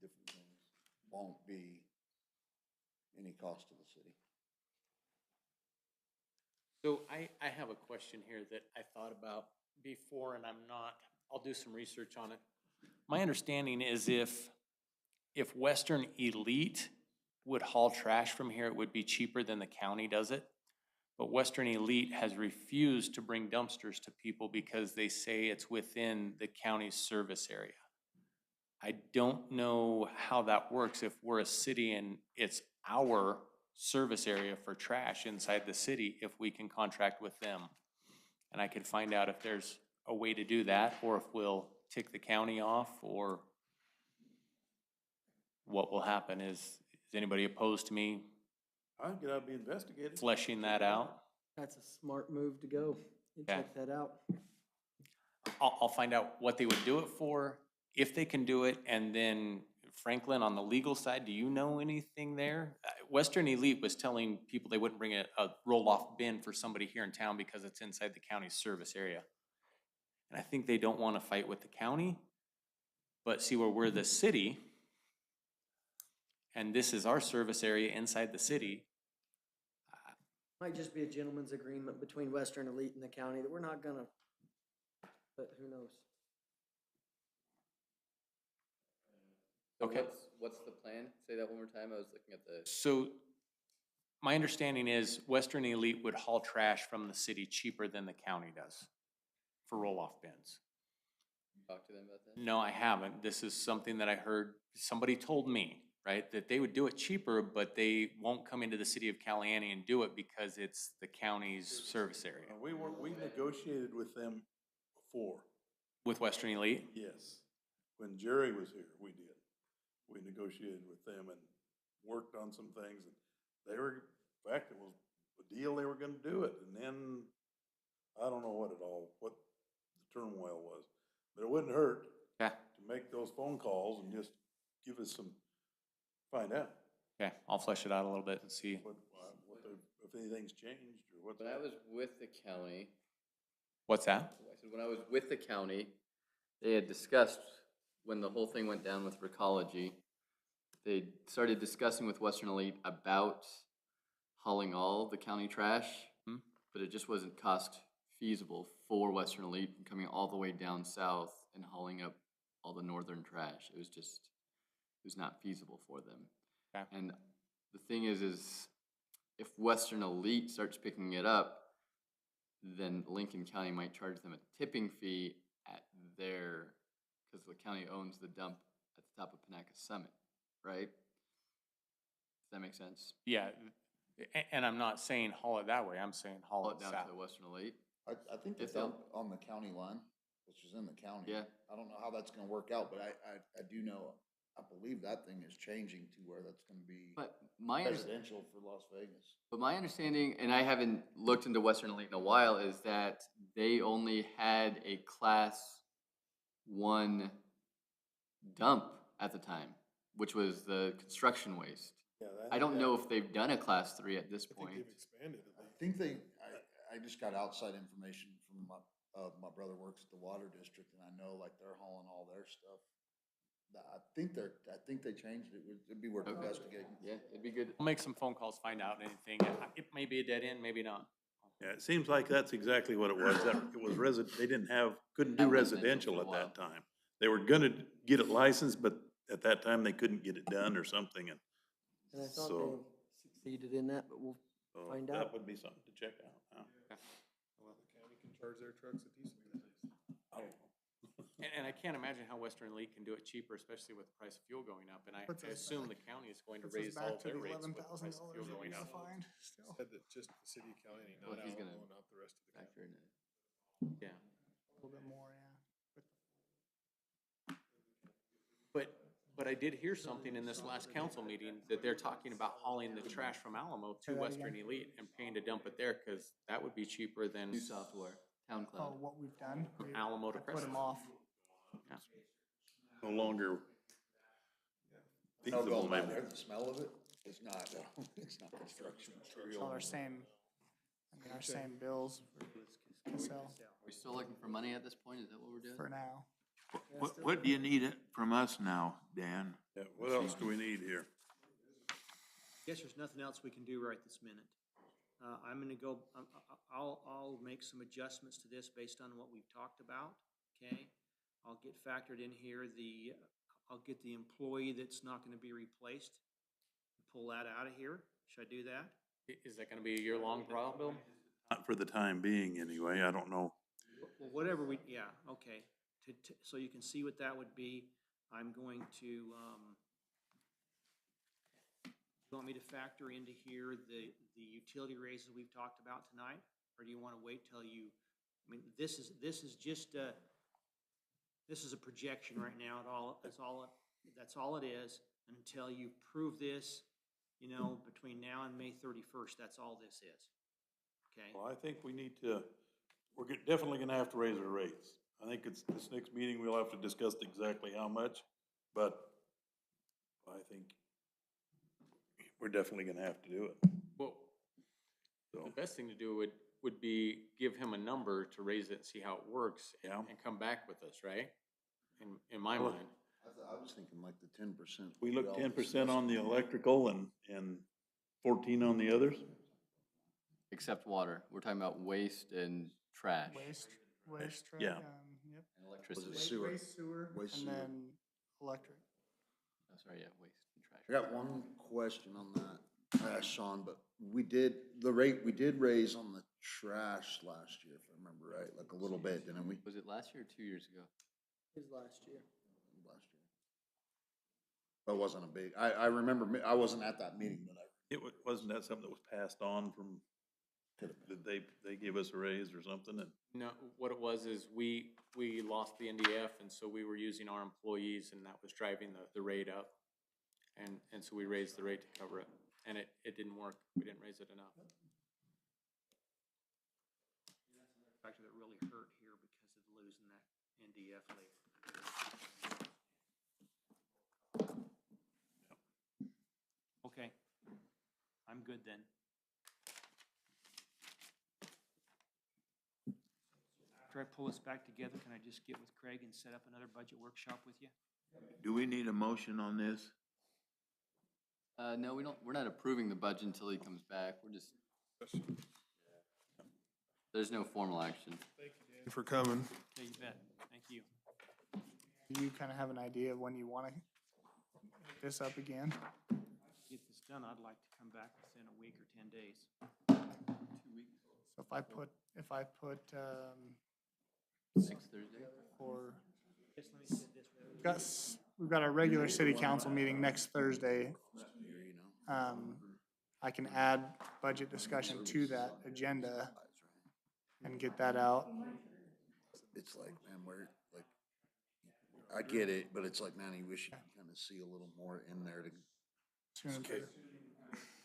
S7: different things. won't be any cost to the city.
S4: So I have a question here that I thought about before, and I'll do some research on it. My understanding is if Western Elite would haul trash from here, it would be cheaper than the county does it. But Western Elite has refused to bring dumpsters to people because they say it's within the county's service area. I don't know how that works if we're a city and it's our service area for trash inside the city, if we can contract with them. And I could find out if there's a way to do that, or if we'll tick the county off, or what will happen. Is anybody opposed to me
S1: I think it ought to be investigated.
S4: fleshing that out?
S5: That's a smart move to go and
S4: Okay.
S5: check that out.
S4: I'll find out what they would do it for, if they can do it, and then Franklin, on the legal side, do you know anything there? Western Elite was telling people they wouldn't bring a roll-off bin for somebody here in town because it's inside the county's service area. And I think they don't want to fight with the county, but see where we're the city, and this is our service area inside the city.
S5: Might just be a gentleman's agreement between Western Elite and the county that we're not gonna, but who knows?
S8: So
S4: Okay.
S8: What's the plan? Say that one more time. I was looking at the,
S4: So my understanding is Western Elite would haul trash from the city cheaper than the county does for roll-off bins.
S8: talk to them about that?
S4: No, I haven't. This is something that I heard, somebody told me, right? That they would do it cheaper, but they won't come into the city of Caliani and do it because it's the county's service area.
S1: We negotiated with them before,
S4: With Western Elite?
S1: yes. When Jerry was here, we did. We negotiated with them and worked on some things, and they were, in fact, it was a deal, they were gonna do it, and then, I don't know what the turmoil was, but it wouldn't hurt
S4: Okay,
S1: to make those phone calls and just give us some, find out
S4: okay, I'll flesh it out a little bit and see.
S1: if anything's changed or what's.
S8: When I was with the county,
S4: What's that?
S8: I said, when I was with the county, they had discussed, when the whole thing went down with Recology, they started discussing with Western Elite about hauling all the county trash, but it just wasn't cost feasible for Western Elite coming all the way down south and hauling up all the northern trash. It was not feasible for them.
S4: Okay.
S8: And the thing is if Western Elite starts picking it up, then Lincoln County might charge them a tipping fee at their, because the county owns the dump at the top of Panaca Summit, right? Does that make sense?
S4: Yeah, and I'm not saying haul it that way, I'm saying haul
S8: Haul
S4: it
S8: it down
S4: south.
S8: to Western Elite?
S7: I think the
S8: If they'll-
S7: dump on the county line, which is in the county.
S8: Yeah.
S7: I don't know how that's gonna work out, but I do know, I believe that thing is changing to where that's gonna be
S8: But my understanding.
S7: residential for Las Vegas.
S8: But my understanding, and I haven't looked into Western Elite in a while, is that they only had a class 1 dump at the time, which was the construction waste. I don't know if they've done a class 3 at this
S2: I think
S8: point.
S2: they've expanded it.
S7: I think I just got outside information from my brother works at the water district, and I know like they're hauling all their stuff. I think they changed it. It'd be worth
S8: Okay.
S7: investigating.
S8: Yeah, it'd be good.
S4: I'll make some phone calls, find out anything. It may be a dead end, maybe not.
S1: Yeah, it seems like that's exactly what it was. It was they couldn't do
S8: Have residential
S1: residential
S8: for a
S1: at
S8: while.
S1: that time. They were gonna get it licensed, but at that time, they couldn't get it done or something, and
S5: And I thought
S1: So-
S5: they succeeded in that, but we'll
S1: so
S5: Find
S1: that
S5: out.
S1: would be something to check out. huh?
S2: Well, the county can charge their trucks a decent price.
S4: And I can't imagine how Western Elite can do it cheaper, especially with the price of fuel going up. And I
S9: Puts us
S4: assume the
S9: back-
S4: county is going to
S9: Puts us
S4: raise
S9: back
S4: all
S9: to
S4: their
S9: the
S4: rates with the
S9: $11,000
S4: price of fuel
S9: that
S4: going
S9: we
S4: up.
S9: find still.
S2: Said that just the city of Caliente,
S8: Well,
S2: not
S8: he's gonna
S2: Alamo, not the rest of the county.
S8: Factor in it.
S4: Yeah.
S9: A little bit more, yeah.
S4: But I did hear something in this last council meeting that they're talking about hauling the trash from Alamo
S9: Say
S4: to
S9: that
S4: Western
S9: again.
S4: Elite and paying to dump it there, because that would be cheaper than
S8: New software, Town
S9: Oh,
S8: Cloud.
S9: what we've done.
S4: from Alamo to
S9: I put
S4: Crescent.
S9: them off.
S1: No longer
S7: No,
S1: feasible,
S7: going by
S1: maybe.
S7: there, the smell of it, it's not, it's not construction material.
S9: All our same, our same bills for Cassell
S8: Are we still looking for money at this point? Is that what we're doing?
S9: for now.
S6: What do you need from us now, Dan?
S1: Yeah, what else do we need here?
S3: Guess there's nothing else we can do right this minute. I'm gonna go, I'll make some adjustments to this based on what we've talked about, okay? I'll get factored in here I'll get the employee that's not gonna be replaced, pull that out of here. Should I do that?
S4: Is that gonna be a year-long problem, Bill?
S1: Not for the time being, anyway. I don't know.
S3: Well, whatever yeah, okay. So you can see what that would be. I'm going to, you want me to factor into here the utility raises we've talked about tonight? Or do you want to wait till you, I mean, this is just this is a projection right now. That's all it is until you prove this, you know, between now and May 31st. That's all this is. Okay?
S1: Well, I think we need to, definitely gonna have to raise our rates. I think it's, this next meeting, we'll have to discuss exactly how much, but I think we're definitely gonna have to do it.
S4: Well,
S1: So,
S4: the best thing to do would be give him a number to raise it and see how it works.
S1: Yeah.
S4: And come back with us, right? In my
S1: Well,
S4: mind.
S7: I was thinking like the 10%.
S1: we look
S7: all
S1: 10% on the
S7: discussed.
S1: electrical and 14 on the others?
S8: Except water. We're talking about waste and trash
S9: Waste,
S1: Yeah.
S9: yep.
S8: and
S7: Was
S8: electricity.
S7: it sewer?
S9: Waste, sewer,
S7: Waste,
S9: and
S7: sewer.
S9: then electric.
S8: Oh, sorry, yeah, waste and trash.
S7: I got one question on that. I asked Sean, but we did raise on the trash last year, if I remember right, like a little bit, didn't we?
S8: Was it last year or 2 years ago?
S9: His last year.
S7: Last year. But it wasn't a big, I remember, I wasn't at that meeting, but
S1: Wasn't that something that was passed on from, did they give us a raise or something? And
S4: No, what it was is we lost the NDF, and so we were using our employees, and that was driving the rate up. And so we raised the rate to cover it, and it didn't work. We didn't raise it enough.
S3: Factor that really hurt here because of losing that NDF labor. Okay, I'm good then. After I pull this back together, can I just get with Craig and set up another budget workshop with you?
S6: Do we need a motion on this?
S8: No, we don't, we're not approving the budget until he comes back. We're just, there's no formal action.
S2: Thank you for coming.
S3: Okay, you bet. Thank you.
S9: Do you kind of have an idea of when you want to pick this up again?
S3: Get this done, I'd like to come back within a week or 10 days.
S8: 2 weeks.
S9: So if I put,
S8: Next Thursday?
S9: for,
S3: Just let me say this.
S9: we've got our regular city council meeting next Thursday.
S7: you know.
S9: I can add budget discussion to that agenda and get that out.
S7: It's like, man, I get it, but it's like, man, you wish you could kind of see a little more in there to,
S9: Sooner the better.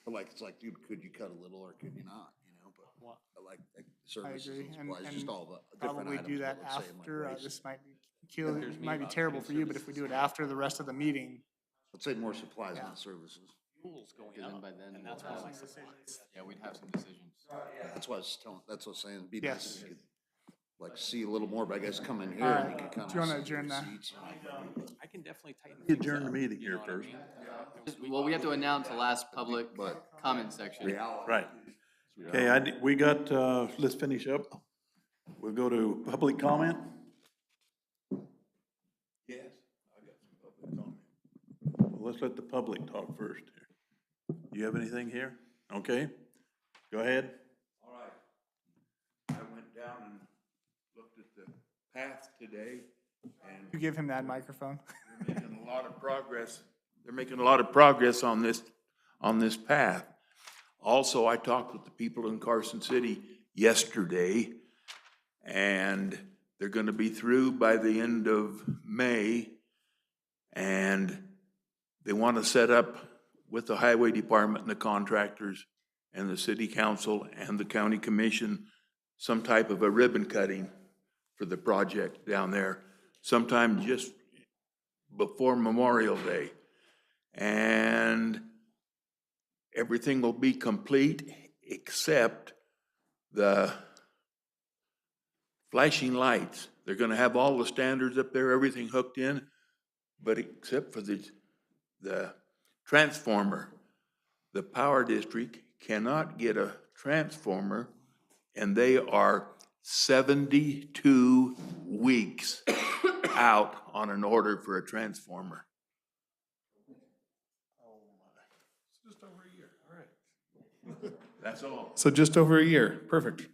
S7: but like, it's like, dude, could you cut a little or could you not, you know, but.
S3: What?
S7: But like services
S9: agree,
S7: and
S9: and-
S7: supplies, just
S9: and
S7: all the different
S9: Probably
S7: items.
S9: do
S7: but
S9: that
S7: let's say in like
S9: after,
S7: waste.
S9: this might
S4: There's me
S9: might be
S4: about
S9: terrible
S4: getting
S9: for you, but if we do it
S4: services.
S9: after the rest of the meeting,
S7: Let's say more supplies,
S9: Yeah.
S7: not services.
S4: Fuel's going
S8: Because then
S4: up,
S8: by then
S4: and that's
S8: we'll
S4: why
S8: have-
S4: supplies.
S8: Yeah, we'd have some decisions.
S7: That's what I was telling, that's what I was saying, it'd be
S9: Yes.
S7: nice if you could, like, see a little more, but I guess come in here
S9: All
S7: and you
S9: right.
S7: can kind of.
S9: Do you wanna adjourn that?
S4: I can definitely tighten
S1: You
S4: things
S1: adjourn the
S4: up,
S1: meeting
S4: you know
S1: here
S4: what I
S1: first.
S4: mean?
S8: Well, we have to announce the last public
S7: But
S8: comment section.
S1: Right. Okay, we got, let's finish up. We'll go to public comment.
S6: Yes. I got some public comment.
S1: Well, let's let the public talk first. You have anything here? Okay, go ahead.
S6: All right. I went down and looked at the path today, and
S9: you give him that microphone.
S6: they're making a lot of progress. They're making a lot of progress on this path. Also, I talked with the people in Carson City yesterday, and they're gonna be through by the end of May. And they wanna set up with the highway department and the contractors and the city council and the county commission, some type of a ribbon cutting for the project down there, sometime just before Memorial Day. And everything will be complete except the flashing lights. They're gonna have all the standards up there, everything hooked in, but except for the transformer. The power district cannot get a transformer, and they are 72 weeks out on an order for a transformer.
S2: Just over a year, all right.
S6: That's all.
S2: So just over a year, perfect.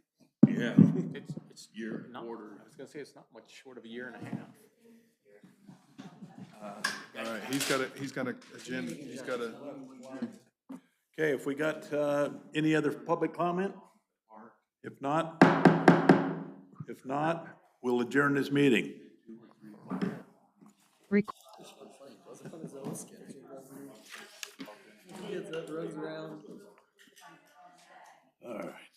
S6: Yeah.
S4: It's
S6: Year
S4: not,
S6: order.
S4: I was gonna say, it's not much short of a year and a half.
S2: All right, he's got a agenda, he's got a.
S1: Okay, if we got, any other public comment? If not, we'll adjourn this meeting. All right.